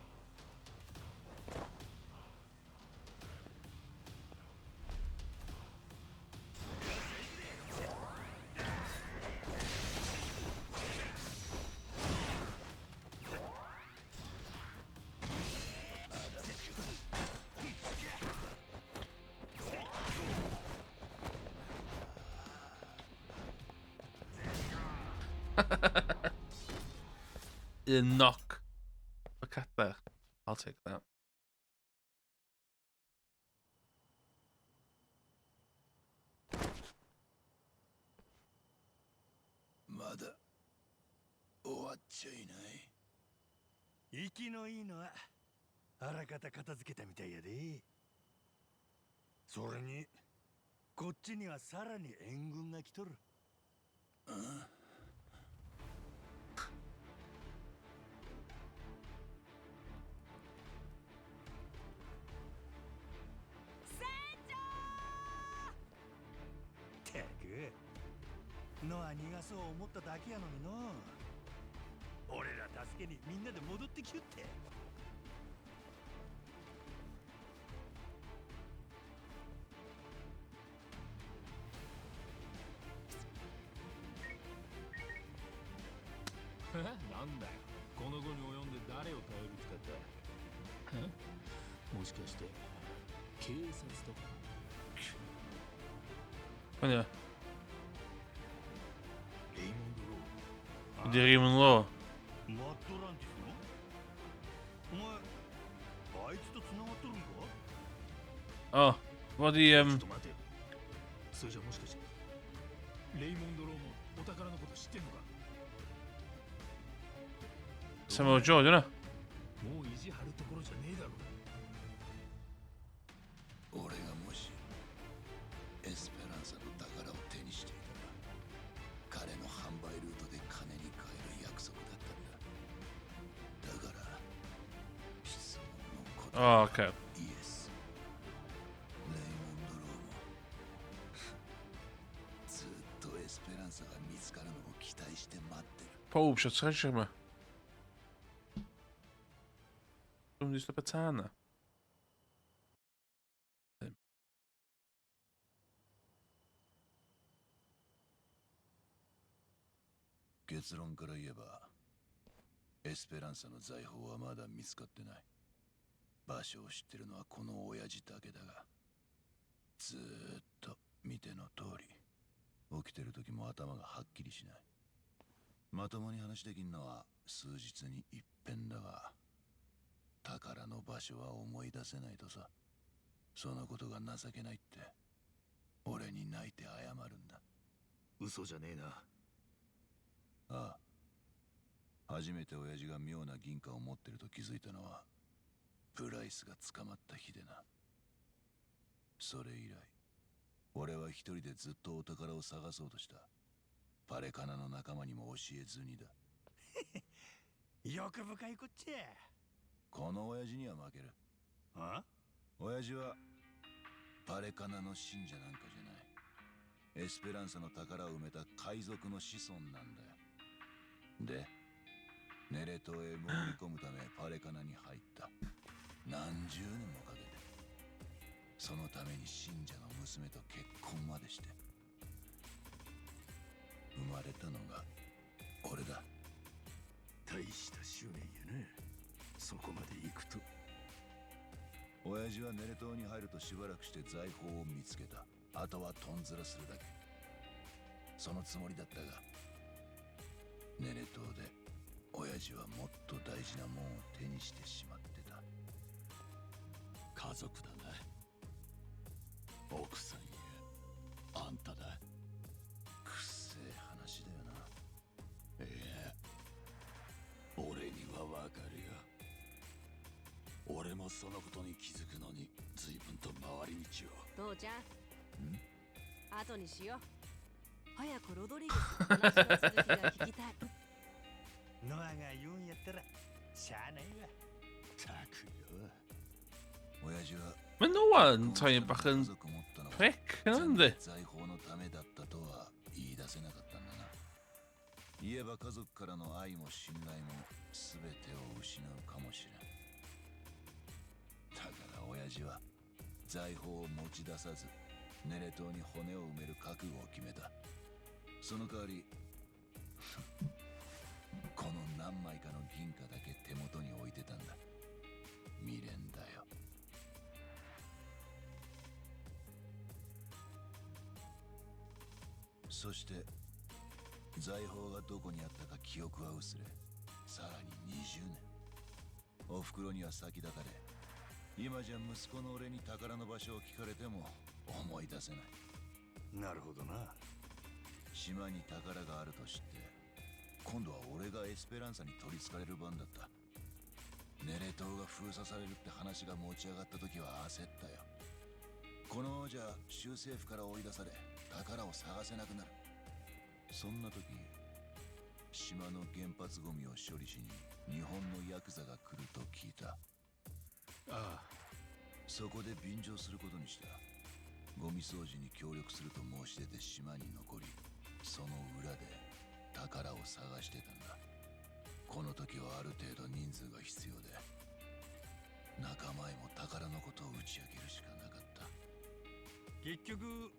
A knock. Look at that. I'll take that. まだ終わっちゃいない。息のいいのはあらかた片付けたみたいやで。それにこっちにはさらに援軍が来とる。うん。たくノア逃がそう思っただけやのにの。俺ら助けにみんなで戻ってきよって。なんだよこの後に及んで誰を頼り使った。もしかして警察とか。 Oh yeah. レイモンドロー。 The Demon Law. マッドランティスのお前あいつと繋がっとるんか。 Oh, what the ちょっと待てよ。それじゃもしかしてレイモンドローもお宝のこと知ってんのか。 Samuel Joe, didn't I? もう意地張るところじゃねえだろ。俺がもしエスペランサの宝を手にしていたら彼の販売ルートで金に換える約束だったんだ。だから質問の答 Oh, okay. えイエス。Połów się trzęsiemy. Tu jest to pytane. 結論から言えば、エスペランサの財宝はまだ見つかってない。場所を知ってるのはこの親父だけだが、ずーっと見ての通り、起きてる時も頭がはっきりしない。まともに話できんのは数日に一遍だが、宝の場所は思い出せないとさ。そのことが情けないって俺に泣いて謝るんだ。嘘じゃねえな。ああ、初めて親父が妙な銀貨を持ってると気づいたのはプライスが捕まった日でな。それ以来俺は一人でずっとお宝を探そうとした。パレカナの仲間にも教えずにだ。欲深いこっちゃ。この親父には負ける。あ？親父はパレカナの信者なんかじゃない。エスペランサの宝を埋めた海賊の子孫なんだよ。で、ネレ島へ潜り込むためパレカナに入った。何十年もかけて。そのために信者の娘と結婚までして。生まれたのが俺だ。大した執念やね。そこまで行くと。親父はネレ島に入るとしばらくして財宝を見つけた。あとはトンズラするだけ。そのつもりだったが、ネレ島で親父はもっと大事なもんを手にしてしまってた。家族だな。奥さんやあんただ。くっせえ話だよな。いや、俺にはわかるよ。俺もそのことに気づくのに随分と回り道を。父ちゃん、後にしよう。早くロドリゲスの話の続きが聞きたい。ノアが言うんやったらしゃあないわ。たくよ。親父は Men Noah tar ju bara en prick, kan det? 財宝のためだったとは言い出せなかったんだな。言えば家族からの愛も信頼も全てを失うかもしれん。だから親父は財宝を持ち出さず、ネレ島に骨を埋める覚悟を決めた。その代わりこの何枚かの銀貨だけ手元に置いてたんだ。未練だよ。そして財宝がどこにあったか記憶は薄れ、さらに20年。おふくろには先立たれ、今じゃ息子の俺に宝の場所を聞かれても思い出せない。なるほどな。島に宝があると知って、今度は俺がエスペランサに取り憑かれる番だった。ネレ島が封鎖されるって話が持ち上がった時は焦ったよ。このままじゃ州政府から追い出され、宝を探せなくなる。そんな時、島の原発ゴミを処理しに日本のヤクザが来ると聞いた。ああ、そこで便乗することにした。ゴミ掃除に協力すると申し出て島に残り、その裏で宝を探してたんだ。この時はある程度人数が必要で、仲間へも宝のことを打ち明けるしかなかった。結局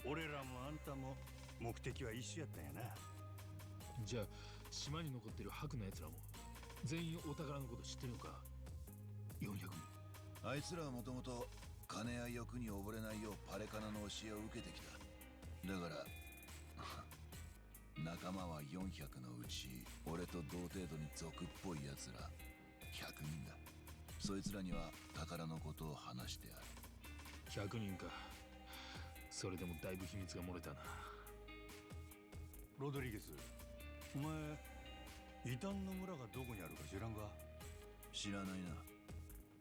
俺らもあんたも目的は一緒やったんやな。じゃあ島に残ってる白の奴らも全員お宝のこと知ってるのか。400人。あいつらはもともと金や欲に溺れないようパレカナの教えを受けてきた。だから仲間は400のうち俺と同程度に賊っぽい奴ら100人だ。そいつらには宝のことを話してある。100人か。それでもだいぶ秘密が漏れたな。ロドリゲス、お前異端の村がどこにあるか知らんか。知らないな。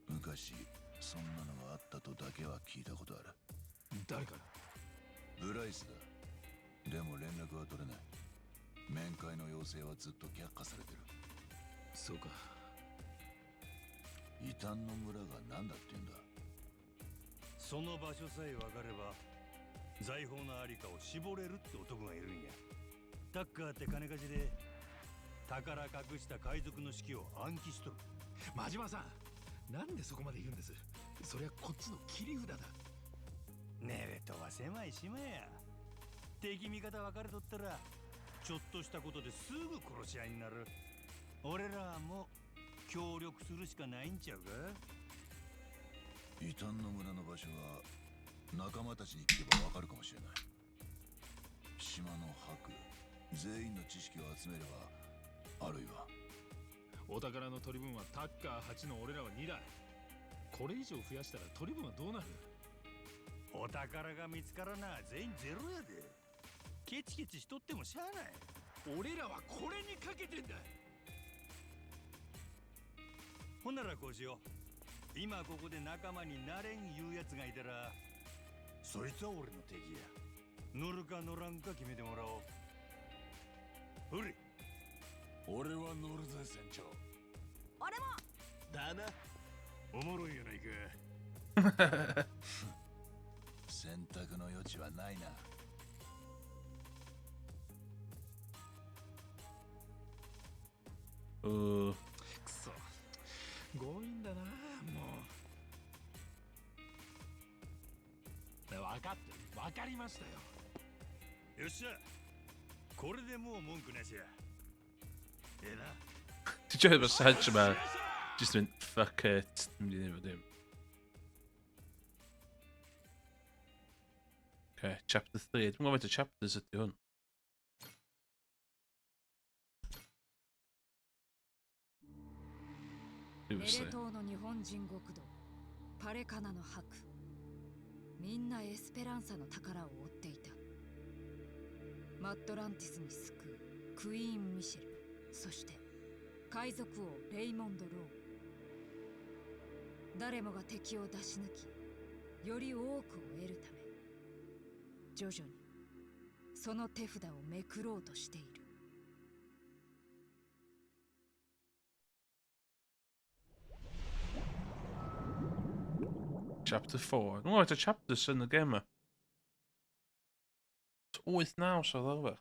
昔そんなのがあったとだけは聞いたことある。誰から？ブライスだ。でも連絡は取れない。面会の要請はずっと却下されてる。そうか。異端の村が何だって言うんだ。その場所さえ分かれば財宝のありかを絞れるって男がいるんや。タッカーって金貸しで宝隠した海賊の指揮を暗記しとる。真島さん、なんでそこまで言うんです？そりゃこっちの切り札だ。ネレトは狭い島や。敵味方分かれとったらちょっとしたことですぐ殺し合いになる。俺らはもう協力するしかないんちゃうか。異端の村の場所は仲間たちに聞けばわかるかもしれない。島の白全員の知識を集めれば、あるいはお宝の取り分はタッカー8の俺らは2だ。これ以上増やしたら取り分はどうなる？お宝が見つからな全員ゼロやで。ケチケチしとってもしゃあない。俺らはこれにかけてんだ。ほんならこうしよう。今ここで仲間になれん言うやつがいたら、そいつは俺の敵や。乗るか乗らんか決めてもらおう。ほれ。俺は乗るぜ船長。俺もだな。おもろいやないか。選択の余地はないな。くそ、強引だな。もう分かってる、分かりましたよ。よっしゃ、これでもう文句なしや。ええな。 Did you ever search about just went fuck it and didn't even do. Okay, chapter 3. I'm going to chapters at the hunt. エレ島の日本人極道パレカナの白、みんなエスペランサの宝を追っていた。マットランティスに救うクイーン・ミシェル、そして海賊王レイモンド・ロー。誰もが敵を出し抜き、より多くを得るため、徐々にその手札をめくろうとしている。Chapter 4. Oh, it's a chapter in the game. Oh, it's now, so over.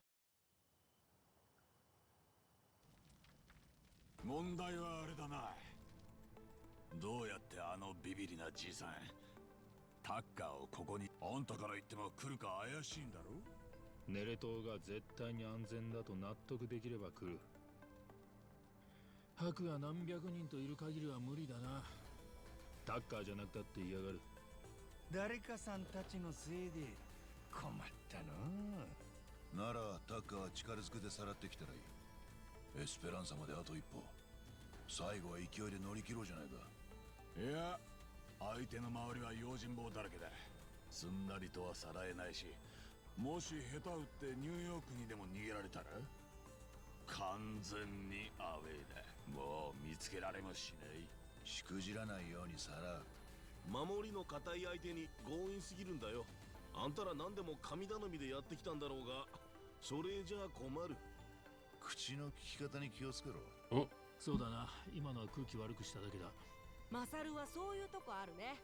問題はあれだな。どうやってあのビビリなじいさんタッカーをここにあんたから言っても来るか怪しいんだろ。ネレ島が絶対に安全だと納得できれば来る。白が何百人といる限りは無理だな。タッカーじゃなくたって嫌がる。誰かさんたちのせいで困ったの。ならタッカーは力ずくでさらってきたらいい。エスペランサまであと一歩。最後は勢いで乗り切ろうじゃないか。いや、相手の周りは用心棒だらけだ。すんなりとはさらえないし、もし下手打ってニューヨークにでも逃げられたら完全にアウェイだ。もう見つけられもしない。しくじらないようにさらう。守りの固い相手に強引すぎるんだよ。あんたら何でも神頼みでやってきたんだろうが、それじゃあ困る。口の利き方に気をつけろ。お、そうだな、今のは空気悪くしただけだ。マサルはそういうとこあるね。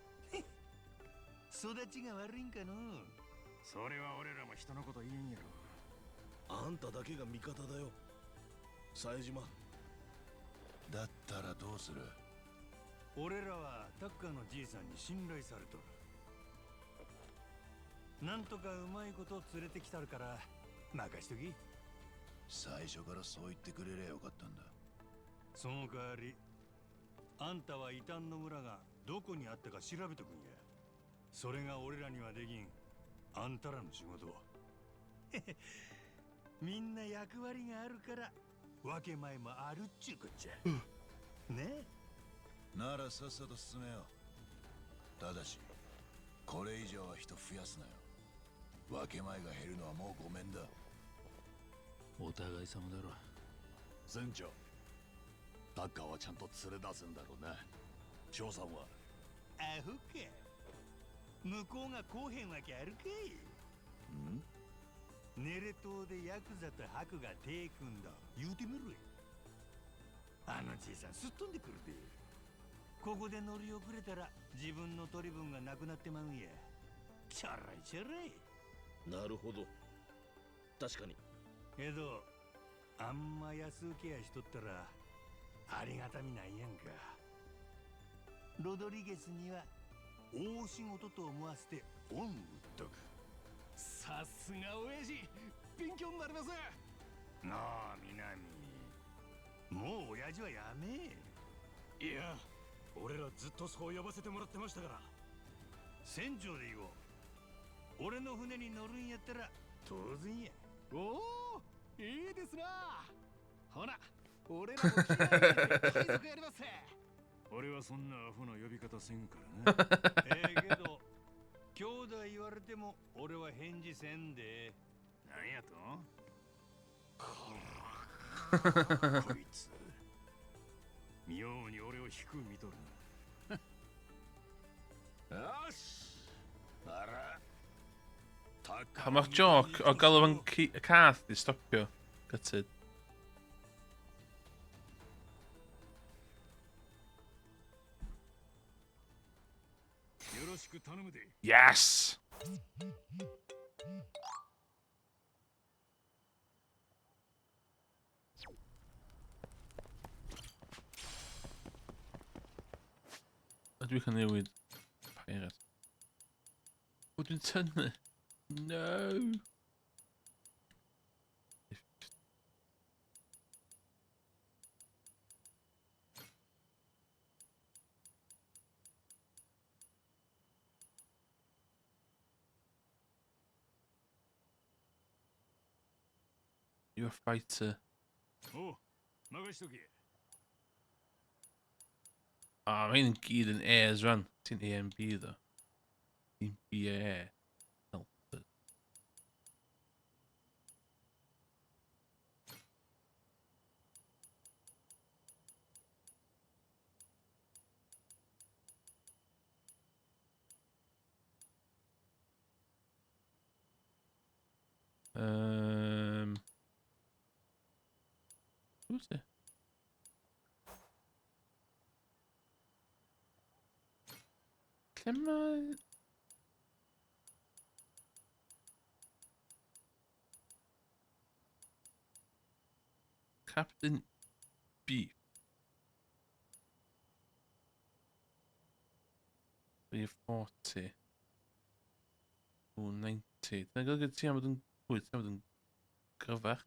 育ちが悪いんかの。それは俺らも人のこと言えんやろ。あんただけが味方だよ、冴島。だったらどうする。俺らはタッカーのじいさんに信頼されとる。なんとかうまいこと連れてきたるから任しとき。最初からそう言ってくれりゃよかったんだ。その代わりあんたは異端の村がどこにあったか調べとくんや。それが俺らにはできんあんたらの仕事。みんな役割があるから分け前もあるっちゅうこっちゃ。ねえ。ならさっさと進めよう。ただしこれ以上は人増やすなよ。分け前が減るのはもうごめんだ。お互い様だろ。船長、タッカーはちゃんと連れ出すんだろうな。長さんはアホか。向こうが来おへんわけあるかい。ネレ島でヤクザと白が手組んだ言うてみろよ。あのじいさんすっ飛んでくるで。ここで乗り遅れたら自分の取り分がなくなってまうんや。ちょろいちょろい。なるほど、確かに。けどあんま安請けやしとったらありがたみないやんか。ロドリゲスには大仕事と思わせて恩を売っとく。さすが親父、勉強になります。なあ南、もう親父はやめえ。いや、俺らずっとそう呼ばせてもらってましたから。船長で言おう。俺の船に乗るんやったら当然や。おお、いいですな。ほな、俺らも気合い入れて海賊やります。俺はそんなアホな呼び方せんからな。けど兄弟言われても俺は返事せんで。なんやとこいつ妙に俺を低く見とるな。よし、あら Pa mae'r joc o galw yn cath di stopio. Gutted. Yes! Ydw i can newid pirate. O, dwi'n tynnu. No! You're a fighter. Oh,任しとけ. Ah, mae hyn yn gyd yn A's rhan. Ti'n A and B, ddo. Ti'n B a A. Helpers. Who's it? Come on. Captain B. We have 40. Oh, 90. Dyna golygu ti am fod yn... Wait, ti am fod yn gryfach.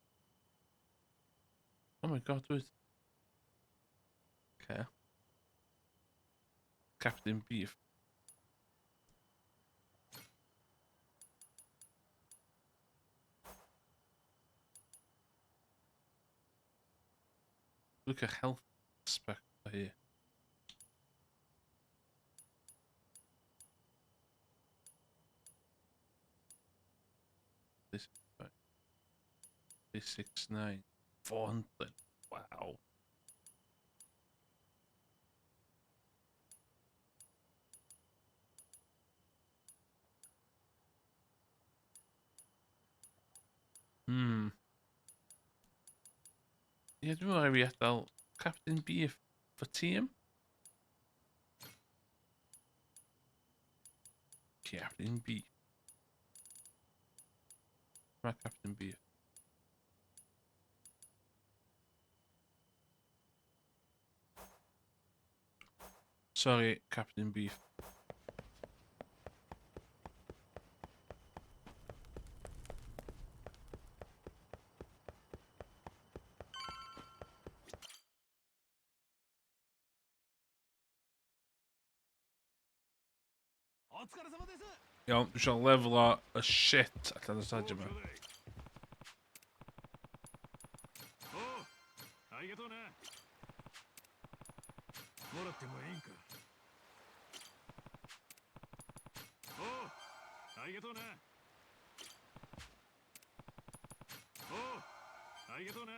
Oh my god, wait. Okay. Captain Beef. Look at health spec here. This 369. 400. Wow. Yeah, dwi'n meddwl i fi adael Captain Beef for team. Captain Beef. Mae Captain Beef. Sorry, Captain Beef. Iawn, dwi eisiau lefel o y shit allan y stadiwm yma. Oh, ありがとうな。もらってもええんか。おう、ありがとうな。おう、ありがとうな。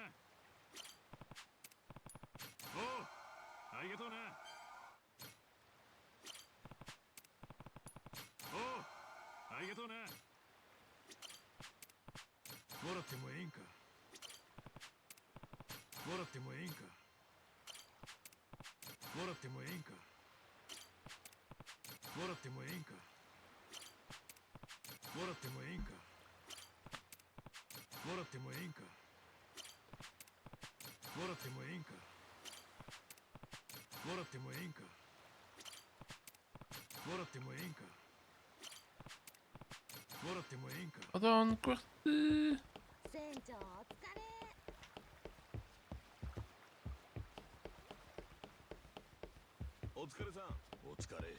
おう、ありがとうな。おう、ありがとうな。もらってもええんか。もらってもええんか。もらってもええんか。もらってもええんか。もらってもええんか。もらってもええんか。Hold on, kwartier. 船長お疲れ。お疲れさん。お疲れ。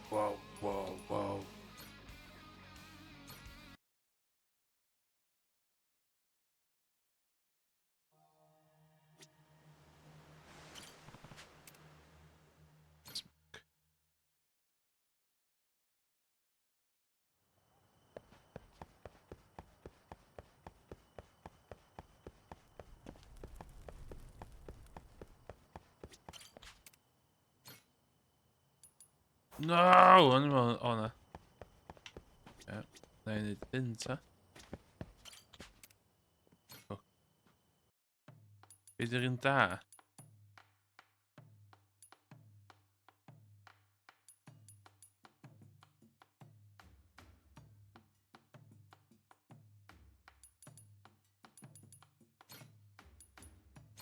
Wow, wow, wow. No, animal honor. Ja, nee, dit didn't, hè? Oh. Is er in daar?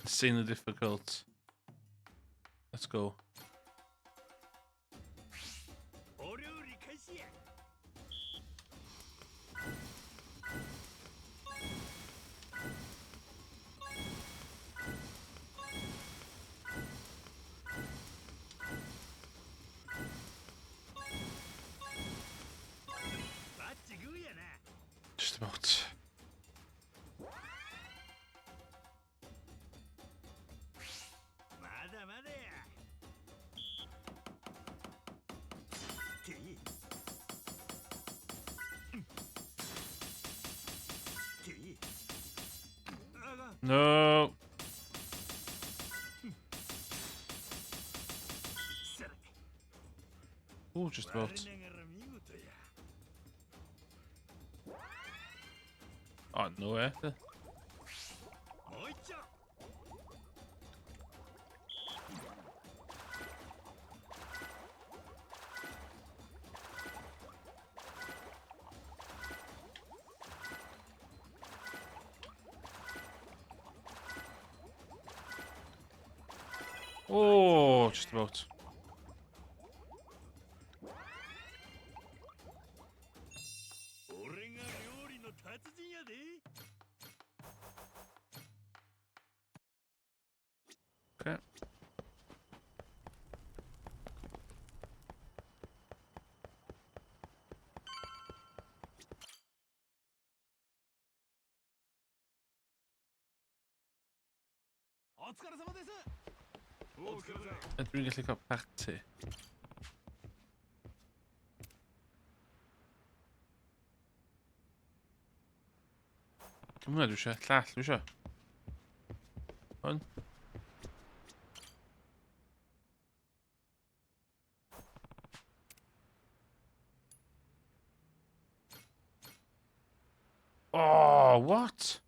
Insanely difficult. Let's go. お料理開始や。バッチグーやな。 Just about. まだまだや。てい。てい。あが。 No. さら。 Oh, just about. 我ながら見事や。 Oh, no way. もう一丁。 Oh, just about. 俺が料理の達人やで。 Okay. お疲れ様です。お疲れ様。 En dwi'n gallu cael party. Hwna dwi eisiau, llall dwi eisiau. Hwn. Oh, what?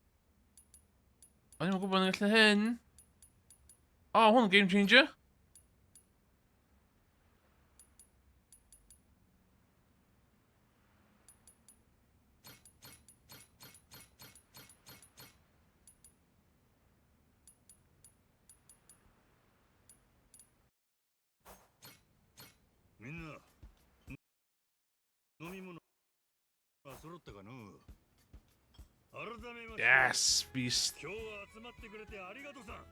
O'n i'n gwybod yn gallu hyn. Oh, hwn game changer. Yes, beast. 今日は集まってくれてありがとうさん。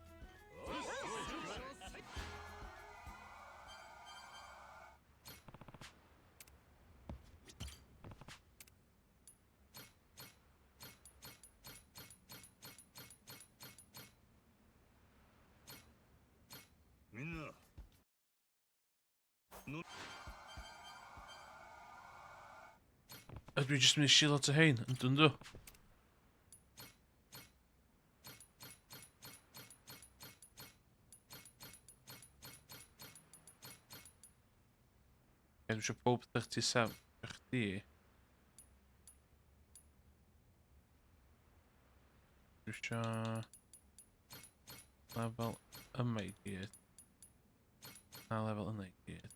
みんな。 Ydw i jyst mynd i shilo to hein yn dyndw. Dwi eisiau pob 37 i chdi. Dwi eisiau lefel yma i gyd. A lefel yna i gyd.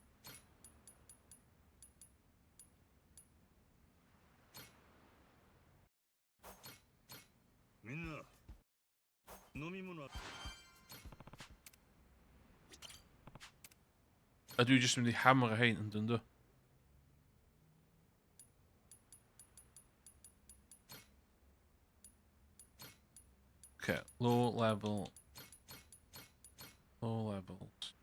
Dat doe je dus met die hamer heen en doen de. Okay, low level. Low levels.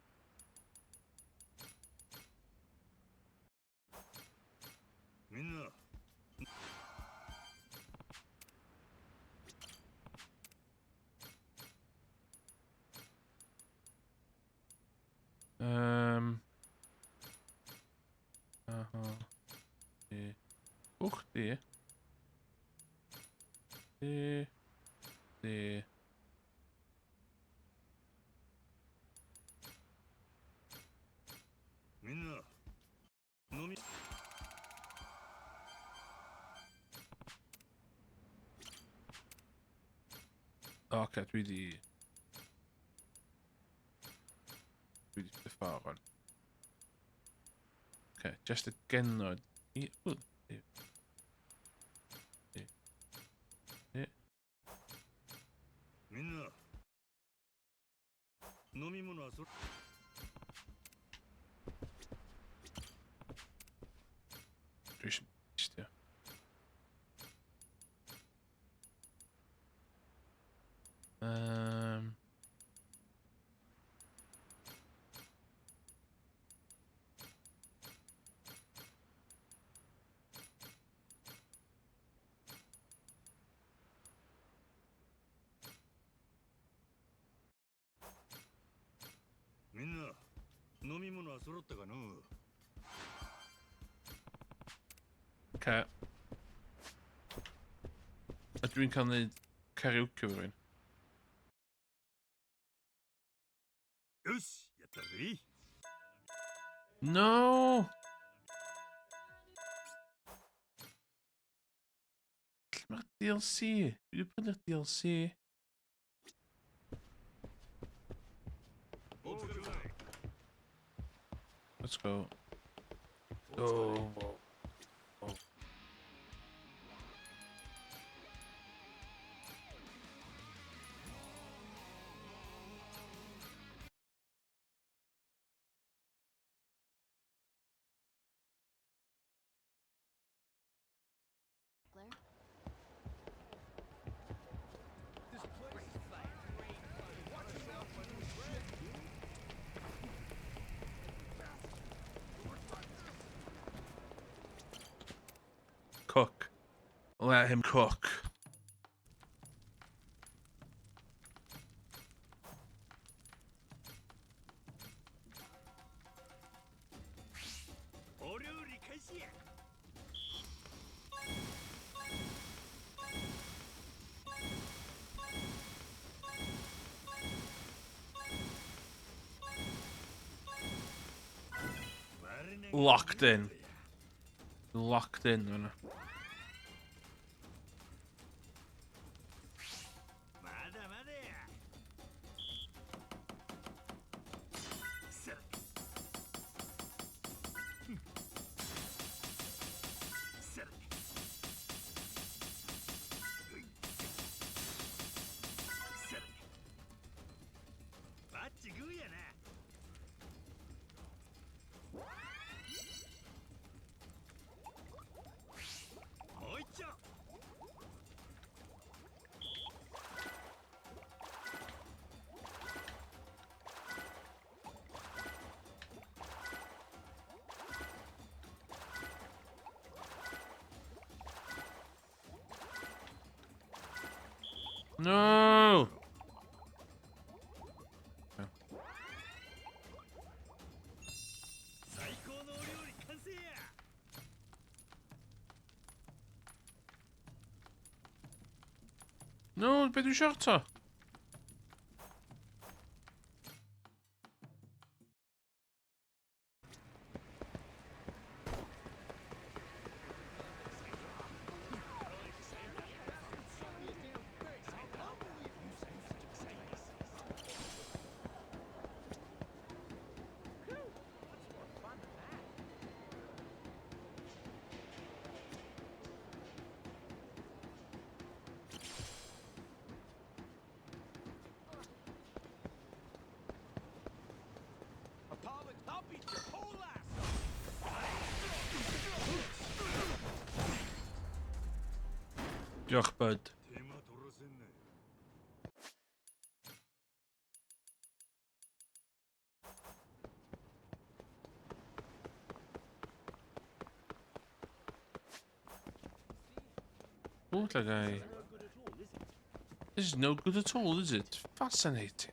Die. Och, die. Die. Oh, okay, doe die. Doe die te varen. Okay, just again now. Ooh, die. Die. Dus ja. Okay. A drink aan de karaoke weer. No! Maar DLC. Jullie hebben DLC. Let's go. Oh. Cook. Let him cook. Locked in. Locked in, man. No! No, ik ben uw shorter. Diolch, bud. 手間取らせんなよ。Oh, that guy. This is no good at all, is it? Fascinating.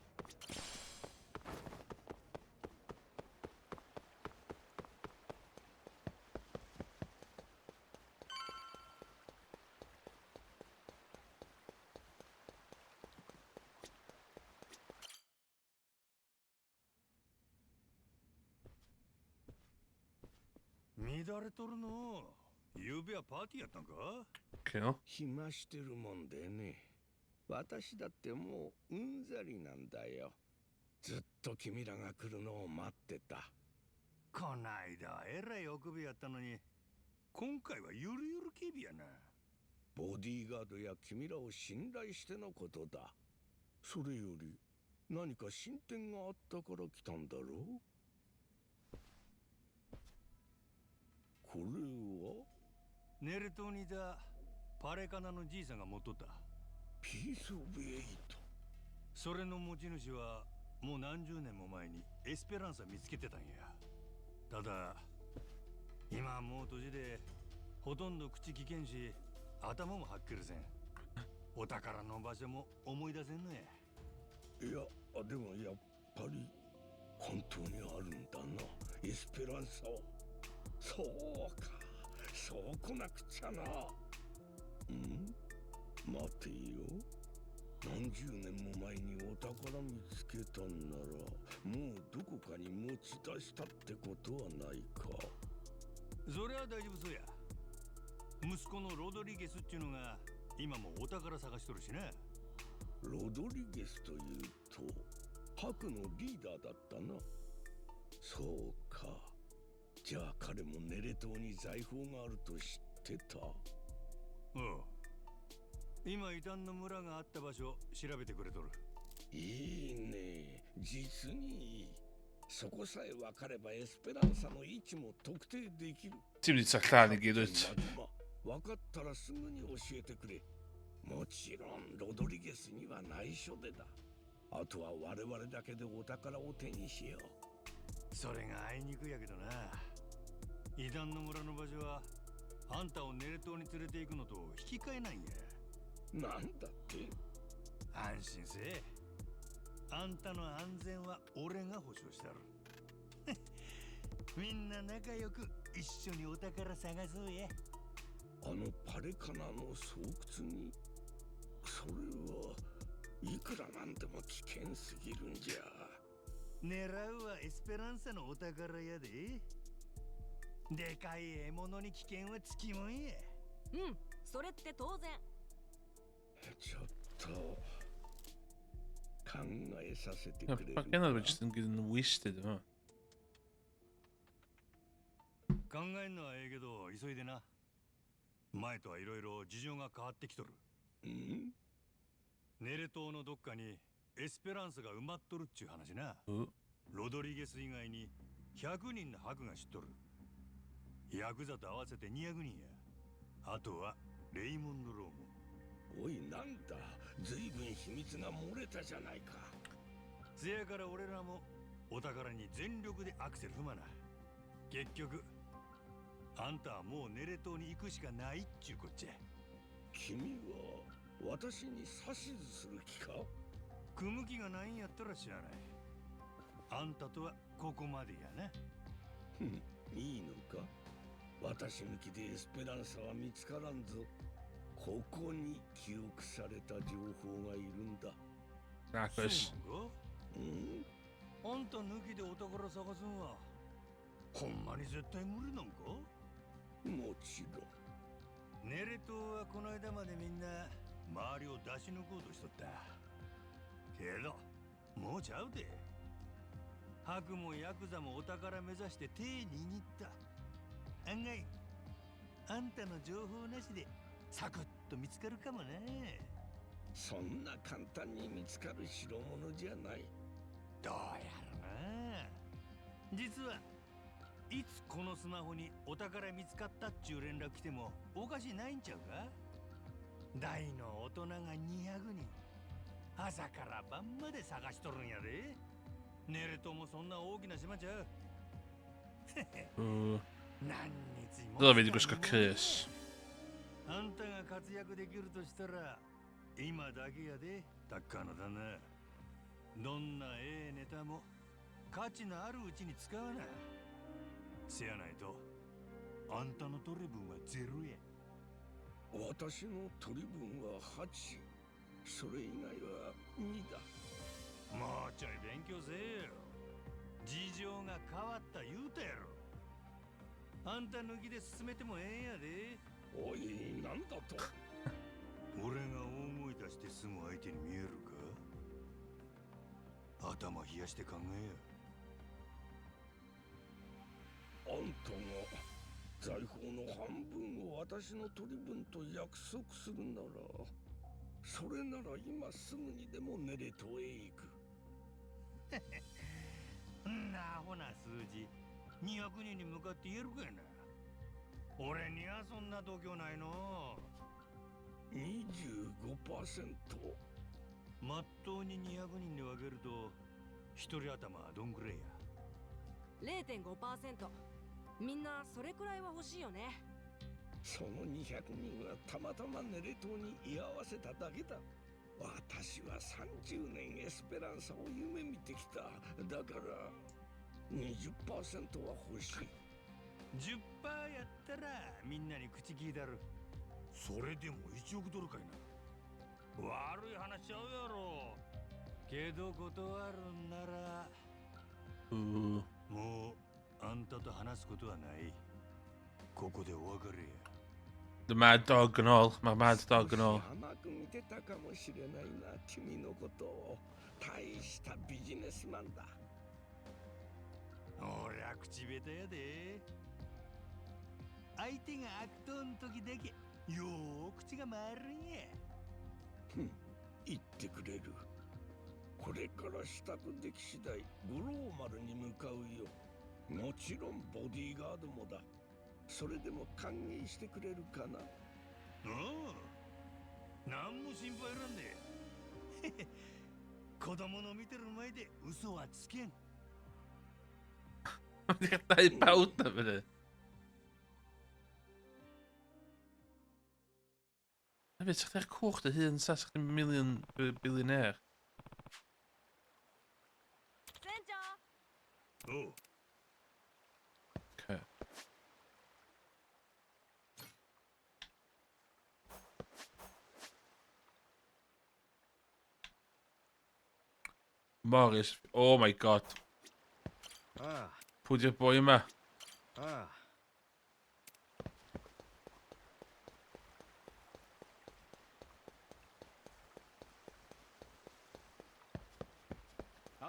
乱れとるの。ゆうべはパーティーやったんか？ Kill. 暇してるもんでね。私だってもううんざりなんだよ。ずっと君らが来るのを待ってた。こないだはえらい臆病やったのに、今回はゆるゆる警備やな。ボディーガードや君らを信頼してのことだ。それより何か進展があったから来たんだろう。これはネル島にいたパレカナのじいさんが持っとった。ピースオブエイト。それの持ち主はもう何十年も前にエスペランサ見つけてたんや。ただ今はもう年でほとんど口聞けんし頭もはっきりせん。お宝の場所も思い出せんのや。いやでもやっぱり本当にあるんだな、エスペランサは。そうか、そうこなくちゃな。待てよ。何十年も前にお宝見つけたんならもうどこかに持ち出したってことはないか。それは大丈夫そうや。息子のロドリゲスっていうのが今もお宝探しとるしな。ロドリゲスというと白のリーダーだったな。そうか、じゃあ彼もネレ島に財宝があると知ってた。今異端の村があった場所調べてくれとる。いいね、実にいい。そこさえ分かればエスペランサの位置も特定できる。Ti'n mynd i taclanu gyd wyt. 分かったらすぐに教えてくれ。もちろんロドリゲスには内緒でだ。あとは我々だけでお宝を手にしよう。それがあいにくやけどな。異端の村の場所はあんたをネレ島に連れて行くのと引き換えなんや。なんだって？安心せえ。あんたの安全は俺が保証してやる。みんな仲良く一緒にお宝探そうや。あのパレカナの巣窟に？それはいくらなんでも危険すぎるんじゃ。狙うはエスペランサのお宝やで。でかい獲物に危険はつきもんや。それって当然。ちょっと考えさせてくれるか。Fucking hell, we're just getting wasted, huh? 考えんのはええけど急いでな。前とはいろいろ事情が変わってきとる。ネレ島のどっかにエスペランサが埋まっとるっちゅう話な。ロドリゲス以外に100人のハクが知っとる。ヤクザと合わせて200人や。あとはレイモンド・ローも。おい、なんだ、ずいぶん秘密が漏れたじゃないか。せやから俺らもお宝に全力でアクセル踏まな。結局あんたはもうネレ島に行くしかないっちゅうこっちゃ。君は私に指図する気か？組む気がないんやったら知らない。あんたとはここまでやな。いいのか？私抜きでエスペランサは見つからんぞ。ここに記憶された情報がいるんだ。Knackers. あんた抜きでお宝探すんはほんまに絶対無理なんか？もちろん。ネレ島はこの間までみんな周りを出し抜こうとしとった。けどもうちゃうで。ハクもヤクザもお宝目指して手握った。案外あんたの情報なしでサクッと見つかるかもね。そんな簡単に見つかる代物じゃない。どうやろな。実はいつこのスマホにお宝見つかったっちゅう連絡来てもおかしないんちゃうか？大の大人が200人。朝から晩まで探しとるんやで。ネレトもそんな大きな島ちゃう。何日も。Dat weet ik dus Chris. あんたが活躍できるとしたら今だけやで、タッカーの旦那。どんなネタも価値のあるうちに使わな。せやないとあんたの取り分はゼロや。私の取り分は8、それ以外は2だ。もうちょい勉強せえよ。事情が変わった言うたやろ。あんた抜きで進めてもええんやで。おい、なんだと。俺が大声出してすぐ相手に見えるか。頭冷やして考えや。あんたが財宝の半分を私の取り分と約束するなら、それなら今すぐにでもネレトへ行く。んなアホな数字200人に向かって言えるかいな。俺にはそんな度胸ないの。25%。まっとうに200人で分けると一人頭はどんぐらいや。 0.5%。 みんなそれくらいは欲しいよね。その200人はたまたまネレ島に居合わせただけだ。私は30年エスペランサを夢見てきた。だから 20% は欲しい。 10% やったらみんなに口聞いたる。それでも1億ドルかいな。悪い話しちゃうやろ。けど断るんならもうあんたと話すことはない。ここでお別れや。De mad dog and all. My mad dog and all. 甘く見てたかもしれないな、君のことを。大したビジネスマンだ。俺は口下手やで。相手が悪党の時だけよー口が回るんや。言ってくれる。これから支度でき次第五郎丸に向かうよ。もちろんボディーガードもだ。それでも歓迎してくれるかな。何も心配いらんで。子供の見てる前で嘘はつけん。Die gaat naar je pout hebben. Hij weet zich echt gehoord, de 64 miljoen biljonair. おう。Okay. Morris, oh my god. Put your boy in. I'll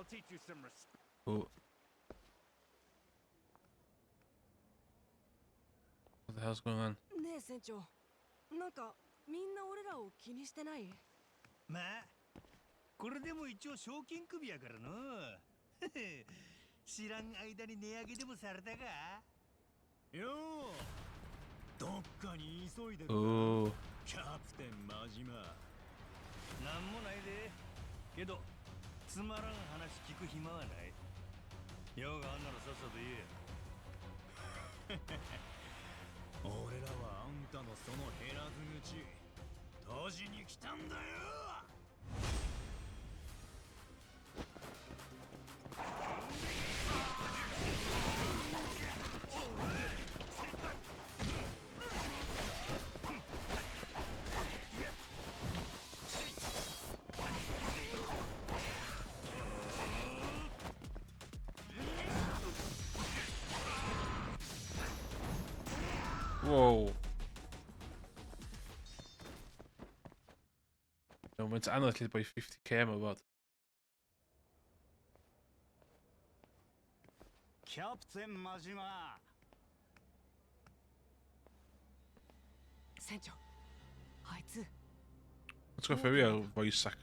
teach you some respect. Oh. What the hell's going on? ねえ船長、なんかみんな俺らを気にしてない？まあこれでも一応賞金首やからの。知らん間に値上げでもされたかよ。どっかに急いでるか、キャプテン真島。なんもないで。けどつまらん話聞く暇はない。用があんならさっさと言え。俺らはあんたのその減らず口閉じに来たんだよ。Wow. No, mensen aandacht bij 50k, maar wat? キャプテン真島。船長、あいつ。Let's go even weer voice sack.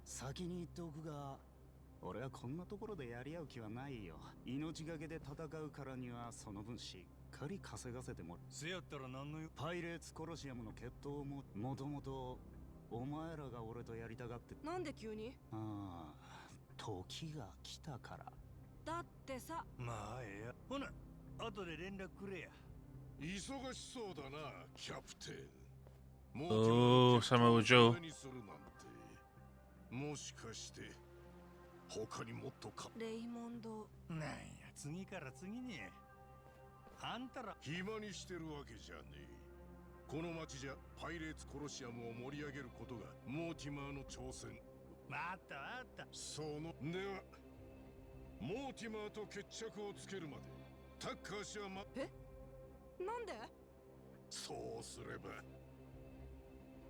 先に言っておくが、俺はこんなところでやり合う気はないよ。命がけで戦うからにはその分しっかり稼がせてもらう。せやったら何のよ。パイレーツコロシアムの決闘ももともとお前らが俺とやりたがって。なんで急に？ああ、時が来たから。だってさ。まあええや。ほな後で連絡くれや。忙しそうだな、キャプテン。Oh, Samuel Joe. もしかして他にもっとか。レイモンド。なんや次から次に。あんたら暇にしてるわけじゃねえ。この町じゃパイレーツコロシアムを盛り上げることがモーティマーの挑戦。待った待った。そのではモーティマーと決着をつけるまでタッカー氏はなんで？そうすれば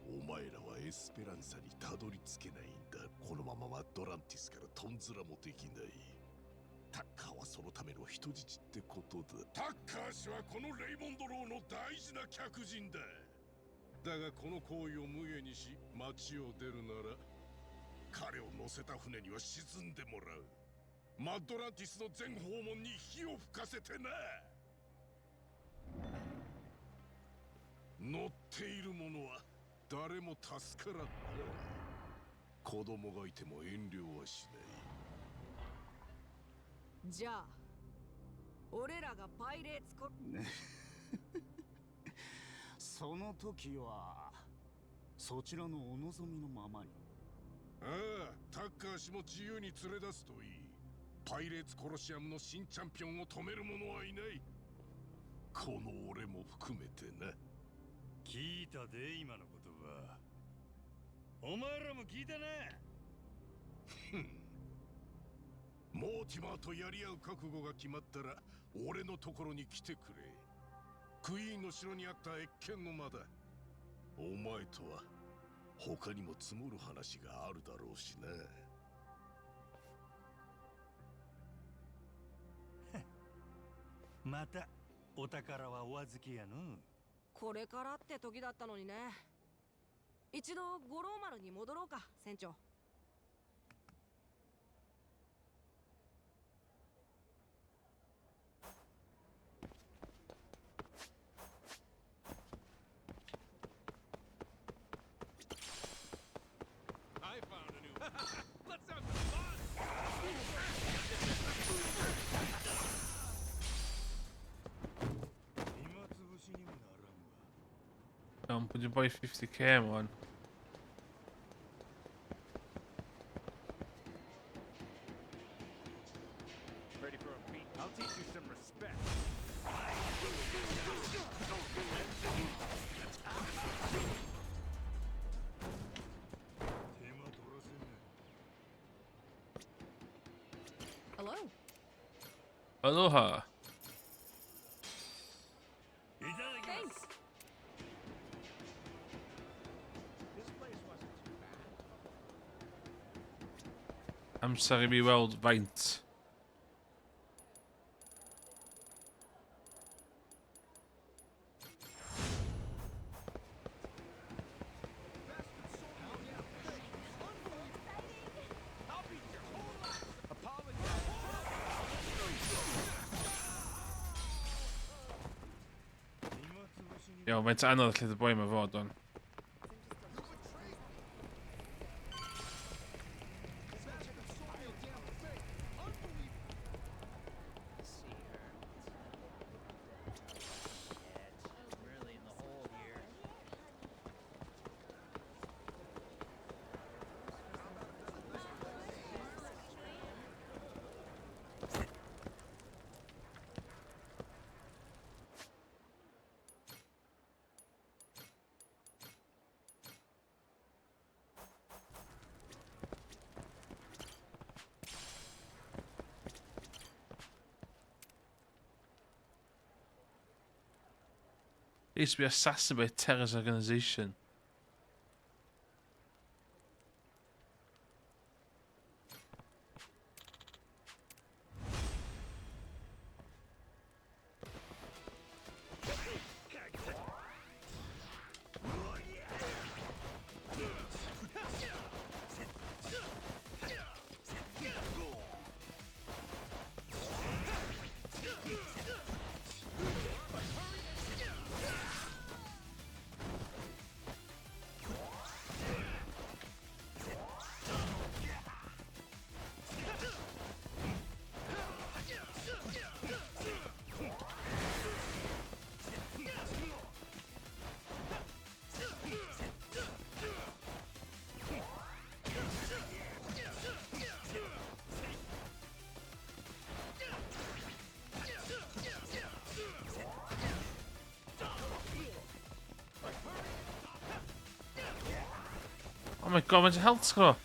お前らはエスペランサにたどり着けないんだ。このままはドランティスからトンズラもできない。タッカーはそのための人質ってことだ。タッカー氏はこのレイモンドローの大事な客人だ。だがこの行為を無下にし町を出るなら彼を乗せた船には沈んでもらう。マッドランティスの全訪問に火を吹かせてな。乗っている者は誰も助からんな。子供がいても遠慮はしない。じゃあ俺らがパイレーツコその時はそちらのお望みのままに。ああ、タッカー氏も自由に連れ出すといい。パイレーツコロシアムの新チャンピオンを止める者はいない。この俺も含めてな。聞いたで今の言葉。お前らも聞いたな。モーティマーとやり合う覚悟が決まったら俺のところに来てくれ。クイーンの城にあった謁見の間だ。お前とは他にも積もる話があるだろうしな。またお宝はお預けやの。これからって時だったのにね。一度五郎丸に戻ろうか、船長。Would you buy 50k one? Ready for a beat? I'll teach you some respect. Hello. Aloha. Thanks. I'm sorry, me weld faint. Jo, mae'n anodd lle y boi mae fod o'n. It used to be assassinated by a terrorist organization. Oh my god, faint o health sgro?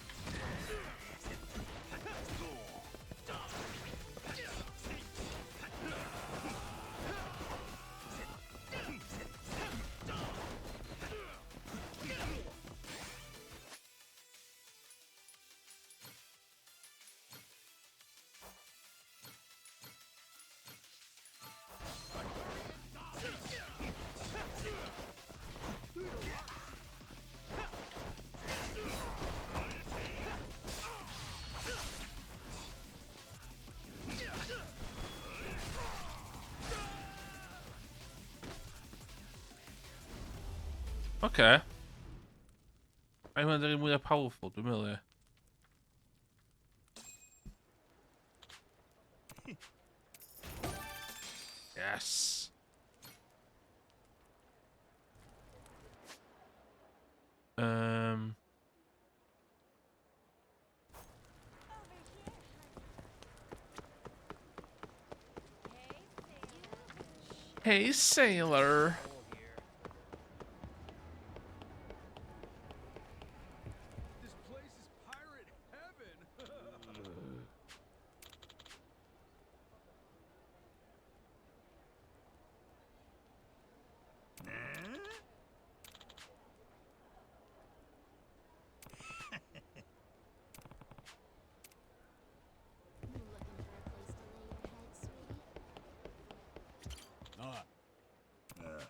Okay. Ai hwnna'n dweud mwy o powerful, dwi'n meddwl, ie. Yes. Hey, sailor. This place is pirate heaven. Ah. Ah.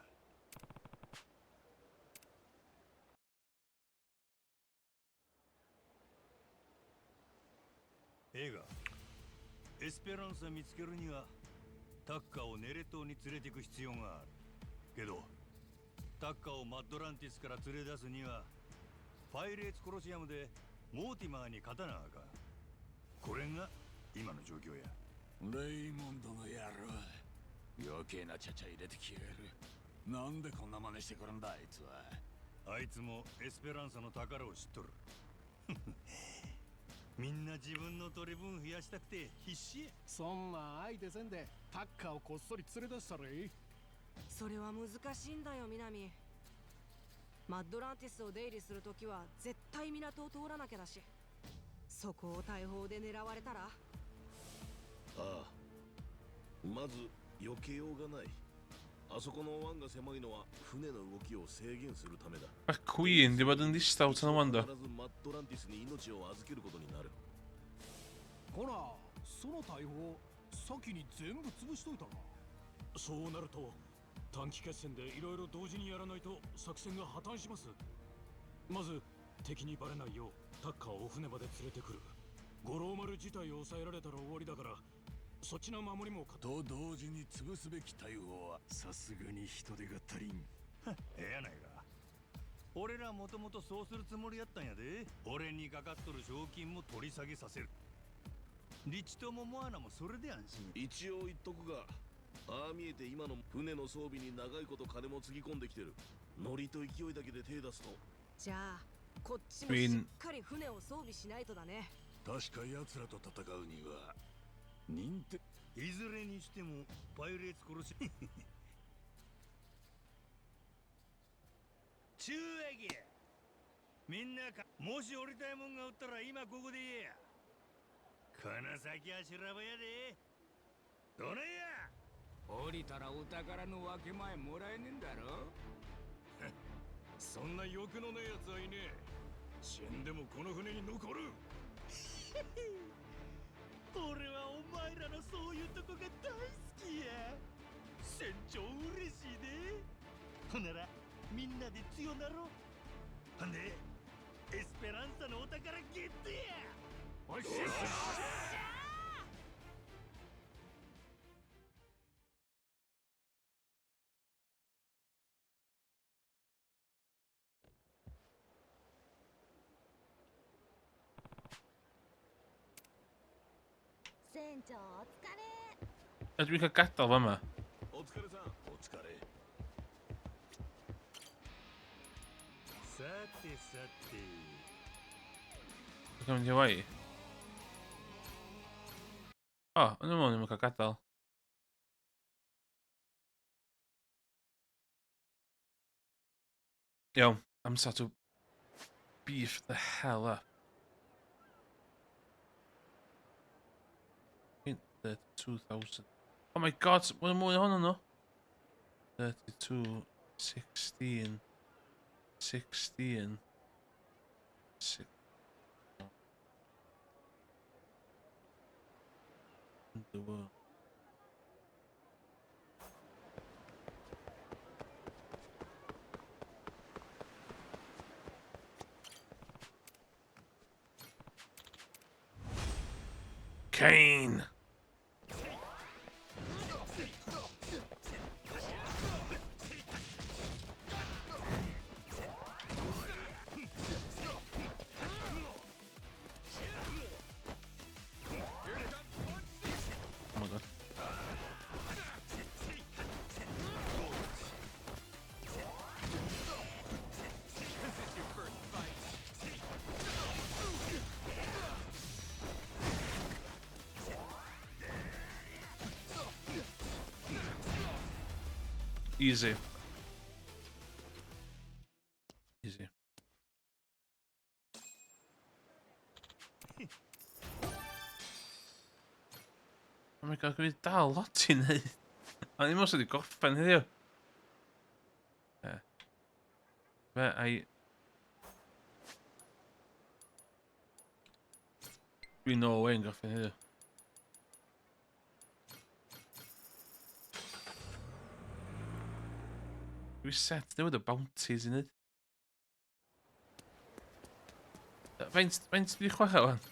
映画エスペランサ見つけるにはタッカーをネレ島に連れて行く必要があるけどタッカーをマッドランティスから連れ出すにはパイレーツコロシアムでモーティマーに勝たなあかんこれが今の状況やレイモンドの野郎余計なちゃちゃ入れてきやがるなんでこんな真似してくるんだあいつはあいつもエスペランサの宝を知っとるみんな自分の取り分増やしたくて必死そんな相手せんでタッカーをこっそり連れ出したらいいそれは難しいんだよ南。マッドランティスを出入りするときは絶対港を通らなきゃだし、そこを大砲で狙われたら。ああまず避けようがないあそこの湾が狭いのは船の動きを制限するためだ Y Queen, di bod yn ddistaw tan o wanda. 必ずマッドランティスに命を預けることになるほらその大砲先に全部潰しといたなそうなると短期決戦でいろいろ同時にやらないと作戦が破綻しますまず敵にバレないようタッカーを船まで連れてくる五郎丸自体を抑えられたら終わりだからそっちの守りもと同時に潰すべき大砲はさすがに人手が足りんええやないか俺らもともとそうするつもりやったんやで俺にかかっとる賞金も取り下げさせるリチともモアナもそれで安心一応言っとくがああ見えて今の船の装備に長いこと金もつぎ込んできてるノリと勢いだけで手出すとじゃあこっちもしっかり船を装備しないとだね確か奴らと戦うには忍耐いずれにしてもパイレーツ殺し中駅みんなかもし降りたいもんがおったら今ここで言えやこの先は修羅場やでどねや降りたらお宝の分け前もらえねえんだろそんな欲のねえやつはいねえ死んでもこの船に残る俺はお前らのそういうとこが大好きや船長嬉しいでほんならみんなで強なろほんでエスペランサのお宝ゲットやおっしゃ船長お疲れ Ydw i'n cael gadael fa yma? お疲れさんお疲れさてさて Dwi'n mynd i Hawaii. O, yn ymwneud ddim yn cael gadael. Iawn, amser to beef the hell up. 32,000. Oh my god, what more on no? 32, 16, 16, 6. The world. Kane. Oh my god. Easy. Easy. Oh my god, gwydd dal lot i neud. A ni mos wedi goffen heddiw. Fe ai... Dwi no way yn goffen heddiw. Dwi set newid y bounties i neud. Faint wedi chwarae wan?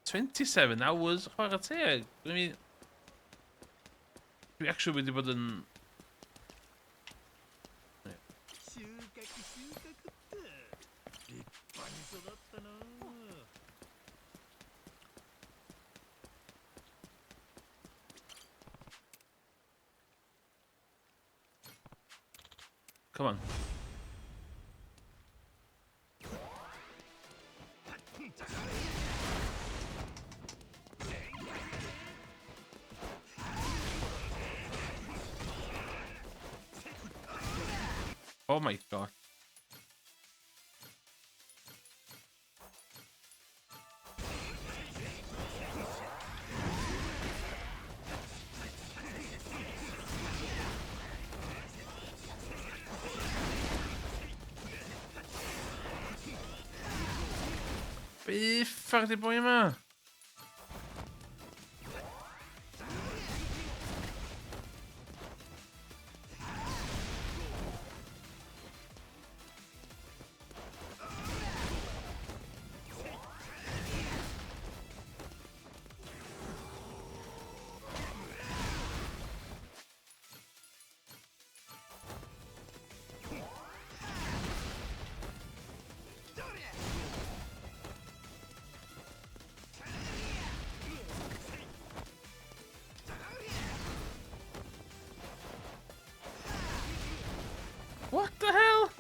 27 hours chwarae teg. Dwi actually wedi bod yn... Come on. Oh my god. Be fuck di boi yma? What the hell?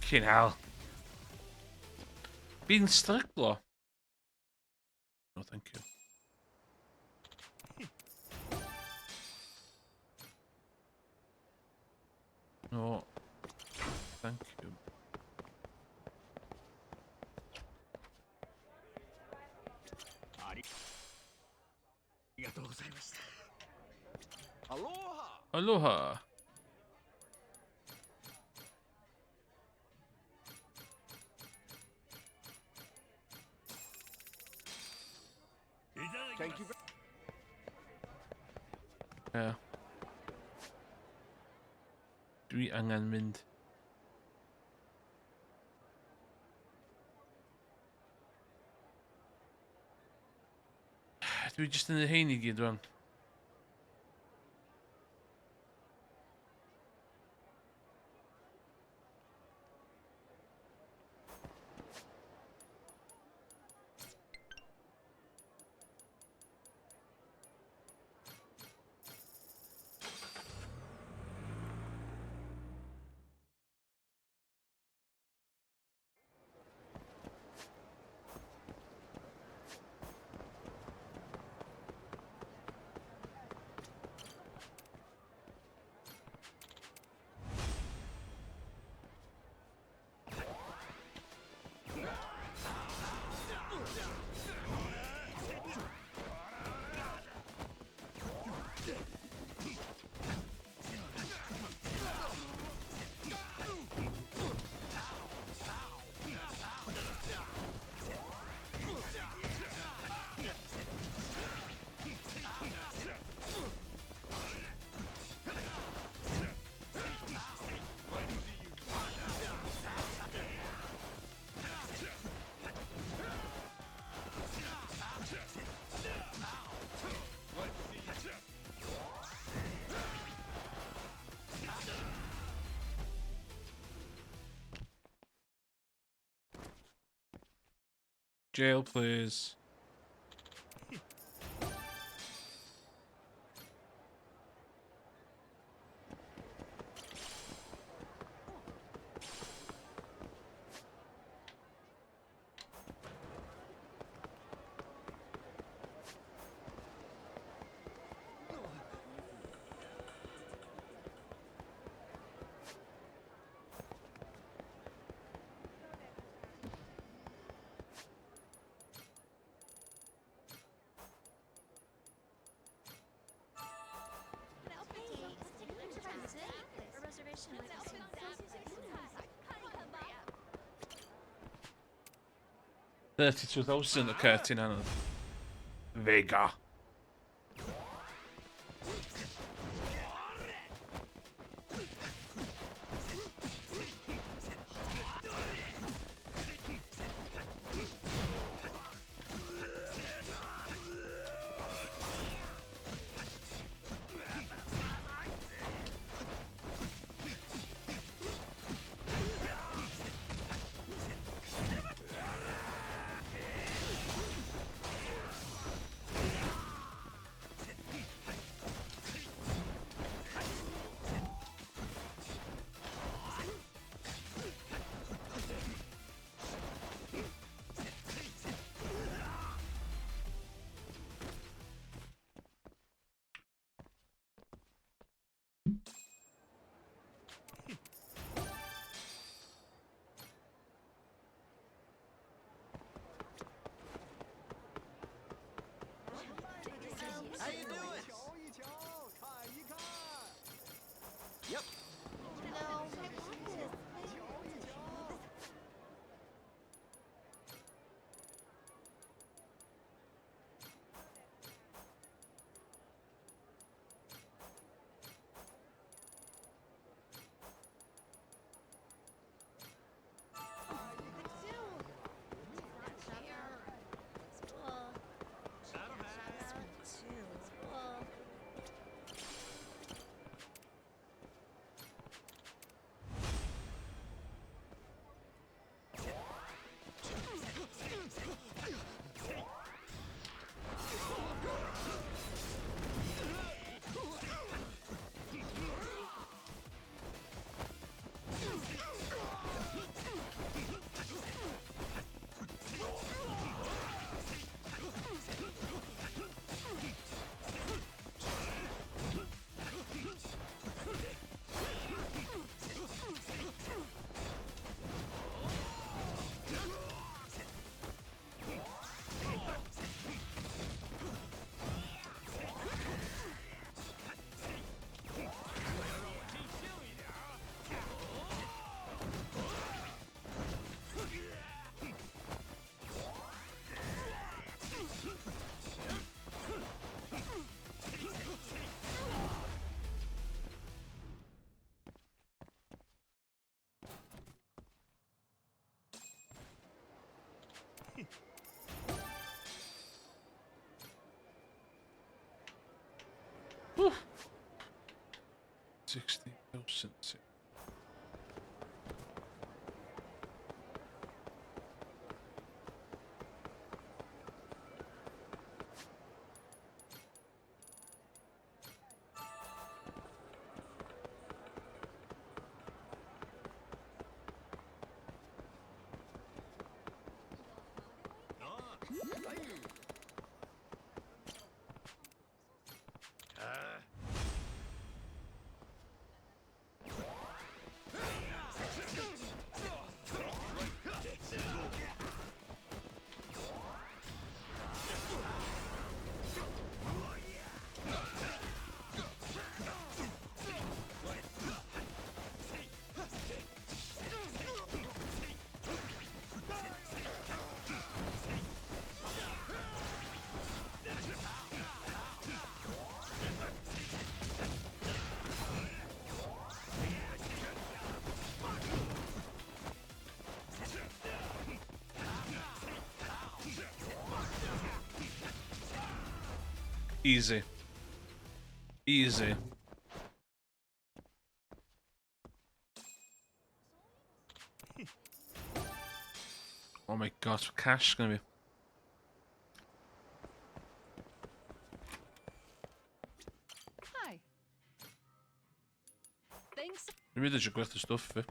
Fucking hell. Being struggle. No, thank you. No, thank you. Aloha! Aloha. Thank you. Yeah. Dwi angen mynd. Dwi jyst yn y hein I gyd rwan. Jail, please. $32,000 curtain and Vega. How you doing? Yep. Whew. 60,000. Easy. Easy. Oh my god, cash is gonna be Dwi'n mynd eisiau gwerthu stwff fi.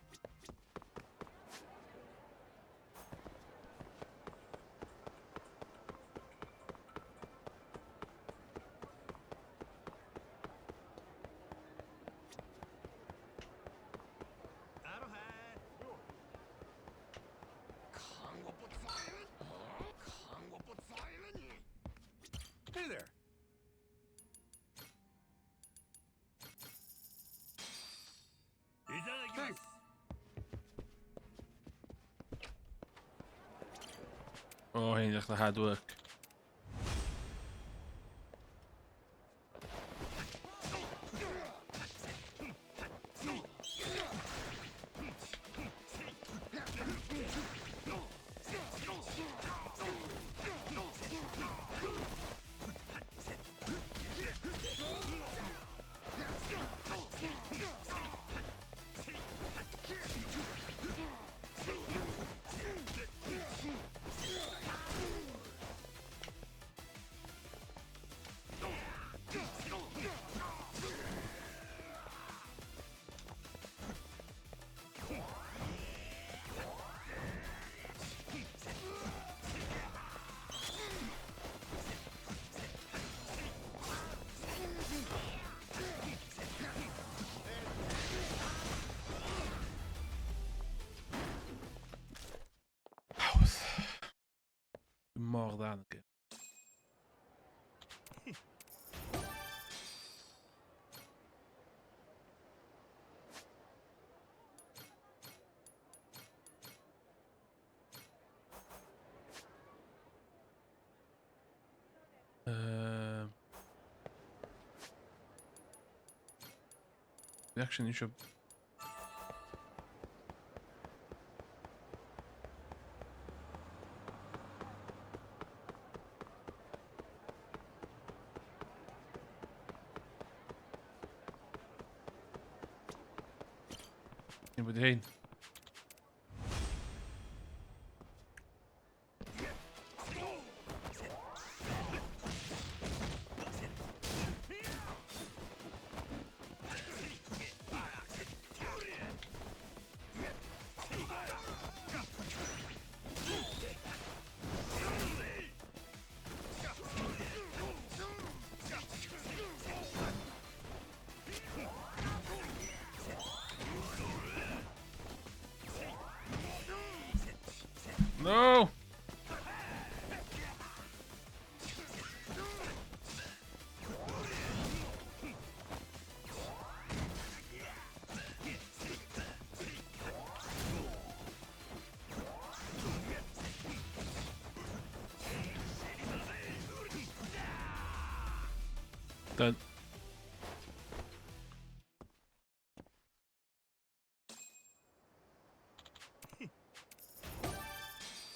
Hey there. Thanks. Oh, heen echt de hard work. Mor dda yn y gêm. Dwi actually eisiau... Ie, bod hyn. No! Done.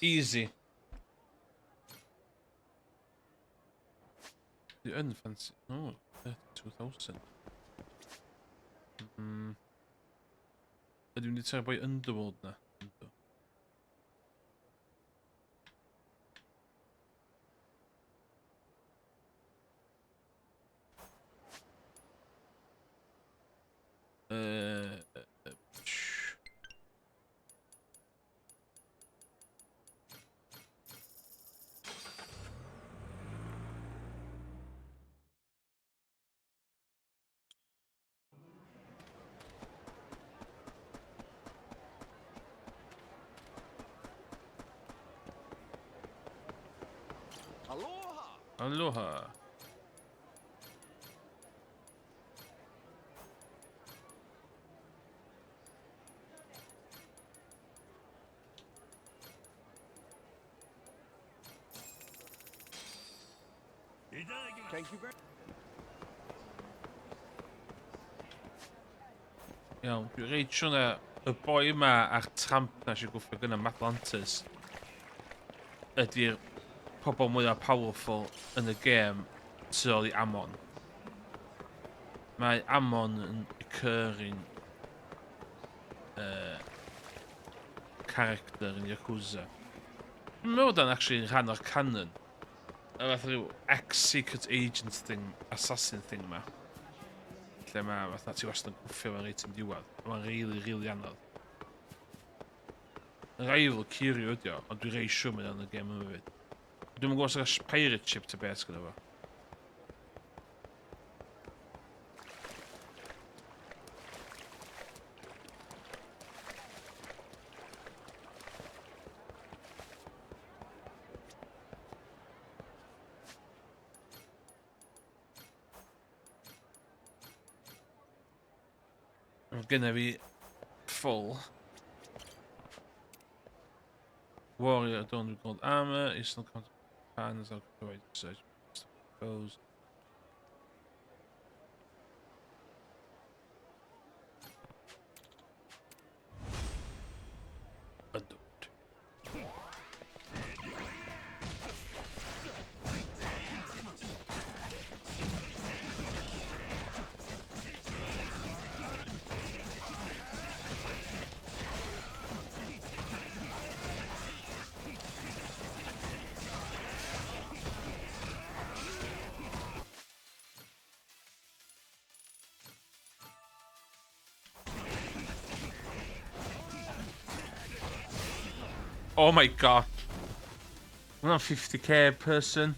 Easy. The unfancy. Oh, 32,000. Ydw i'n mynd i ta'r boi Underworld na? Yndw. Aloha. Aloha. Thank you very Iawn, dwi'n reid siwna y boi yma a'r tramp na sy'n gwffio gyda Atlantis ydy'r pobl mwyaf powerful yn y gêm tu ôl i Amon. Mae Amon yn recurring character yn Yakuza. Dwi'n meddwl dan actually rhan o'r canon. Y fath rhyw ex-secret agent thing, assassin thing ma. lle mae fatha ti wastad yn cwffio fan reit yn diwedd. Mae'n really anodd. Yn rival curio ydi o, ond dwi rei siwr mynd yn y game yma fyd. Dwi'n gwybod os ydych pirate ship ta beth gyda fo. Gynna fi full warrior adorned with gold armor, Eastern contact hands, I'll provide search foes. Oh my god. I'm not 50k person.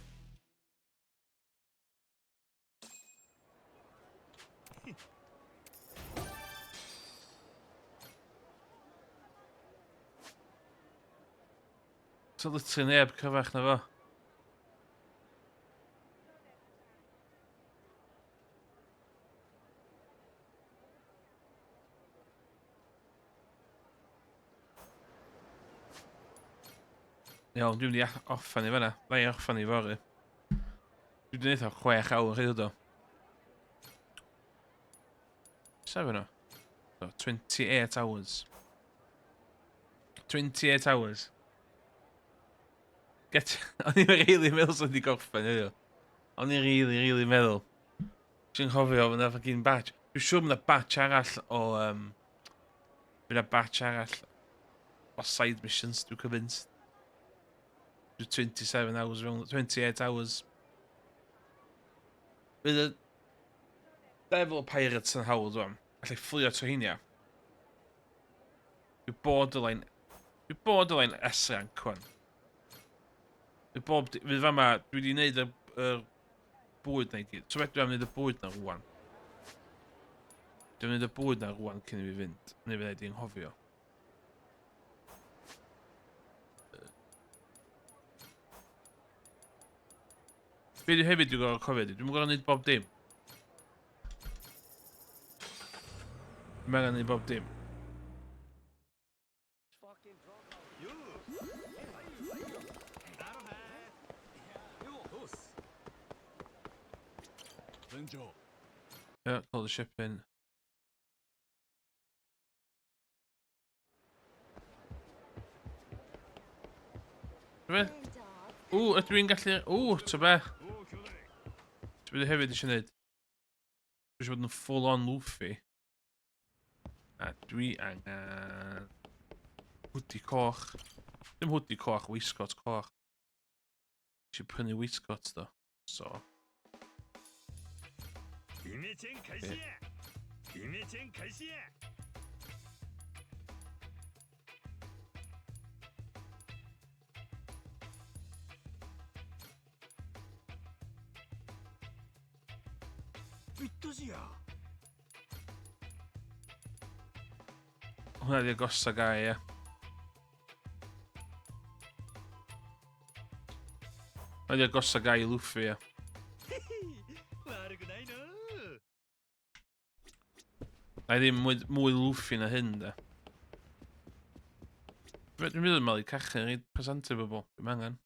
So literally neb cyfach na fo. Iawn, dwi'n mynd i offan i fanna. Na i offan i fory. Dwi'n mynd i eitha 6 awr hyd o. 7 o? So, 28 hours. 28 hours. O'n i'n really meddwl sy'n di gorffen hyd o. O'n i'n really meddwl. Dwi'n chofio fyna fucking batch. Dwi'n siŵr fyna batch arall o... Fyna batch arall o side missions, dwi'n convinced. 27 hours wrong, 28 hours. Bydd y Devil Pirates yn hawdd rwan. Allai fflio to heinia. Dwi'n borderline S-rank rwan. Fydd fama, dwi wedi gwneud y bwyd na i gyd. So beth dwi'n gwneud y bwyd na rwan. Dwi'n gwneud y bwyd na rwan cyn i fi fynd. Neu fydd wedi anghofio. Be di hefyd dwi'n gorfod cofio di, dwi'n gorfod gwneud bob dim. Dwi'n gorfod gwneud bob dim. Yeah, call the ship in. Ww, ydw i'n gallu... Ww, ta be? Ta be hefyd eisiau gwneud? Dwi eisiau bod yn full on Luffy. A dwi angen... Hoodie coch. Dim hoodie coch, waistcoat coch. Eisiau prynu waistcoat do. So. Hwna di agosa gai, ia. Hwna di agosa gai I Luffy, ia. Na I ddim mwy Luffy na hyn, da. Dwi'n meddwl mal I cachu yn reid presentio bobl. Dwi'n angen.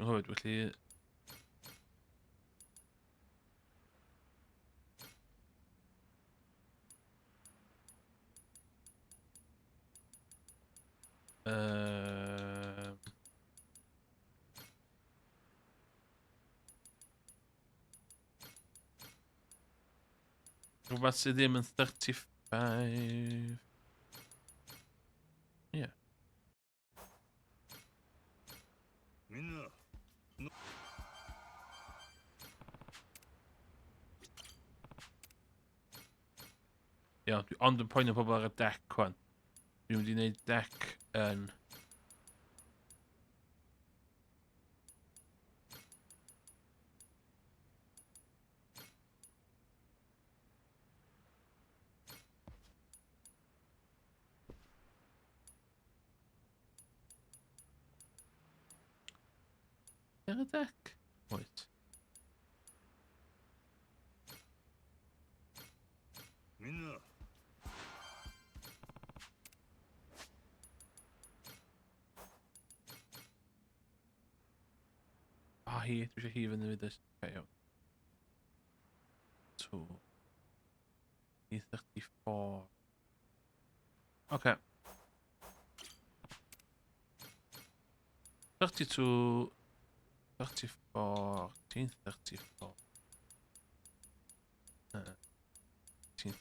Dwi'n hofyd, felly... Rhywbeth sydd ddim yn 35... Ie. Ia, dwi ond yn poeni pobl ar y deck wan. Dwi'n mynd i wneud deck yn... Ar y deck? Wait. Ah, hi. Dwi eisiau hi fyny with this. Okay, iawn. 2. 34. Okay. 32. 34. 34. 10.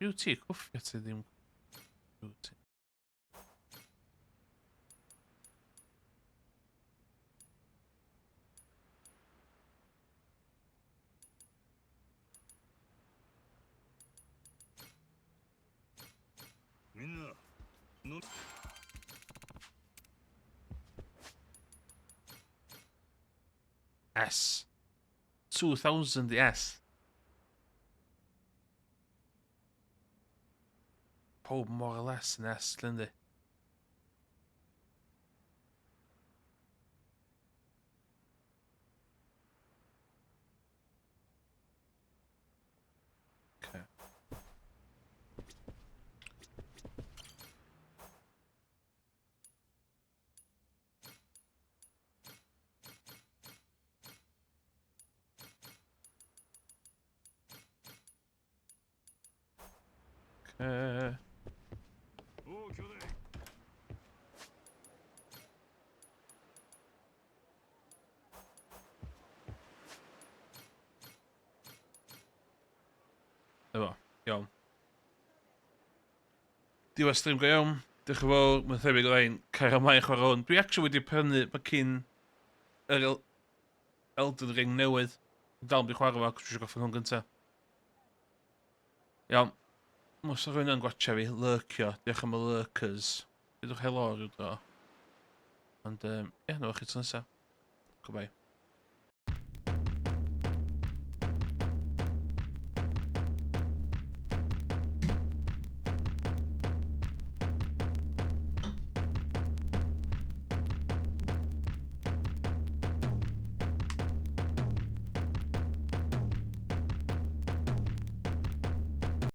Beauty, cwffio ti ddim beauty. S. 2000 S. Pob more or less yn S, Lindy. Okay. Okay. Efo, iawn. Diwedd stream go iawn. Diolch yn fawr, mae'n thebyg o ein cael ymlaen chwarae hwn. Dwi actually wedi prynu mae cyn yr Elden Ring newydd. Dal wedi chwarae fo, cos dwi eisiau goffi hwn gyntaf. Iawn. Os oes rhywun yn gwachio fi, lurkio. Diolch am y lurkers. Dydwch helo rhyw dro. Ond, ie, nawr chi tro nesaf. Goodbye.